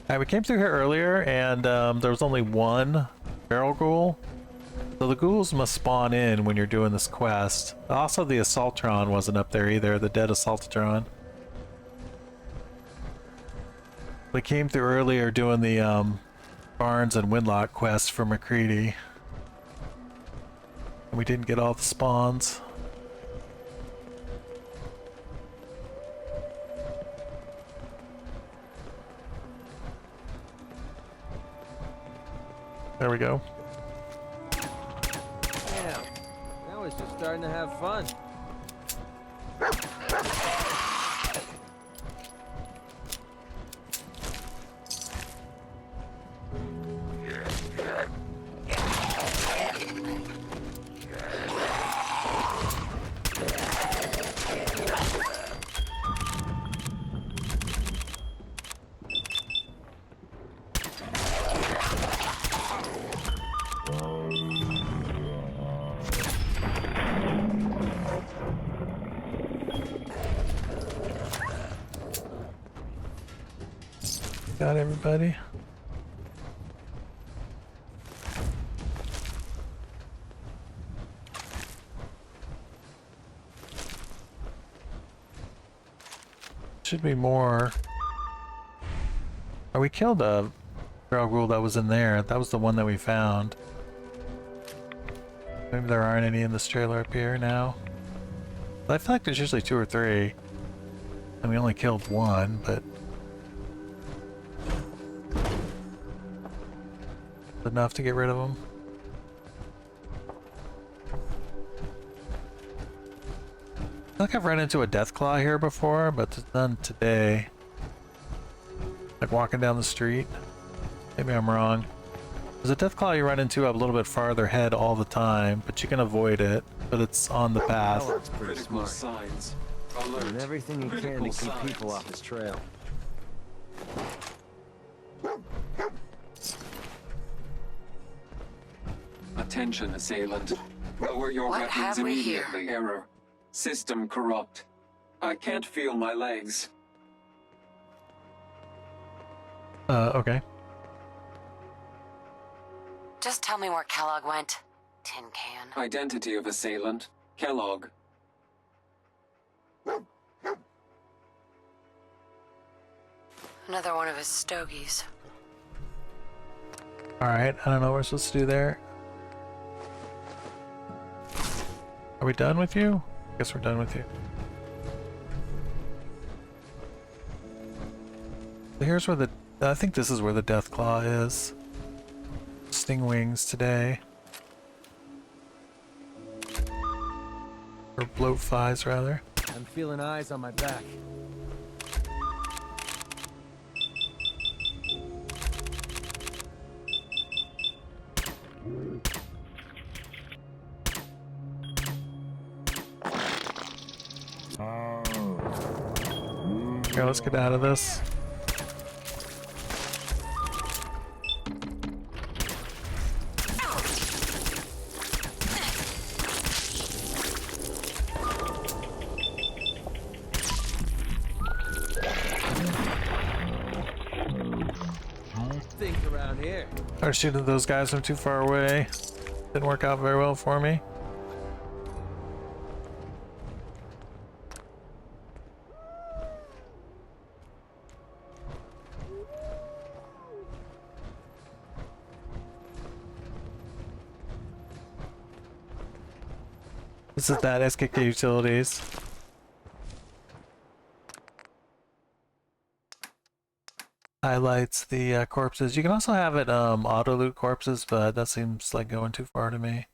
Alright, we came through here earlier, and there was only one barrel ghoul. So the ghouls must spawn in when you're doing this quest. Also, the Assaultron wasn't up there either, the dead Assaultron. We came through earlier doing the Barnes and Winlock quest for McCready. And we didn't get all the spawns. There we go. Damn. Now it's just starting to have fun. Got everybody. Should be more. Oh, we killed a barrel ghoul that was in there. That was the one that we found. Maybe there aren't any in this trailer up here now. I feel like there's usually 2 or 3. And we only killed one, but enough to get rid of them. think I've run into a Deathclaw here before, but it's none today. Like walking down the street. Maybe I'm wrong. There's a Deathclaw you run into a little bit farther ahead all the time, but you can avoid it, but it's on the path. That's pretty smart. Doing everything you can to keep people off his trail. Attention, assailant. Lower your What weapons have we here? immediately. Error. System corrupt. I can't feel my legs. Okay. Just tell me where Kellogg went. Tin can. Identity of assailant. Kellogg. Another one of his stogies. Alright, I don't know what we're supposed to do there. Are we done with you? I guess we're done with you. So here's where I think this is where the Deathclaw is. Sting wings today. Or bloat flies, rather. I'm feeling eyes on my back. Okay, let's get out of this. Think around here. Started shooting at those guys from too far away. Didn't work out very well for me. This is that SKK Utilities. Highlights the corpses. You can also have it auto loot corpses, but that seems like going too far to me.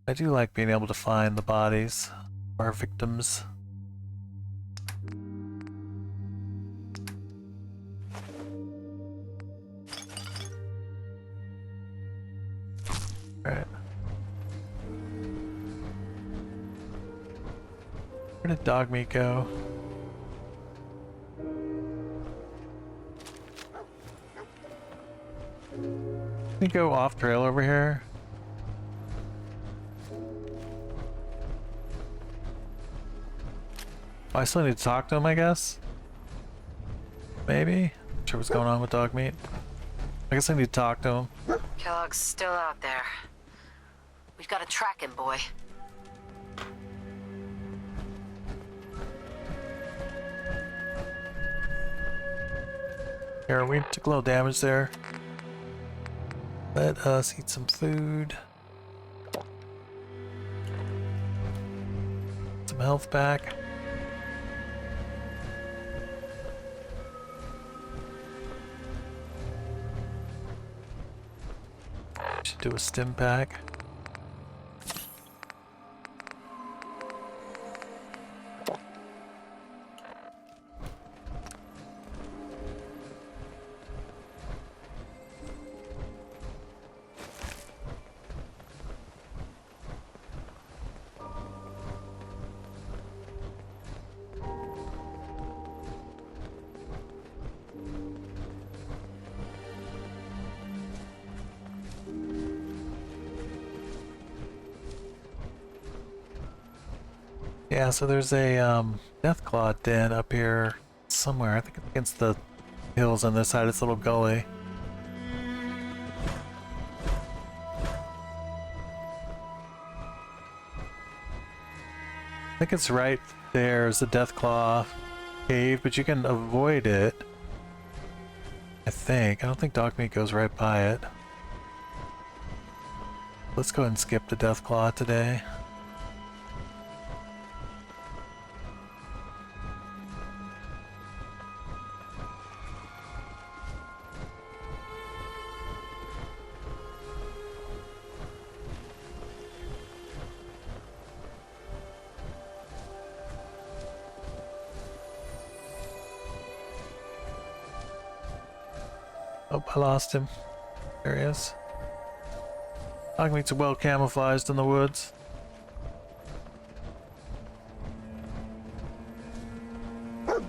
I do like being able to find the bodies of our victims. Alright. Where did dog meat go? Can you go off trail over here? Oh, I still need to talk to him, I guess? Maybe? Not sure what's going on with dog meat. I guess I need to talk to him. Kellogg's still out there. We've got to track him, boy. Here, we took a little damage there. Let us eat some food. Some health back. Should do a stim pack. Yeah, so there's a Deathclaw den up here somewhere. I think it's against the hills on this side. It's a little gully. I think it's right there's the Deathclaw cave, but you can avoid it. I think. I don't think dog meat goes right by it. Let's go ahead and skip the Deathclaw today. Oh, I lost him. There he is. Dogmeat's well camouflaged in the woods.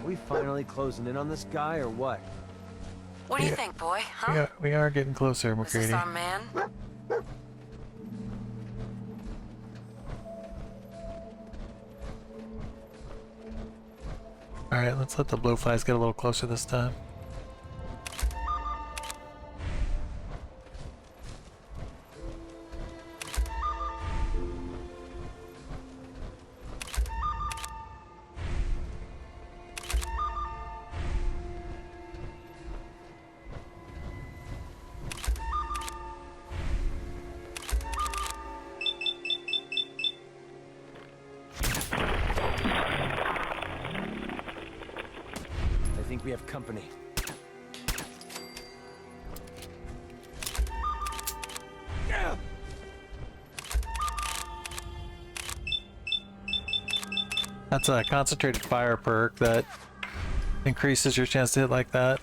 We finally closing in on this guy or what? What do you think, boy? Huh? We are getting closer, Is this McCready. our man? Alright, let's let the blowflies get a little closer this time. I think we have company. That's a concentrated fire perk that increases your chance to hit like that.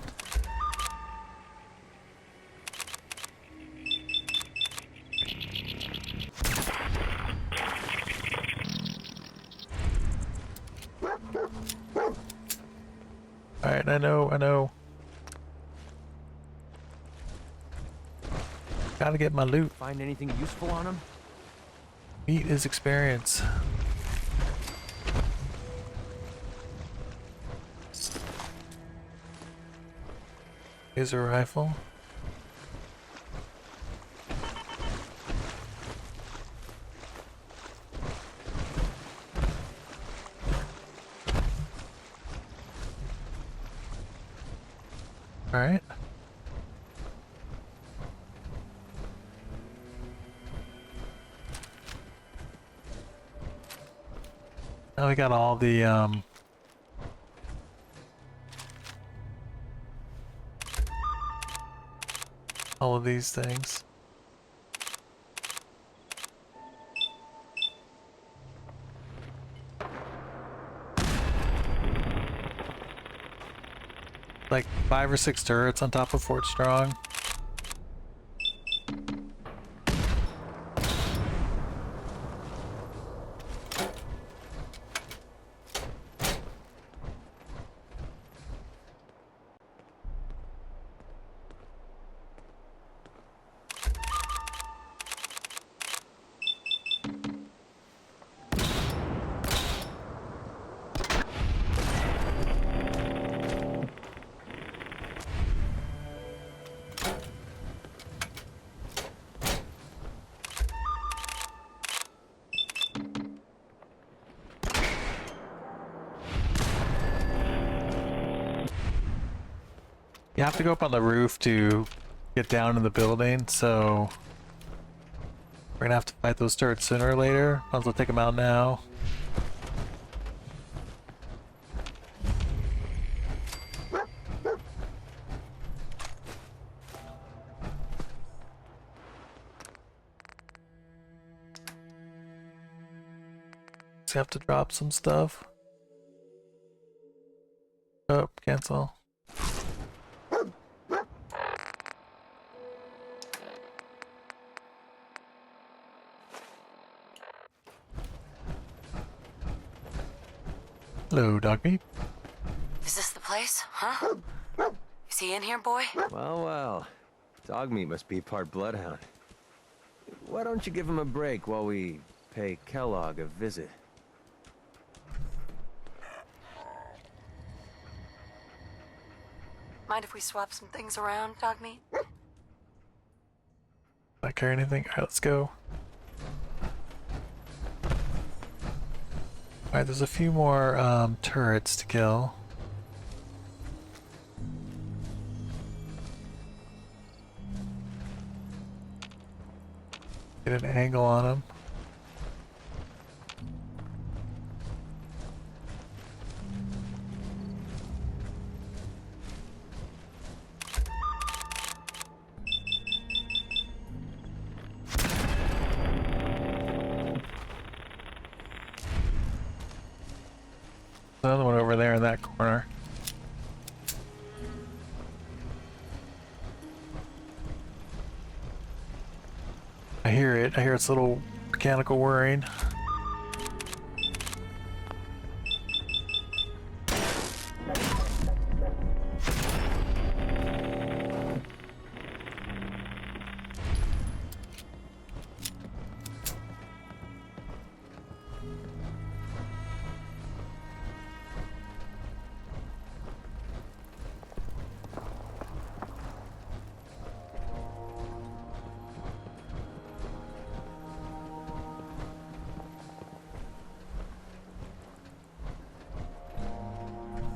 Alright, I know. Gotta get my loot. Find anything useful on him? Meat is experience. Here's a rifle. All right. Now we got all the all of these things. Like 5 or 6 turrets on top of Fort Strong. You have to go up on the roof to get down in the building, so we're gonna have to fight those turrets sooner or later. Might as well take them out now. Just have to drop some stuff. Oh, cancel. Hello, Dogmeat. Is this the place? Huh? Is he in here, boy? Well, well. Dogmeat must be part bloodhound. Why don't you give him a break while we pay Kellogg a visit? Mind if we swap some things around, Dogmeat? Do I carry anything? Alright, let's go. Alright, there's a few more turrets to kill. Get an angle on them. Another one over there in that corner. Alright, I hear it's a little mechanical whirring.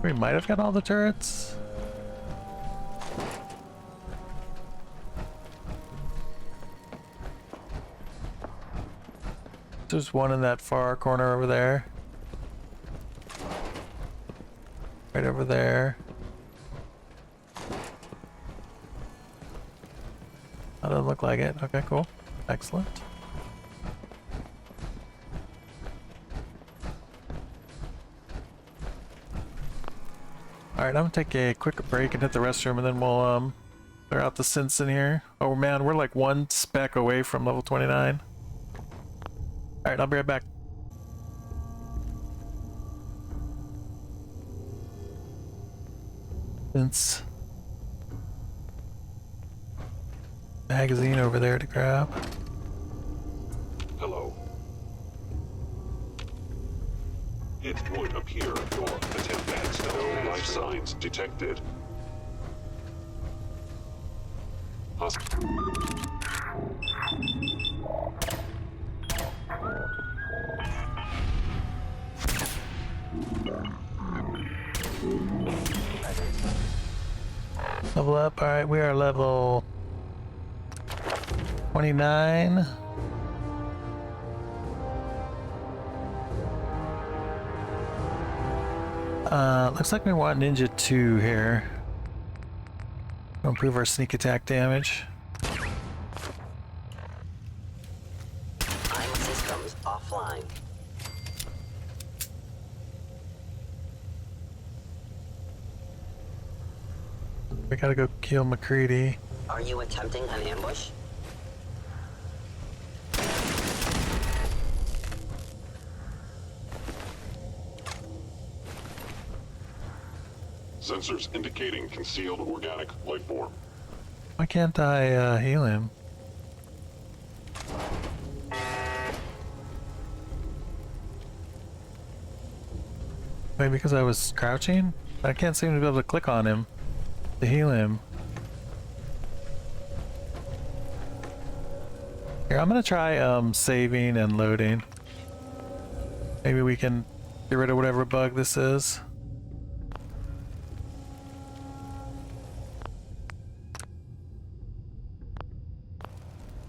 We might have got all the turrets. There's one in that far corner over there. Right over there. That doesn't look like it. Okay, cool. Excellent. Alright, I'm gonna take a quick break and hit the restroom, and then we'll clear out the synths in here. Oh man, we're like one spec away from level 29. Alright, I'll be right back. Synths. Magazine over there to grab. Hello. It would appear your attendants no life signs detected. Level up. Alright, we are level 29. Looks like we want Ninja 2 here. We'll improve our sneak attack damage. I'm systems offline. We gotta go kill McCready. Are you attempting an ambush? Sensors indicating concealed organic life form. Why can't I heal him? Maybe because I was crouching? I can't seem to be able to click on him to heal him. Here, I'm gonna try saving and loading. Maybe we can get rid of whatever bug this is.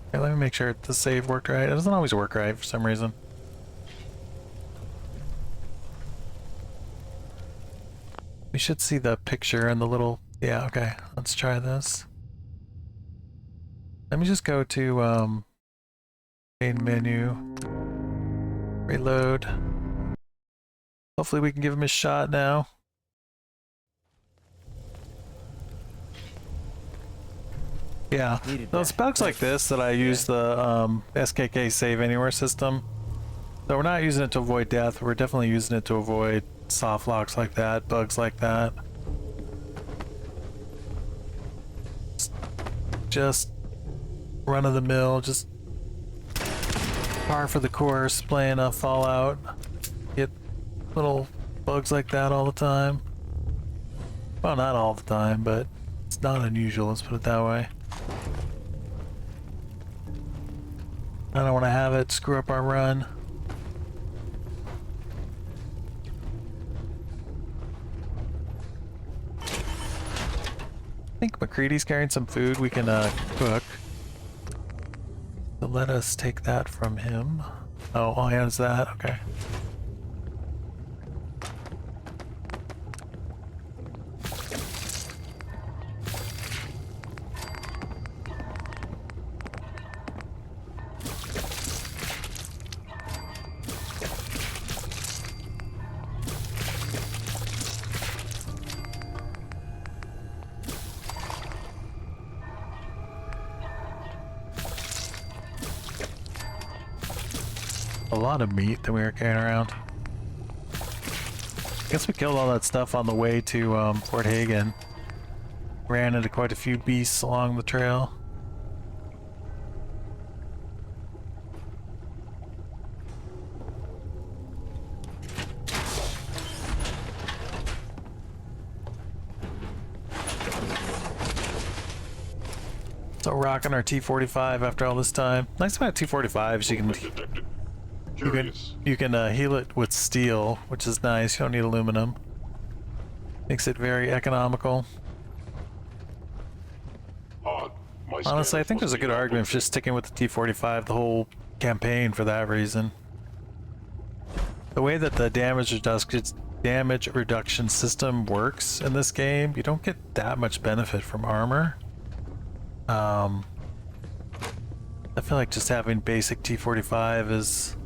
Okay, let me make sure the save worked right. It doesn't always work right for some reason. We should see the picture and the little... Yeah, okay. Let's try this. Let me just go to main menu. Reload. Hopefully we can give him a shot now. Yeah, those bugs like this that I use the SKK Save Anywhere system. So we're not using it to avoid death, we're definitely using it to avoid soft locks like that, bugs like that. Just run of the mill, just par for the course, playing a Fallout. Get little bugs like that all the time. Well, not all the time, but it's not unusual, let's put it that way. I don't want to have it screw up our run. I think McCready's carrying some food we can cook. So let us take that from him. Oh, all he has that? Okay. a lot of meat that we were carrying around. Guess we killed all that stuff on the way to Fort Hagen. Ran into quite a few beasts along the trail. So rocking our T-45 after all this time. Nice about T-45 is you can heal it with steel, which is nice. You don't need aluminum. Makes it very economical. Honestly, I think there's a good argument for just sticking with the T-45 the whole campaign for that reason. The way that the damage reduction system works in this game, you don't get that much benefit from armor. I feel like just having basic T-45 is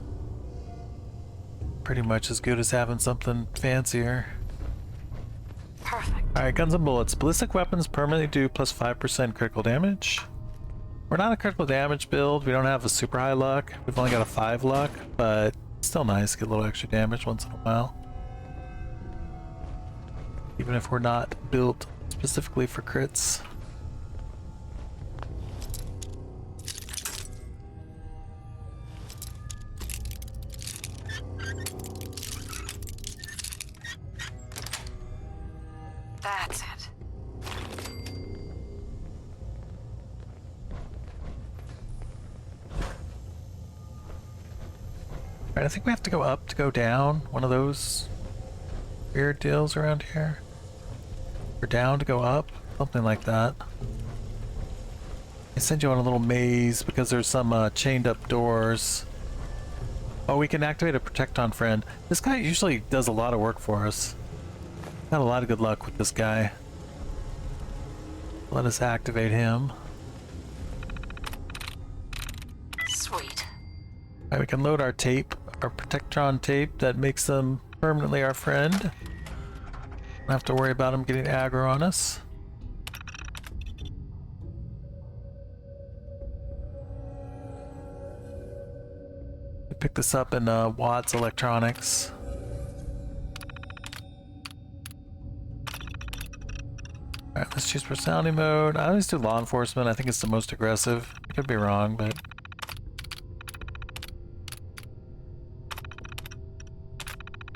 pretty much as good as having something fancier. Perfect. Alright, guns and bullets. Ballistic weapons permanently do plus 5% critical damage. We're not a critical damage build. We don't have a super high luck. We've only got a 5 luck, but it's still nice to get a little extra damage once in a while. Even if we're not built specifically for crits. That's it. Alright, I think we have to go up to go down. One of those weird deals around here. Or down to go up. Something like that. They send you on a little maze because there's some chained up doors. Oh, we can activate a Protecton friend. This guy usually does a lot of work for us. Had a lot of good luck with this guy. Let us activate him. Sweet. Alright, we can load our tape, our Protectron tape that makes them permanently our friend. Don't have to worry about him getting aggro on us. We picked this up in Watts Electronics. Alright, let's choose personality mode. I always do law enforcement. I think it's the most aggressive. I could be wrong, but...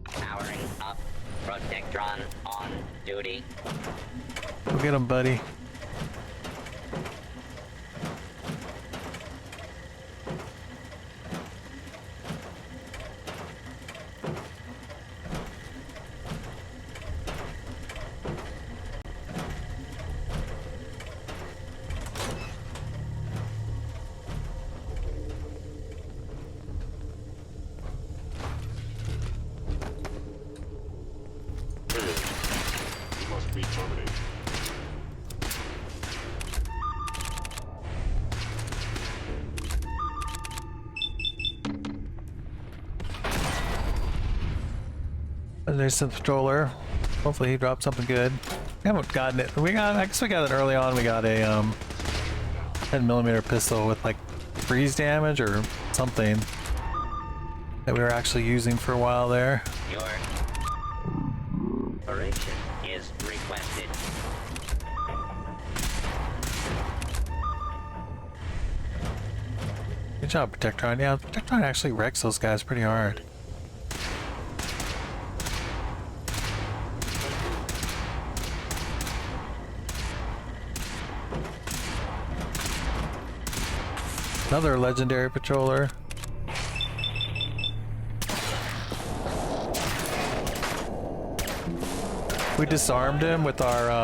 Powering up. Protectron on duty. Go get him, buddy. Must be terminated. There's the patroller. Hopefully he dropped something good. We haven't gotten it. I guess we got it early on. We got a 10mm pistol with like freeze damage or something that we were actually using for a while there. Your operation is requested. Good job, Protectron. Yeah, Protectron actually wrecks those guys pretty hard. Another legendary patroller. We disarmed him with our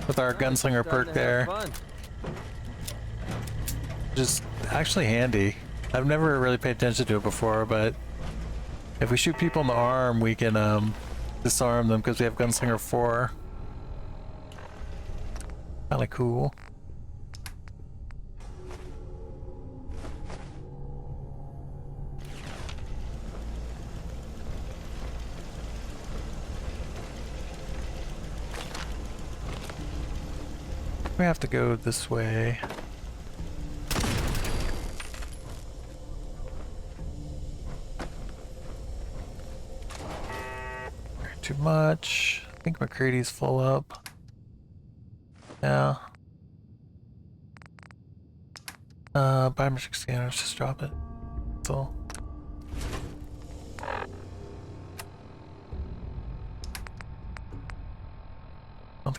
gunslinger perk there. Just actually handy. I've never really paid attention to it before, but if we shoot people in the arm, we can disarm them because we have gunslinger 4. Kinda cool. We have to go this way. too much. I think McCready's full up. Yeah. Biometric scanners, just drop it. That's all.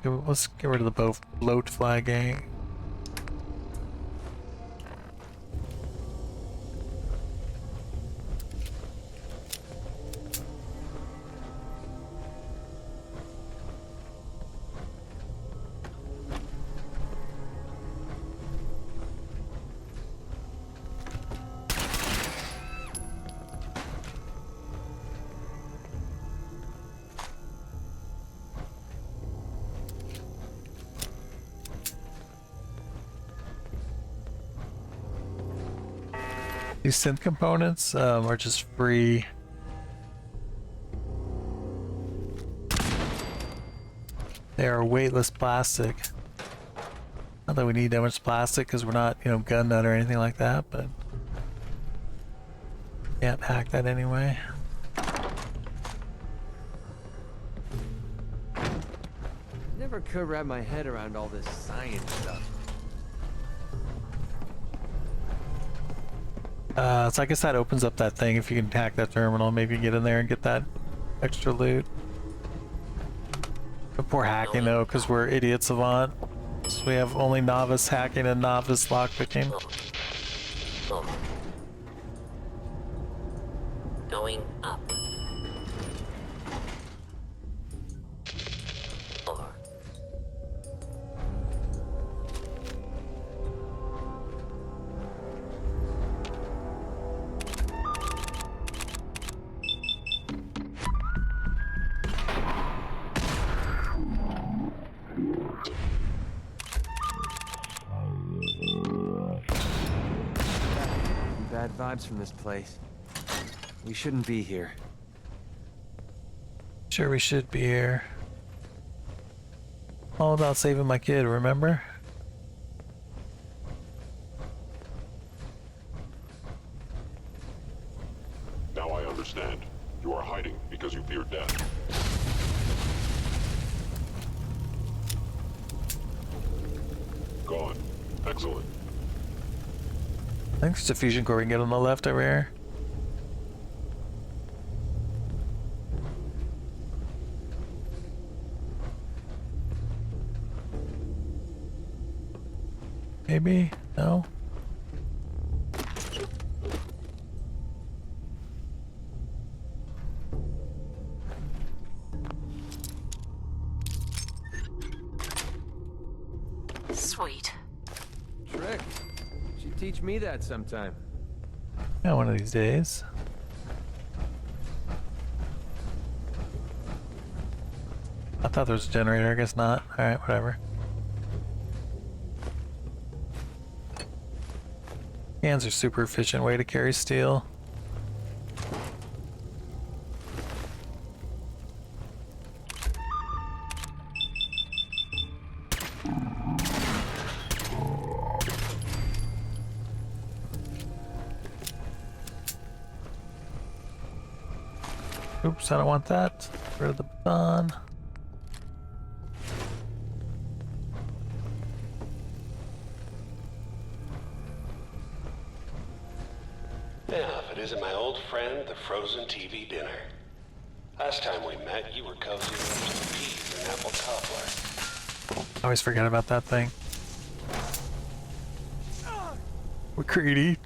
Let's get rid of the bloat flagging. These synth components are just free. They are weightless plastic. Not that we need that much plastic because we're not, you know, gun nut or anything like that, but can't hack that anyway. Never could wrap my head around all this science stuff. So I guess that opens up that thing. If you can hack that terminal, maybe get in there and get that extra loot. Before hacking though, because we're idiot savant. So we have only novice hacking and novice lockpicking. Going up. Bad vibes from this place. We shouldn't be here. Sure, we should be here. All about saving my kid, remember? Now I understand. You are hiding because you fear death. Gone. Excellent. I think there's a fusion core we can get on the left over here. Maybe? No? Sweet. Trick. Should teach me that sometime. Yeah, one of these days. I thought there was a generator, I guess not. Alright, whatever. Cans are super efficient way to carry steel. Oops, I don't want that. Get rid of the baton. Now, if it isn't my old friend, the frozen TV dinner. Last time we met, you were cozying up some peas and apple cobbler. I always forget about that thing. McCready.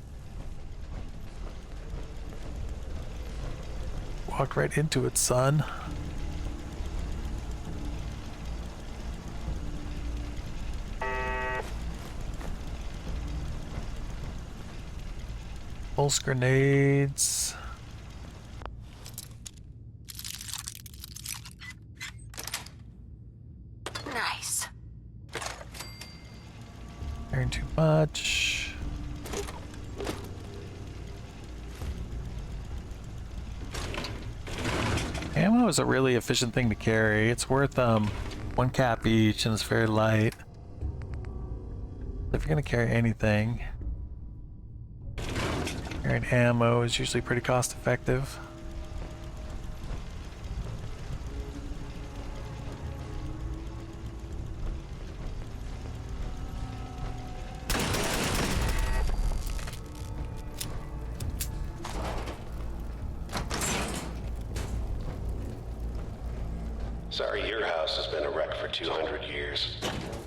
Walked right into it, son. Pulse grenades. Nice. Carrying too much. Ammo is a really efficient thing to carry. It's worth 1 cap each and it's very light. If you're gonna carry anything, carrying ammo is usually pretty cost effective. Sorry your house has been a wreck for 200 years.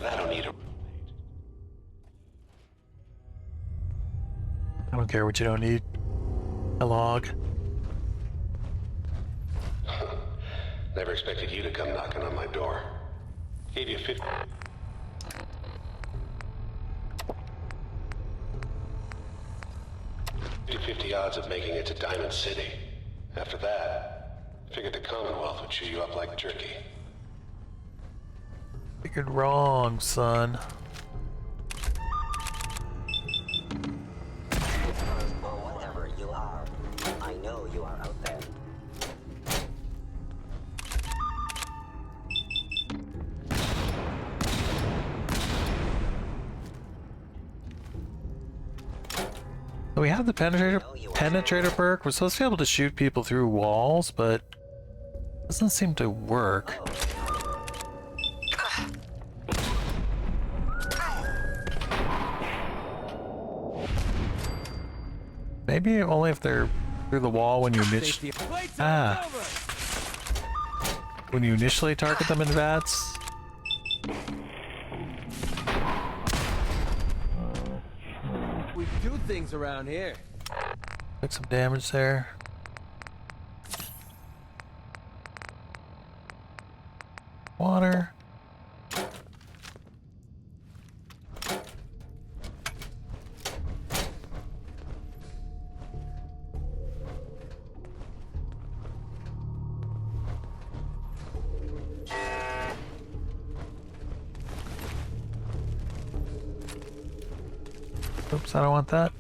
I don't need a... I don't care what you don't need. A log. Never expected you to come knocking on my door. Gave you 50 odds of making it to Diamond City. After that, figured the Commonwealth would chew you up like jerky. Figured wrong, son. Or whatever you are, I know you are out there. We have the penetrator perk. We're supposed to be able to shoot people through walls, but it doesn't seem to work. Maybe only if they're through the wall when you when you initially target them in VATS. We do things around here. Took some damage there. Water. Oops, I don't want that.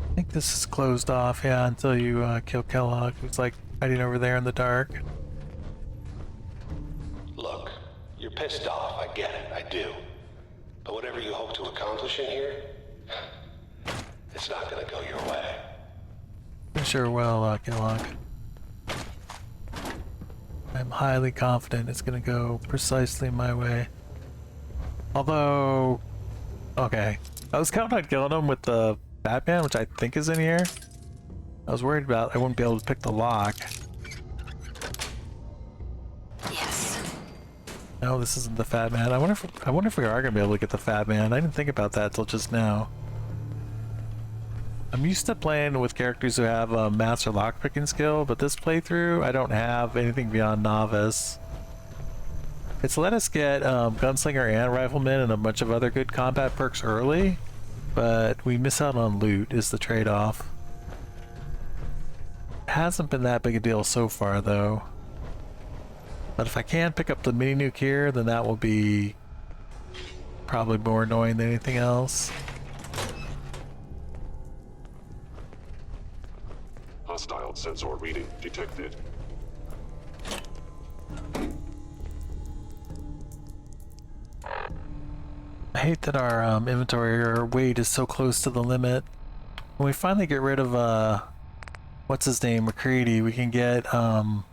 I think this is closed off, yeah, until you kill Kellogg, who's like hiding over there in the dark. Look, you're pissed off, I get it, I do. But whatever you hope to accomplish in here, it's not gonna go your way. Sure will, Kellogg. I'm highly confident it's gonna go precisely my way. Although, okay, I was counting on killing him with the Batman, which I think is in here. I was worried about I wouldn't be able to pick the lock. Yes. No, this isn't the Fat Man. I wonder if we are gonna be able to get the Fat Man. I didn't think about that till just now. I'm used to playing with characters who have a master lockpicking skill, but this playthrough, I don't have anything beyond novice. It's let us get Gunslinger and Rifleman and a bunch of other good combat perks early, but we miss out on loot is the trade-off. It hasn't been that big a deal so far, though. But if I can pick up the mini nuke here, then that will be probably more annoying than anything else. Hostile sensor reading detected. I hate that our inventory or weight is so close to the limit. When we finally get rid of what's his name, McCready, we can get Lone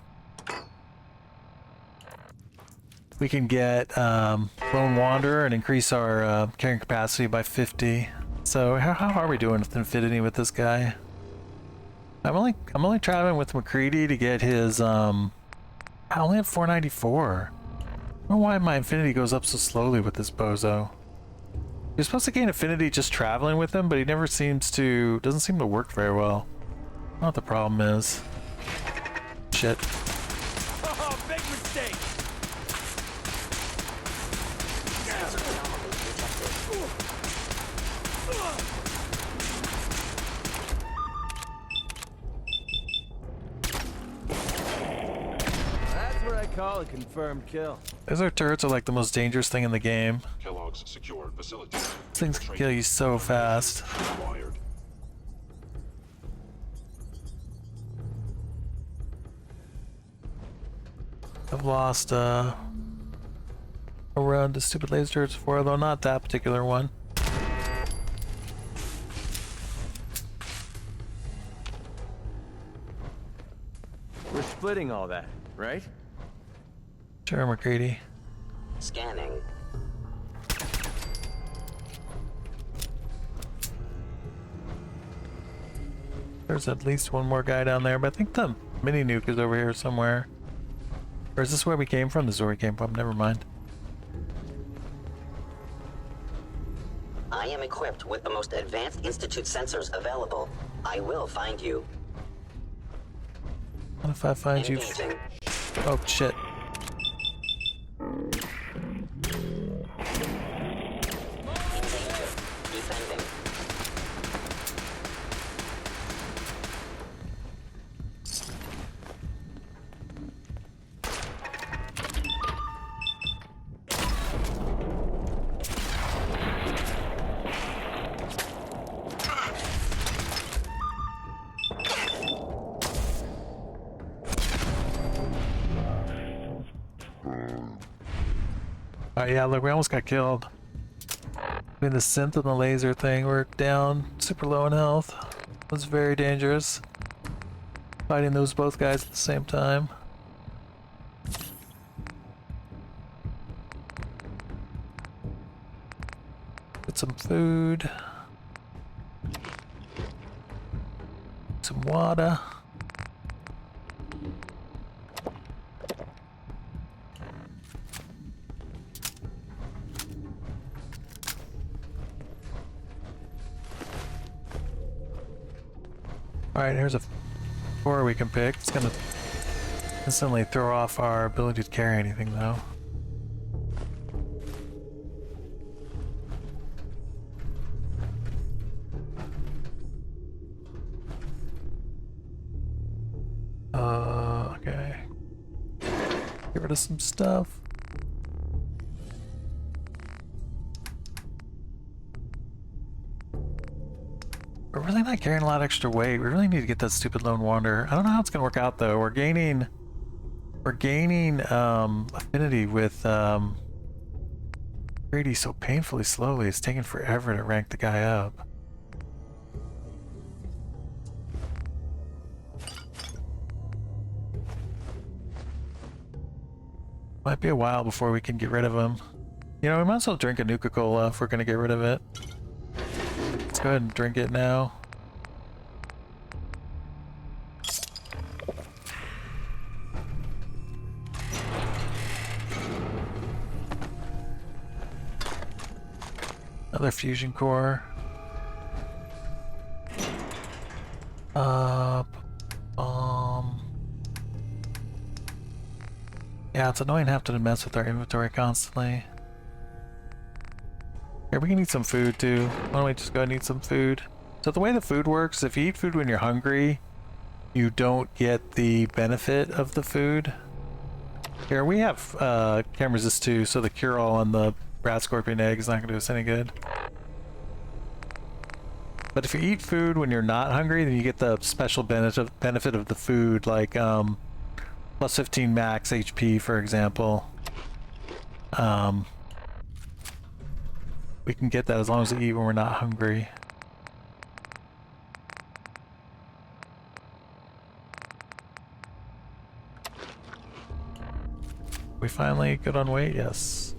Wanderer and increase our carrying capacity by 50. So how are we doing with Infinity with this guy? I'm only traveling with McCready to get his I only have 494. I don't know why my Infinity goes up so slowly with this bozo. You're supposed to gain Affinity just traveling with him, but he never seems to doesn't seem to work very well. I don't know what the problem is. Shit. Oh, big mistake. Call a confirmed kill. Those are turrets are like the most dangerous thing in the game. Kellogg's secure facility. These things can kill you so fast. I've lost a run to stupid laser turrets before, though not that particular one. We're splitting all that, right? Sure, McCready. Scanning. There's at least one more guy down there, but I think the mini nuke is over here somewhere. Or is this where we came from? This is where we came from. Never mind. I am equipped with the most advanced Institute sensors available. I will find you. What if I find you? Engaging. Oh shit. Defending. Alright, yeah, look, we almost got killed. Between the synth and the laser thing, we're down, super low in health. It was very dangerous. Fighting those both guys at the same time. Get some food. Some water. Alright, here's a floor we can pick. It's gonna instantly throw off our ability to carry anything though. Okay. Get rid of some stuff. We're really not carrying a lot of extra weight. We really need to get that stupid Lone Wanderer. I don't know how it's gonna work out though. We're gaining affinity with Grady so painfully slowly. It's taking forever to rank the guy up. Might be a while before we can get rid of him. You know, we might as well drink a Nuka-Cola if we're gonna get rid of it. Let's go ahead and drink it now. Another fusion core. Yeah, it's annoying having to mess with our inventory constantly. Here, we can eat some food too. Why don't we just go and eat some food? So the way the food works, if you eat food when you're hungry, you don't get the benefit of the food. Here, we have chem resist too, so the cure-all on the rat scorpion egg is not going to do us any good. But if you eat food when you're not hungry, then you get the special benefit of the food, like plus 15 max HP, for example. We can get that as long as we eat when we're not hungry. We finally good on weight? Yes.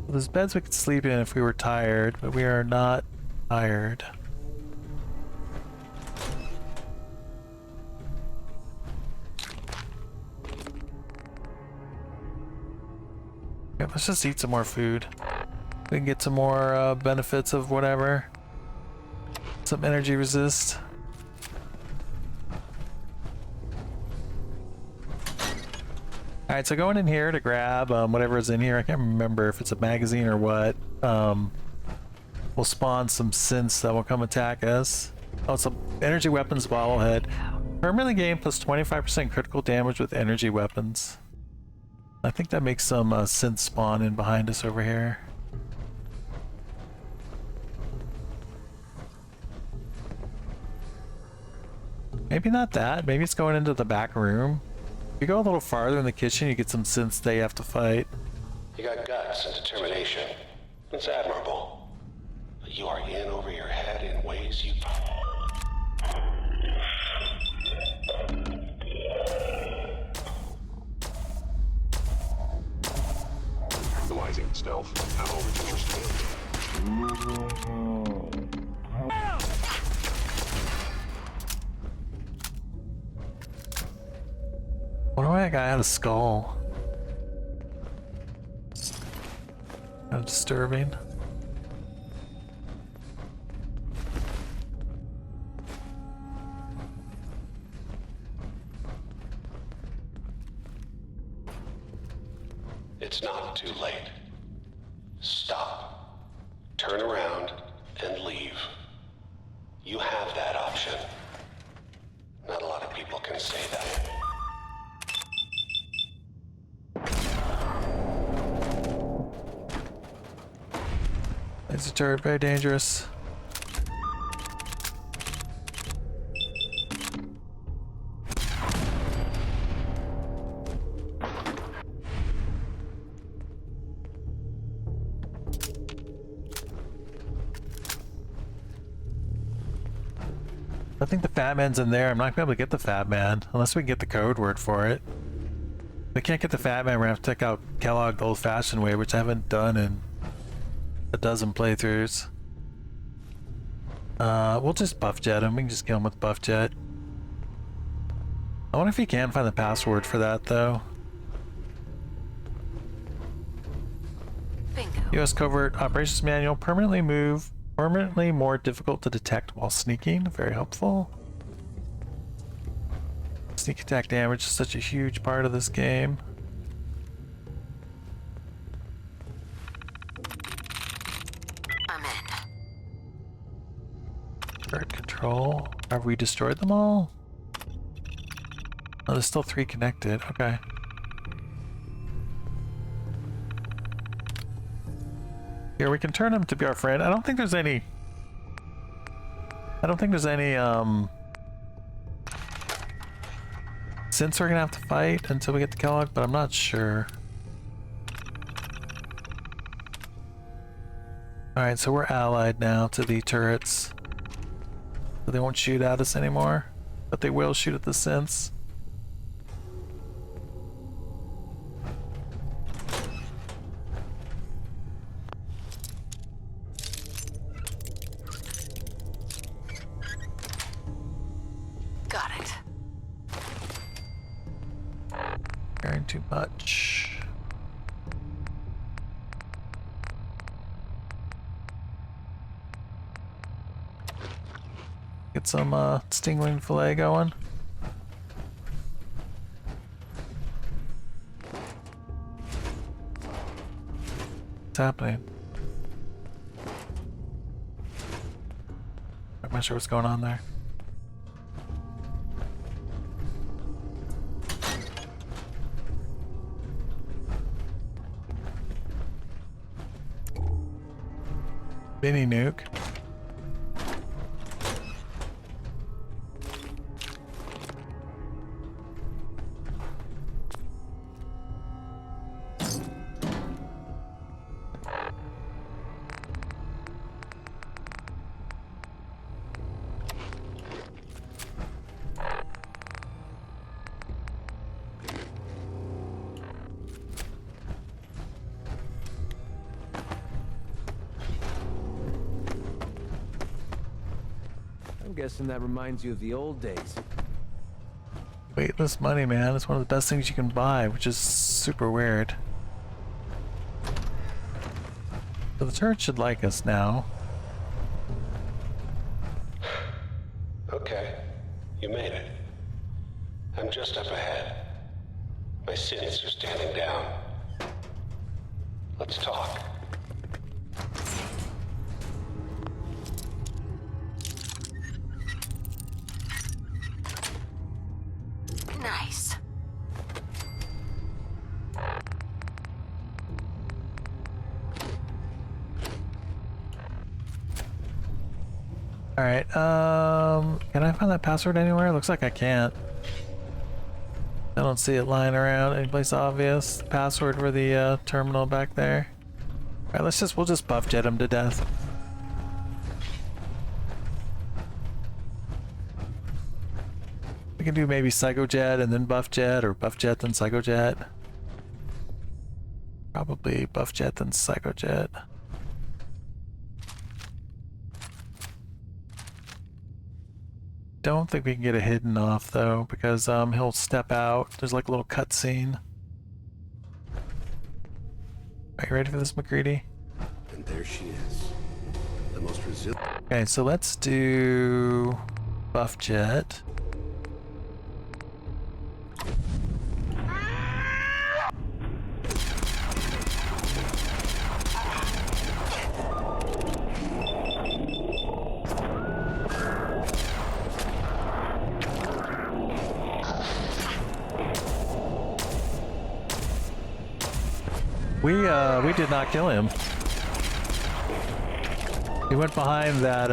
Well, there's beds we could sleep in if we were tired, but we are not tired. Yeah, let's just eat some more food. We can get some more benefits of whatever. Some energy resist. Alright, so going in here to grab whatever is in here. I can't remember if it's a magazine or what. We'll spawn some synths that will come attack us. Oh, it's an energy weapons bobblehead. Permanently gain plus 25% critical damage with energy weapons. I think that makes some synth spawn in behind us over here. Maybe not that. Maybe it's going into the back room. If you go a little farther in the kitchen, you get some synths they have to fight. You got guts and determination. It's admirable. But you are in over your head in ways you... that guy had a skull. Kind of disturbing. It's not too late. Stop. Turn around and leave. You have that option. Not a lot of people can say that. Laser turret, very dangerous. I think the Fat Man's in there. I'm not gonna be able to get the Fat Man unless we can get the code word for it. If we can't get the Fat Man, we're gonna have to check out Kellogg the old-fashioned way, which I haven't done in a dozen playthroughs. We'll just buff jet him. We can just kill him with buff jet. I wonder if you can find the password for that though. Bingo. U.S. Covert Operations Manual. Permanently more difficult to detect while sneaking. Very helpful. Sneak attack damage is such a huge part of this game. I'm in. Turret control. Have we destroyed them all? Oh, there's still 3 connected. Okay. Here, we can turn him to be our friend. I don't think there's any since we're gonna have to fight until we get to Kellogg, but I'm not sure. Alright, so we're allied now to the turrets. So they won't shoot at us anymore, but they will shoot at the synths. Got it. Carrying too much. Get some stingwing fillet going. What's happening? I'm not sure what's going on there. Mini nuke. I'm guessing that reminds you of the old days. Weightless money, man. It's one of the best things you can buy, which is super weird. So the turret should like us now. Okay, you made it. I'm just up ahead. My sins are standing down. Let's talk. Nice. Alright, can I find that password anywhere? Looks like I can't. I don't see it lying around anyplace obvious. Password for the terminal back there. Alright, we'll just buff jet him to death. We can do maybe Psycho Jet and then Buff Jet, or Buff Jet then Psycho Jet. Probably Buff Jet then Psycho Jet. Don't think we can get a hidden off though, because he'll step out. There's like a little cutscene. Are you ready for this, McCready? And there she is. The most resilient. Okay, so let's do Buff Jet. We did not kill him. He went behind that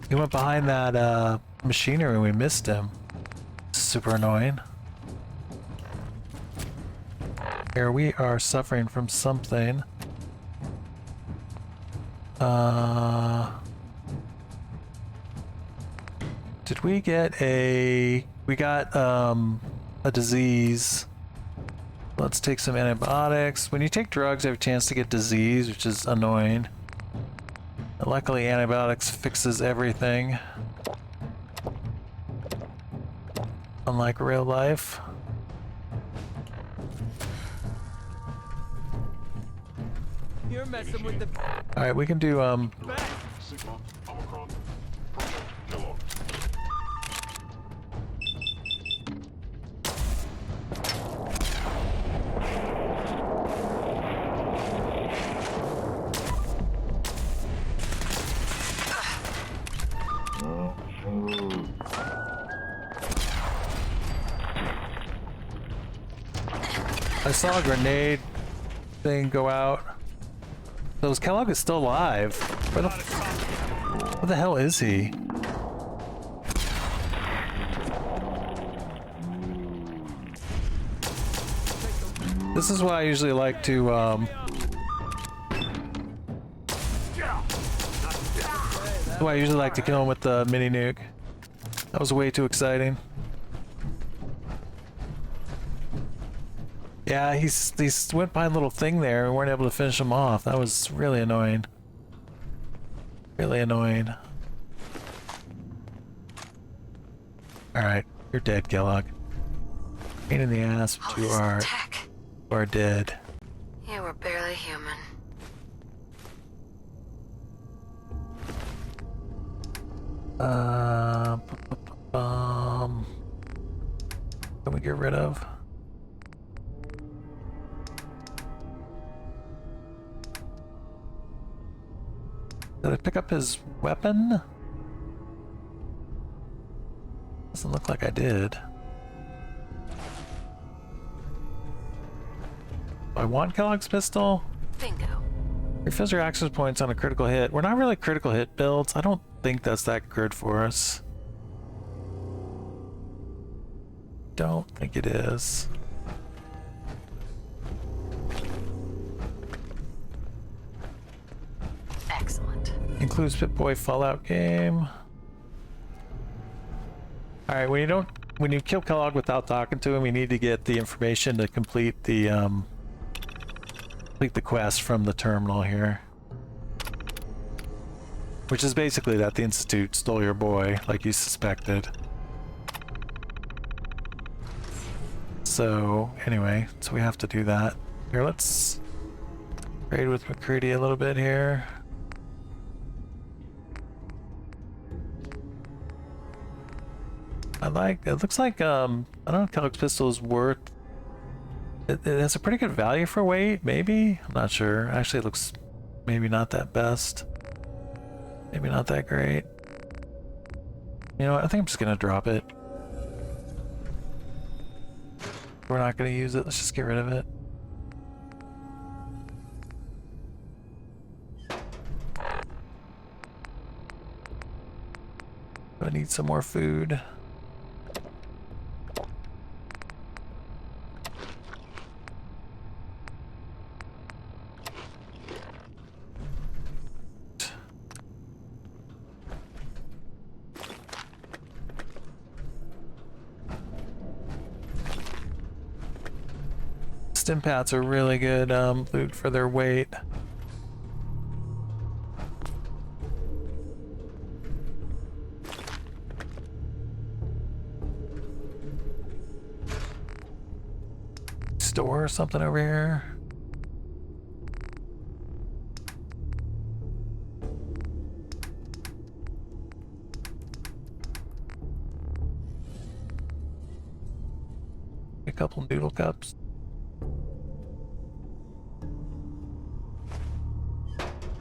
he went behind that machinery and we missed him. Super annoying. Here we are suffering from something. Did we get a... We got a disease. Let's take some antibiotics. When you take drugs, you have a chance to get disease, which is annoying. But luckily, antibiotics fixes everything. Unlike real life. You're messing with the... Alright, we can do, Sigma, Omicron, Project Kellogg. I saw a grenade thing go out. So Kellogg is still alive. Where the hell is he? This is why I usually like to kill him with the mini nuke. That was way too exciting. Yeah, he went by a little thing there and we weren't able to finish him off. That was really annoying. Really annoying. Alright, you're dead, Kellogg. Pain in the ass, but you are dead. Yeah, we're barely human. Can we get rid of? Did I pick up his weapon? Doesn't look like I did. I want Kellogg's pistol. Bingo. Refills your access points on a critical hit. We're not really critical hit builds. I don't think that's that good for us. Don't think it is. Excellent. Includes Pip-Boy Fallout game. Alright, when you kill Kellogg without talking to him, you need to get the information to complete the quest from the terminal here. Which is basically that the Institute stole your boy, like you suspected. So, anyway, so we have to do that. Here, let's trade with McCready a little bit here. It looks like, I don't know if Kellogg's pistol is worth... It has a pretty good value for weight, maybe? I'm not sure. Actually, it looks maybe not that best. Maybe not that great. You know what? I think I'm just gonna drop it. We're not gonna use it. Let's just get rid of it. I need some more food. Stimpats are really good loot for their weight. Store or something over here. A couple noodle cups.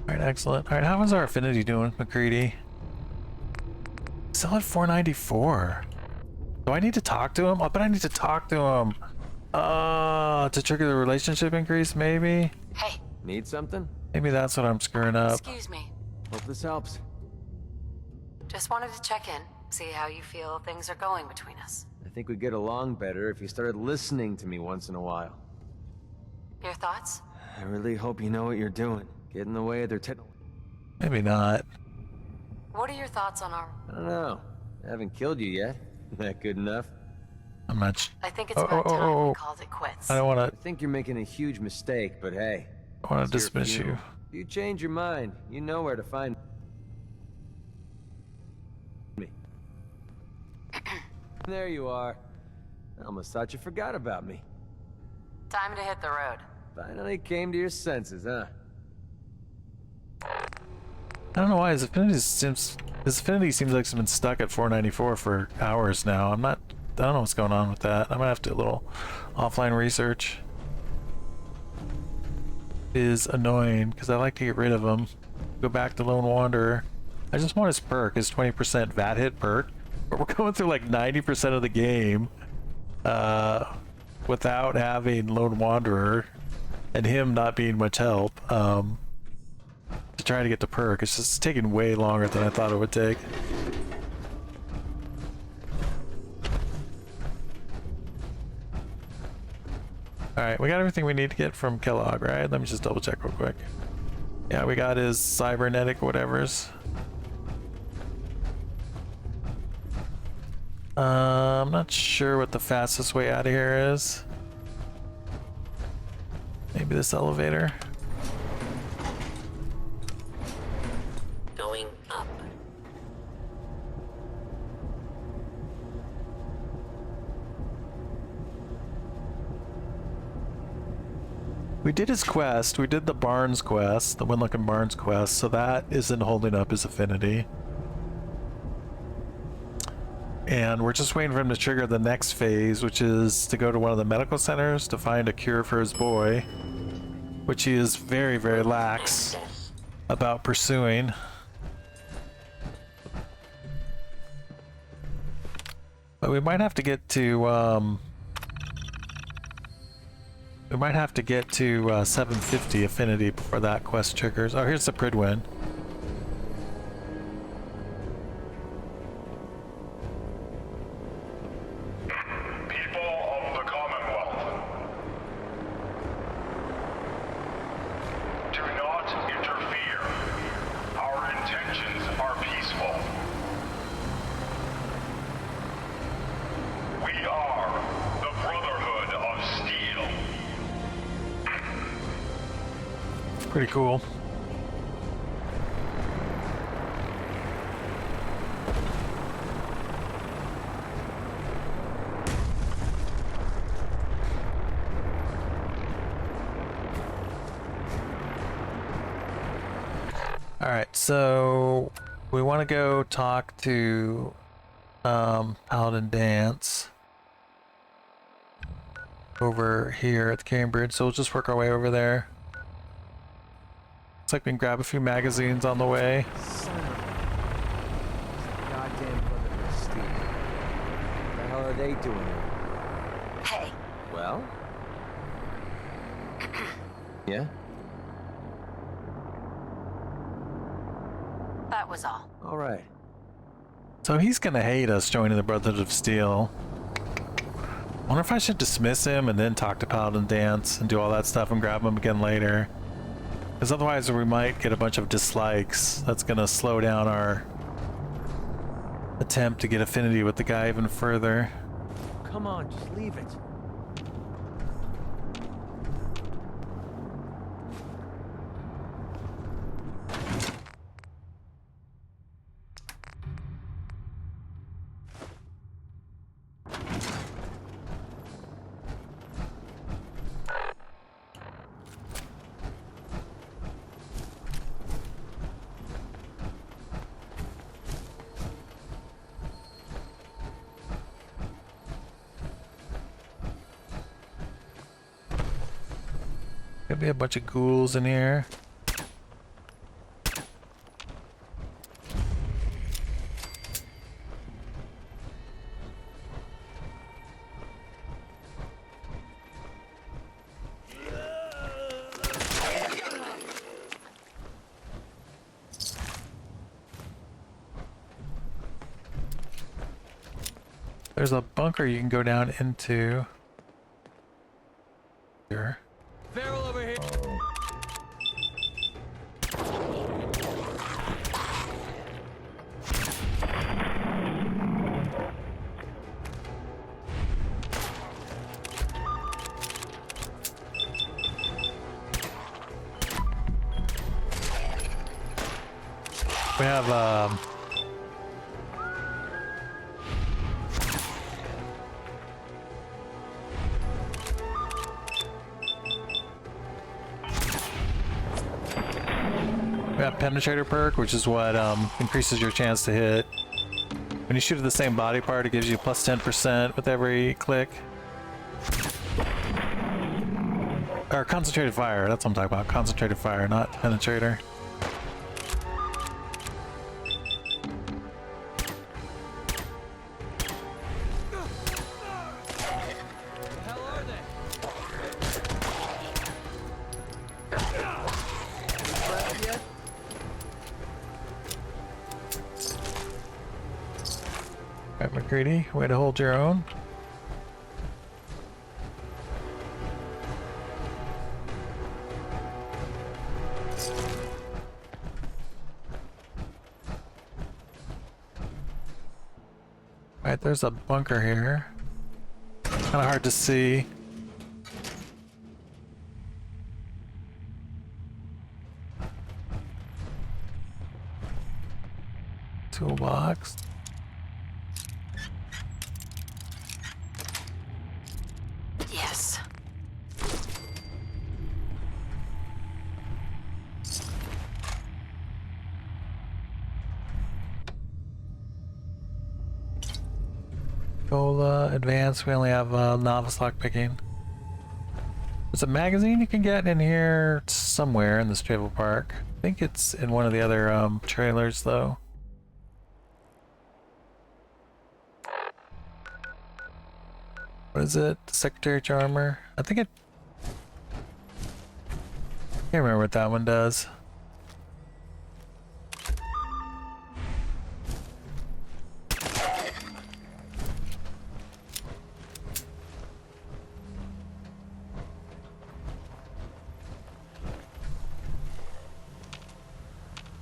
Alright, excellent. Alright, how is our affinity doing, McCready? Still at 494. Do I need to talk to him? I bet I need to talk to him. To trigger the relationship increase, maybe? Hey. Need something? Maybe that's what I'm screwing up. Excuse me. Hope this helps. Just wanted to check in, see how you feel things are going between us. I think we'd get along better if you started listening to me once in a while. Your thoughts? I really hope you know what you're doing. Get in the way of their Maybe not. What are your thoughts on our... I don't know. I haven't killed you yet. That good enough? I'm not... I think it's about time we called it quits. I don't want to... I think you're making a huge mistake, but hey. I want to dismiss you. If you change your mind, you know where to find me. There you are. I almost thought you forgot about me. Time to hit the road. Finally came to your senses, huh? I don't know why his affinity seems like it's been stuck at 494 for hours now. I don't know what's going on with that. I'm gonna have to do a little offline research. It is annoying because I like to get rid of him. Go back to Lone Wanderer. I just want his perk, his 20% VAT hit perk. But we're going through like 90% of the game without having Lone Wanderer and him not being much help. To try to get the perk. It's just taking way longer than I thought it would take. Alright, we got everything we need to get from Kellogg, right? Let me just double check real quick. Yeah, we got his cybernetic whatevers. I'm not sure what the fastest way out of here is. Maybe this elevator. Going up. We did his quest. We did the Barnes quest, the Winlock Barnes quest, so that isn't holding up his affinity. And we're just waiting for him to trigger the next phase, which is to go to one of the medical centers to find a cure for his boy, which he is very, very lax about pursuing. But we might have to get to, 750 affinity before that quest triggers. Oh, here's the Pridwin. Pretty cool. Alright, so we want to go talk to Paladin Danse over here at the Cambridge, so we'll just work our way over there. Looks like we can grab a few magazines on the way. Goddamn brother of Steel. What the hell are they doing here? Hey. Well? Yeah? That was all. Alright. So he's gonna hate us joining the Brotherhood of Steel. Wonder if I should dismiss him and then talk to Paladin Danse and do all that stuff and grab him again later. Because otherwise we might get a bunch of dislikes. That's gonna slow down our attempt to get affinity with the guy even further. Come on, just leave it. Could be a bunch of ghouls in here. There's a bunker you can go down into. Here. Feral over here. We have penetrator perk, which is what increases your chance to hit. When you shoot at the same body part, it gives you plus 10% with every click. Or concentrated fire, that's what I'm talking about. Concentrated fire, not penetrator. Alright, McCready, way to hold your own. Alright, there's a bunker here. Kinda hard to see. Toolbox. Yes. Cola, advanced, we only have novice lockpicking. There's a magazine you can get in here somewhere in this travel park. I think it's in one of the other trailers though. What is it? Secretary Charmer? I think it... Can't remember what that one does.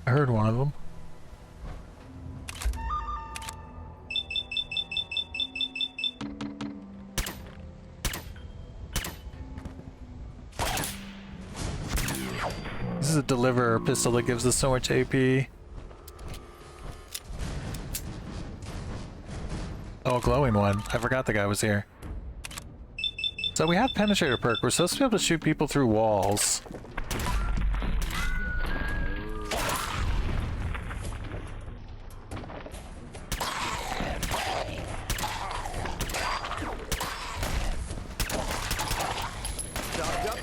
I heard one of them. This is a deliverer pistol that gives us so much AP. Oh, a glowing one. I forgot the guy was here. So we have penetrator perk. We're supposed to be able to shoot people through walls.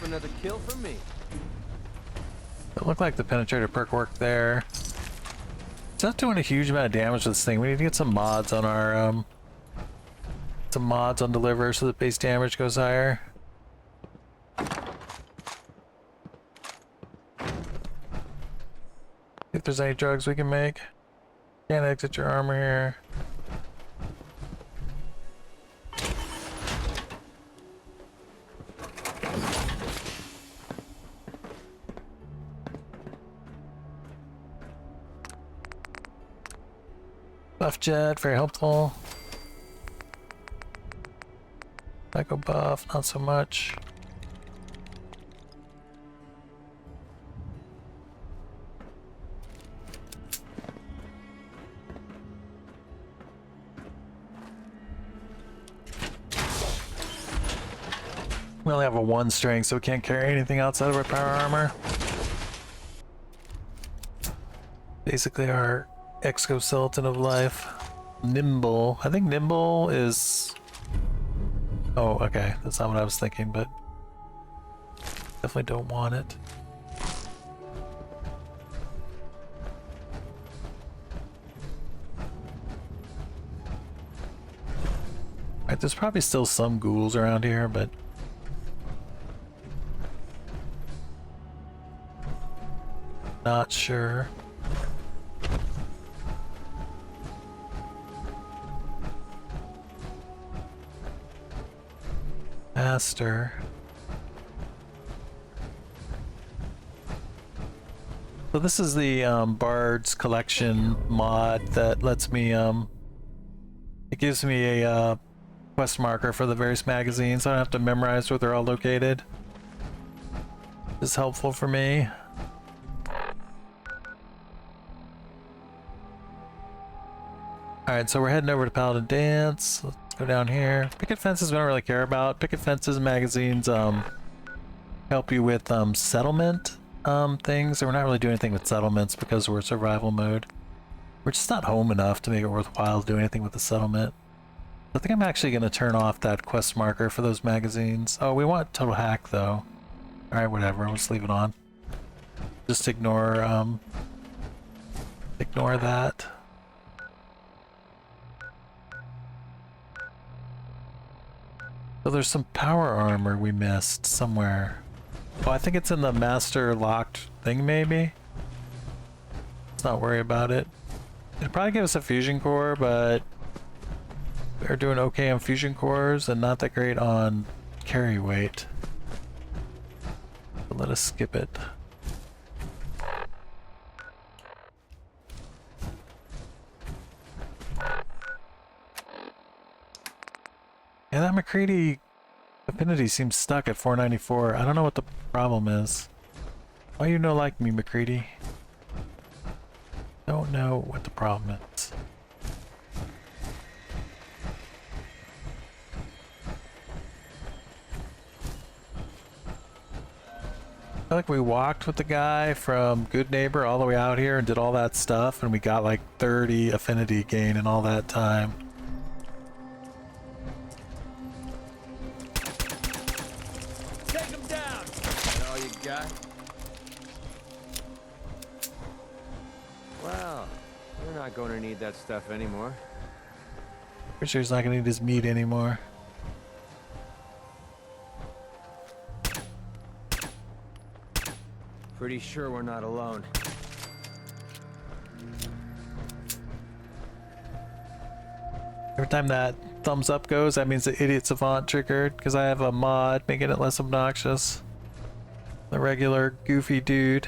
Another kill for me. It looked like the penetrator perk worked there. It's not doing a huge amount of damage to this thing. We need to get some mods on our some mods on deliver so that base damage goes higher. If there's any drugs we can make. Can't exit your armor here. Buff jet, very helpful. Psycho buff, not so much. We only have a 1 strength, so we can't carry anything outside of our power armor. Basically our exoskeleton of life. Nimble. I think nimble is... Oh, okay. That's not what I was thinking, but... Definitely don't want it. Alright, there's probably still some ghouls around here, but not sure. Master. So this is the Bard's Collection mod that lets me it gives me a quest marker for the various magazines. I don't have to memorize where they're all located. It's helpful for me. Alright, so we're heading over to Paladin Dance. Let's go down here. Picket fences we don't really care about. Picket fences magazines help you with settlement things. So we're not really doing anything with settlements because we're survival mode. We're just not home enough to make it worthwhile to do anything with the settlement. I think I'm actually going to turn off that quest marker for those magazines. Oh, we want total hack though. Alright, whatever. Let's leave it on. Just ignore that. So there's some power armor we missed somewhere. Oh, I think it's in the master locked thing maybe? Let's not worry about it. It'd probably give us a fusion core, but we're doing okay on fusion cores and not that great on carry weight. So let us skip it. Yeah, that McCready affinity seems stuck at 494. I don't know what the problem is. Why you no like me, McCready? Don't know what the problem is. I feel like we walked with the guy from Good Neighbor all the way out here and did all that stuff, and we got like 30 affinity gain in all that time. Well, we're not going to need that stuff anymore. Pretty sure he's not going to need his meat anymore. Pretty sure we're not alone. Every time that thumbs up goes, that means the Idiot Savant triggered, because I have a mod making it less obnoxious. The regular goofy dude.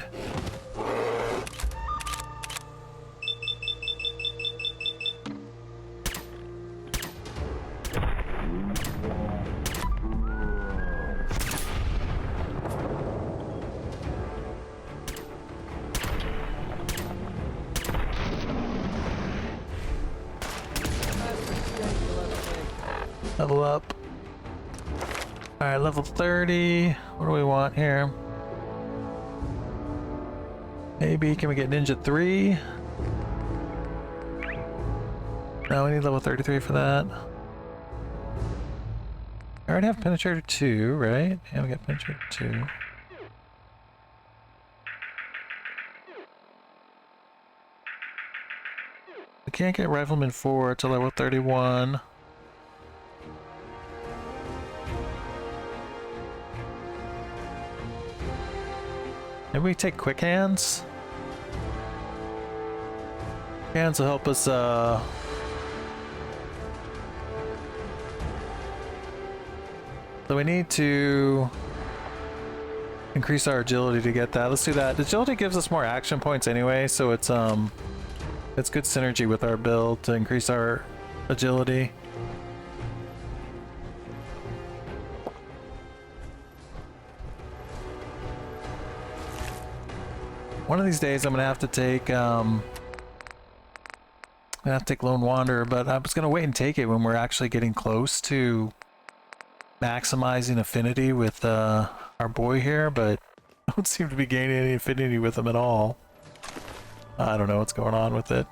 Level up. Alright, level 30. What do we want here? Maybe, can we get Ninja 3? No, we need level 33 for that. I already have Penetrator 2, right? Yeah, we got Penetrator 2. We can't get Rifleman 4 to level 31. Maybe we take Quick Hands? Hands will help us, So we need to increase our agility to get that. Let's do that. Agility gives us more action points anyway, so it's good synergy with our build to increase our agility. One of these days I'm gonna have to take Lone Wanderer, but I was gonna wait and take it when we're actually getting close to maximizing affinity with our boy here, but I don't seem to be gaining any affinity with him at all. I don't know what's going on with it.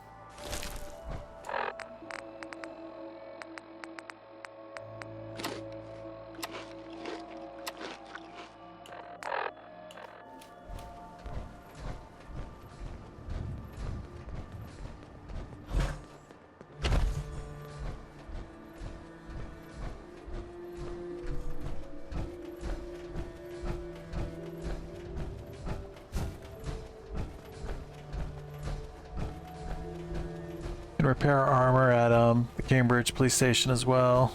Can repair our armor at the Cambridge police station as well.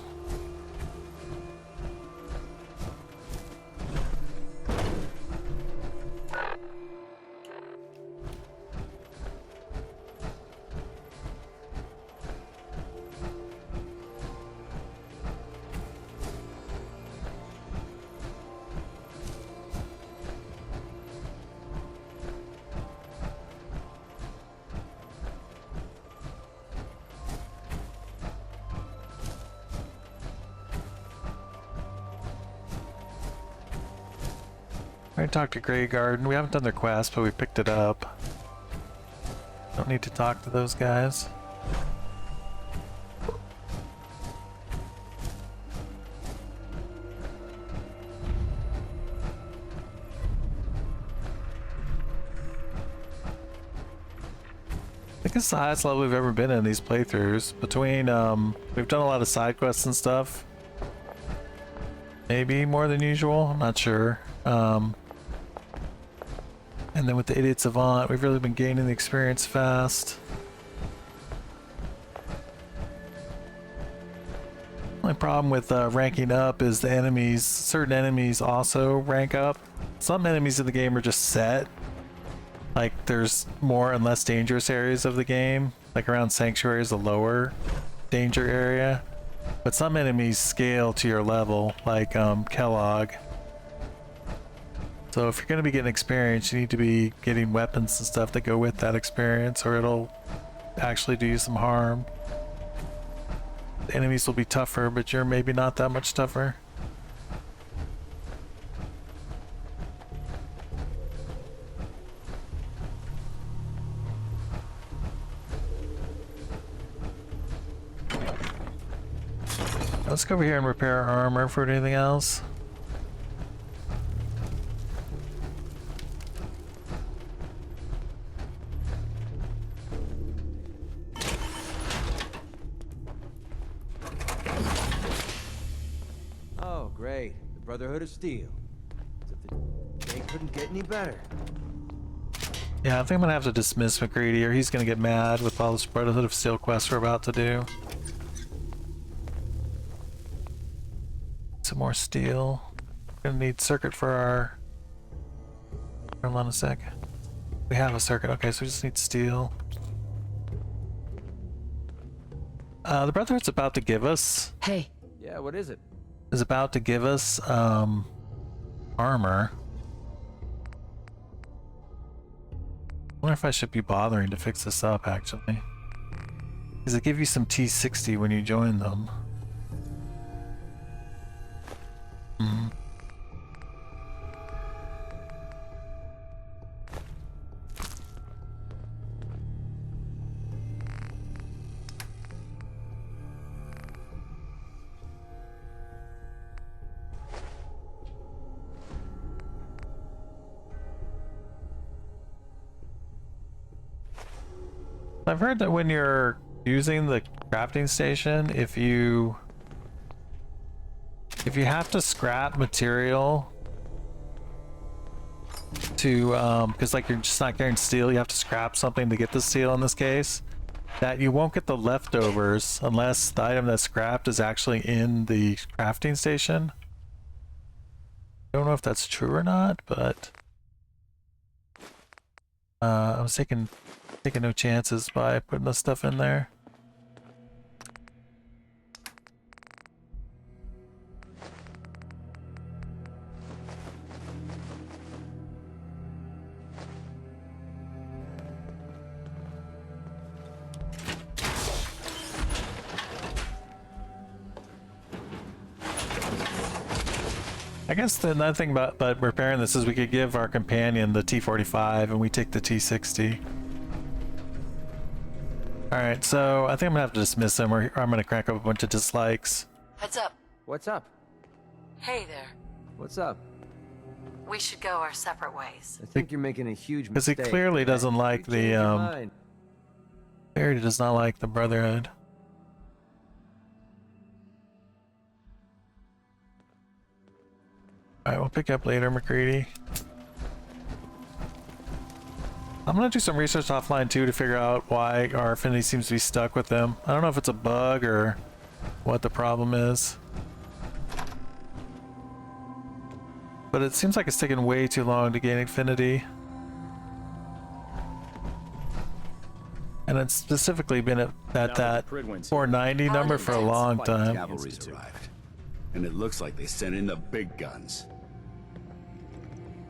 I talked to Grey Garden. We haven't done their quest, but we picked it up. Don't need to talk to those guys. I think it's the highest level we've ever been in these playthroughs. Between, we've done a lot of side quests and stuff. Maybe more than usual, I'm not sure. And then with the Idiot Savant, we've really been gaining the experience fast. Only problem with ranking up is the enemies, certain enemies also rank up. Some enemies in the game are just set. Like there's more and less dangerous areas of the game. Like around Sanctuary is a lower danger area. But some enemies scale to your level, like Kellogg. So if you're going to be getting experience, you need to be getting weapons and stuff that go with that experience, or it'll actually do you some harm. The enemies will be tougher, but you're maybe not that much tougher. Let's go over here and repair our armor for anything else. Oh, great. The Brotherhood of Steel. As if the day couldn't get any better. Yeah, I think I'm gonna have to dismiss McCready, or he's gonna get mad with all this Brotherhood of Steel quests we're about to do. Some more steel. Gonna need circuit for our... Hold on a sec. We have a circuit. Okay, so we just need steel. The Brotherhood's about to give us... Hey. Yeah, what is it? Is about to give us, armor. I wonder if I should be bothering to fix this up, actually. Because they give you some T60 when you join them. I've heard that when you're using the crafting station, if you have to scrap material to because like you're just not getting steel, you have to scrap something to get the steel in this case, that you won't get the leftovers unless the item that's scrapped is actually in the crafting station. I don't know if that's true or not, but I was taking no chances by putting this stuff in there. I guess the another thing about repairing this is we could give our companion the T45 and we take the T60. Alright, so I think I'm gonna have to dismiss him, or I'm gonna crack up a bunch of dislikes. Heads up. What's up? Hey there. What's up? We should go our separate ways. I think you're making a huge Because he mistake. clearly doesn't like the, clearly does not like the Brotherhood. Alright, we'll pick up later, McCready. I'm gonna do some research offline too to figure out why our affinity seems to be stuck with them. I don't know if it's a bug or what the problem is. But it seems like it's taking way too long to gain affinity. And it's specifically been at that 490 number for a long time. Cavalry's arrived. And it looks like they sent in the big guns.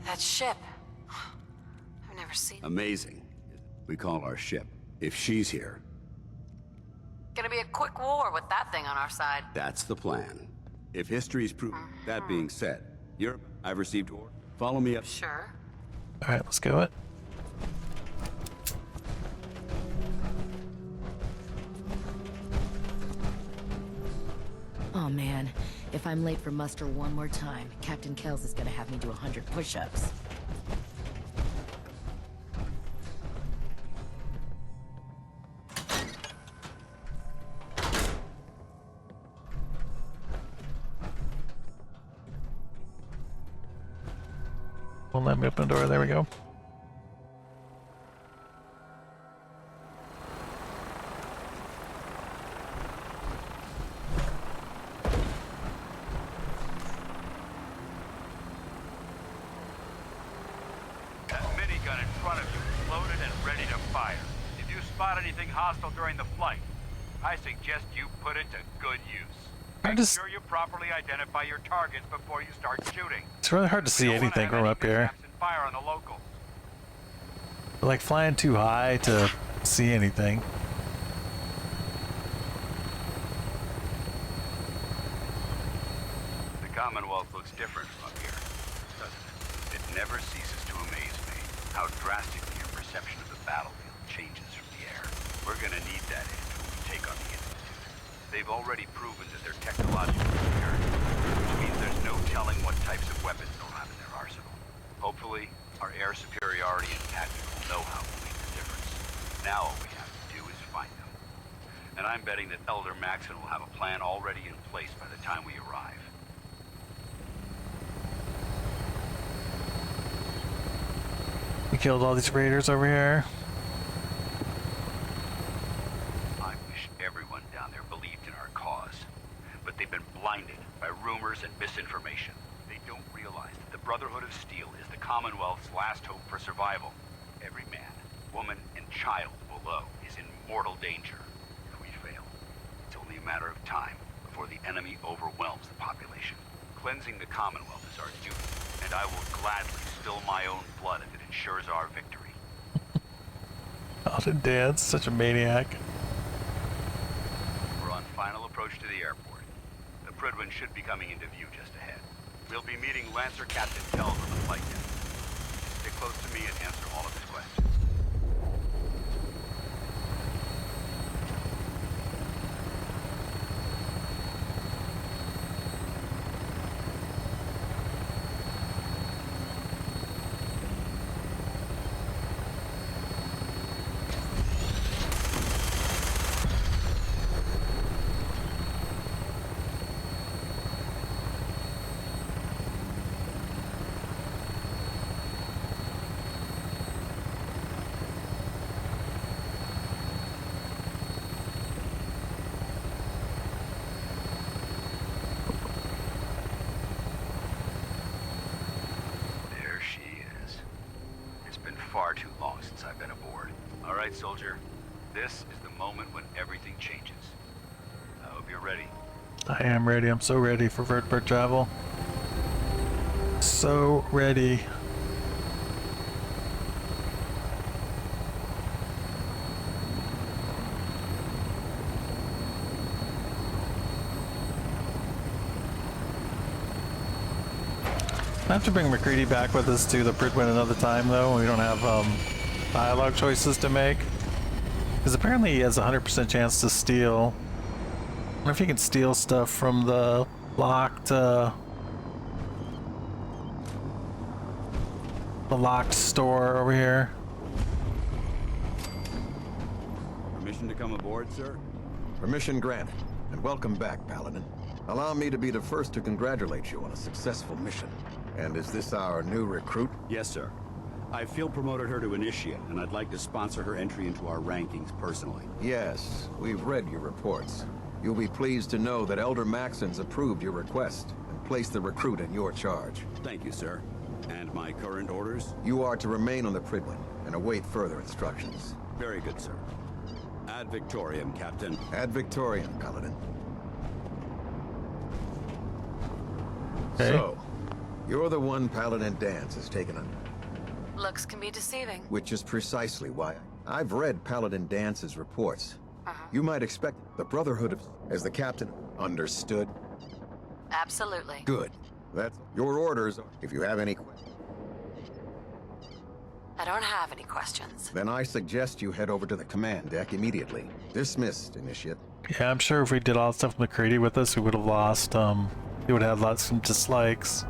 That ship. I've never seen. Amazing. We call our ship. If she's here, Gonna be a quick war with that thing on our side. that's the plan. If history's proven. That being said, Europe, I've received orders. Follow me up. Sure. Alright, let's go it. Oh man, if I'm late for muster one more time, Captain Kells is gonna have me do 100 push-ups. Won't let me open the door. There we go. That minigun in front of you is loaded and ready to fire. If you spot anything hostile during the flight, I suggest you put it to good use. Make sure you properly identify your targets before you start shooting. It's really hard to see anything from up here. Fire on the locals. Like flying too high to see anything. The Commonwealth looks different from up here, doesn't it? It never ceases to amaze me how drastically your perception of the battlefield changes from the air. We're gonna need that edge when we take on the Institute. They've already proven that they're technologically superior, which means there's no telling what types of weapons they'll have in their arsenal. Hopefully, our air superiority and tactical know-how will make the difference. Now all we have to do is find them. And I'm betting that Elder Maxon will have a plan already in place by the time we arrive. We killed all these raiders over here. I wish everyone down there believed in our cause. But they've been blinded by rumors and misinformation. They don't realize that the Brotherhood of Steel is the Commonwealth's last hope for survival. Every man, woman, and child below is in mortal danger. If we fail, it's only a matter of time before the enemy overwhelms the population. Cleansing the Commonwealth is our duty, and I will gladly spill my own blood if it ensures our victory. Alden Dan's such a maniac. We're on final approach to the airport. The Prydwen should be coming into view just ahead. We'll be meeting Lancer Captain Kells on the flight deck. Stick close to me and answer all of his questions. Far too long since I've been aboard. All right, soldier. This is the moment when everything changes. I hope you're ready. I am ready. I'm so ready for vertibird travel. So ready. I have to bring McCready back with us to the Prydwen another time though, when we don't have dialogue choices to make. Because apparently he has a 100% chance to steal. I wonder if he can steal stuff from the locked store over here. Permission to come aboard, sir? Permission granted, and welcome back, Paladin. Allow me to be the first to congratulate you on a successful mission. And is this our new recruit? Yes, sir. I field promoted her to Initiate, and I'd like to sponsor her entry into our rankings personally. Yes, we've read your reports. You'll be pleased to know that Elder Maxon's approved your request and placed the recruit in your charge. Thank you, sir. And my current orders? You are to remain on the Prydwen and await further instructions. Very good, sir. Ad Victoriam, Captain. Ad Victoriam, Paladin. Okay. So, you're the one Paladin Danse has taken under. Looks can be deceiving. Which is precisely why I've read Paladin Dance's reports. You might expect the Brotherhood of... As the captain understood? Absolutely. Good. That's your orders. If you have any questions, I don't have any questions. then I suggest you head over to the command deck immediately. Dismissed, Initiate. Yeah, I'm sure if we did all the stuff with McCready with us, we would have lost, we would have lots of dislikes.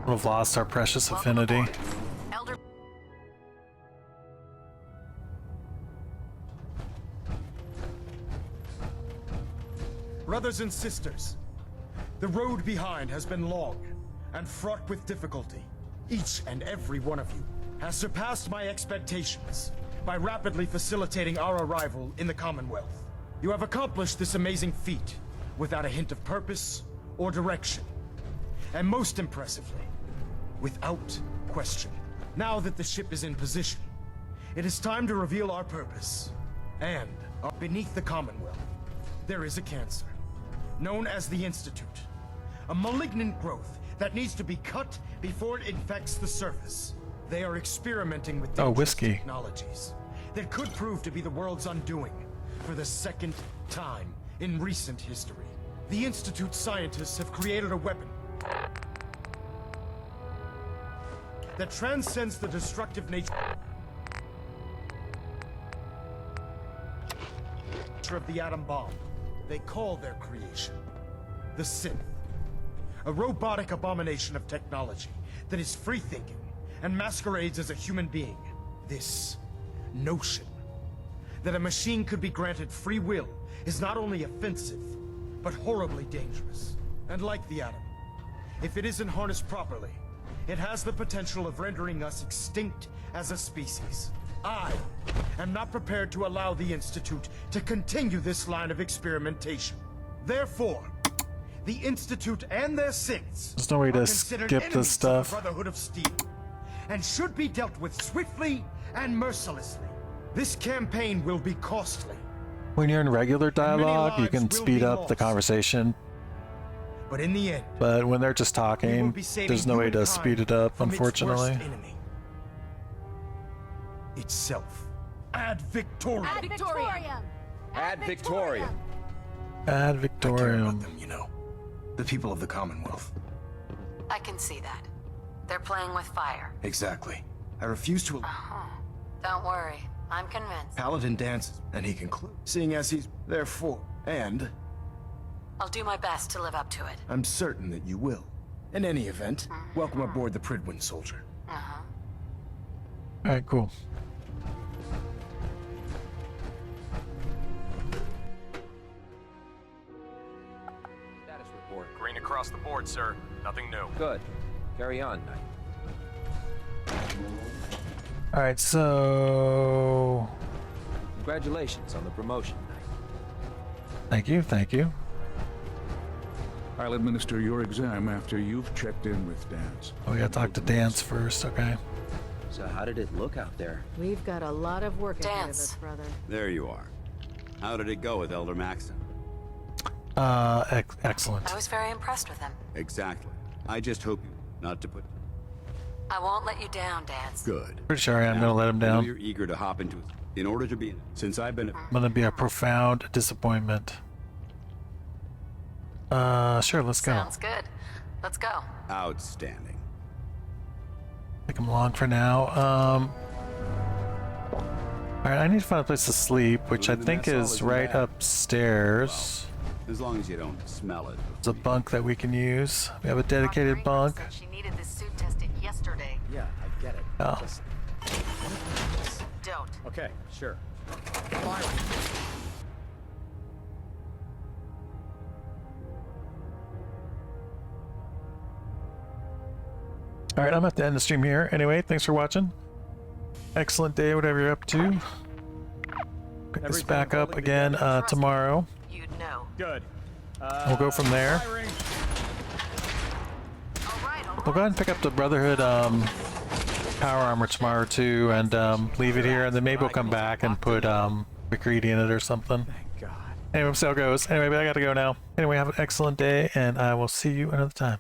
Would have lost our precious affinity. Elder... Brothers and sisters, the road behind has been long and fraught with difficulty. Each and every one of you has surpassed my expectations by rapidly facilitating our arrival in the Commonwealth. You have accomplished this amazing feat without a hint of purpose or direction. And most impressively, without question. Now that the ship is in position, it is time to reveal our purpose. And beneath the Commonwealth, there is a cancer, known as the Institute. A malignant growth that needs to be cut before it infects the surface. They are experimenting with dangerous technologies that could prove to be the world's undoing for the second time in recent history. The Institute scientists have created a weapon that transcends the destructive nature of the atom bomb. They call their creation the Synth, a robotic abomination of technology that is free-thinking and masquerades as a human being. This notion that a machine could be granted free will is not only offensive, but horribly dangerous. And like the atom, if it isn't harnessed properly, it has the potential of rendering us extinct as a species. I am not prepared to allow the Institute to continue this line of experimentation. Therefore, the Institute and their synths There's no way to are considered skip enemies this stuff. of the Brotherhood of Steel, and should be dealt with swiftly and mercilessly. This campaign will be costly, When you're in regular dialogue, you can lives will speed be up the lost. conversation. but in the end, But when they're just we will talking, be saving there's no way to humankind speed it up, from its worst unfortunately. enemy. Itself. Ad Victoriam. Ad Victoriam! Ad Victoriam. Ad Victoriam. You know, the people of the Commonwealth. I can see that. They're playing with fire. Exactly. I refuse to. Don't worry. I'm convinced. Paladin dances, and he concludes, seeing as he's therefore, and I'll do my best to live up to it. I'm certain that you will. In any event, welcome aboard the Prydwen, soldier. Alright, cool. Status report. Green across the board, sir. Nothing new. Good. Carry on, Knight. Alright, so... Congratulations on the promotion, Knight. Thank you, thank you. I'll administer your exam after you've checked in with Danse. Oh, we gotta talk to Danse first, okay. So how did it look out there? We've got a lot of work ahead of Danse. us, brother. There you are. How did it go with Elder Maxon? Excellent. I was very impressed with him. Exactly. I just hope you not to put... I won't let you down, Danse. Good. Pretty sure I am gonna let him I know down. you're eager to hop into it. In order to be... Since I've been... I'm gonna be a profound disappointment. Sure, let's go. Sounds good. Let's go. Outstanding. Take him along for now. Alright, I need to find a place to sleep, which I think is right upstairs. As long as you don't smell it. There's a bunk that we can use. We have a dedicated bunk. She needed this suit tested yesterday. Yeah, I get it. Oh. Just- Don't. Okay, sure. Alright, I'm at the end of the stream here. Anyway, thanks for watching. excellent day, whatever you're up to. Pick this back up again tomorrow. You'd know. Good. We'll go from there. We'll go ahead and pick up the Brotherhood power armor tomorrow too, and leave it here, and then maybe we'll come back and put McCready in it or something. Anyway, we'll see how it goes. Anyway, but I gotta go now. Anyway, have an excellent day, and I will see you another time.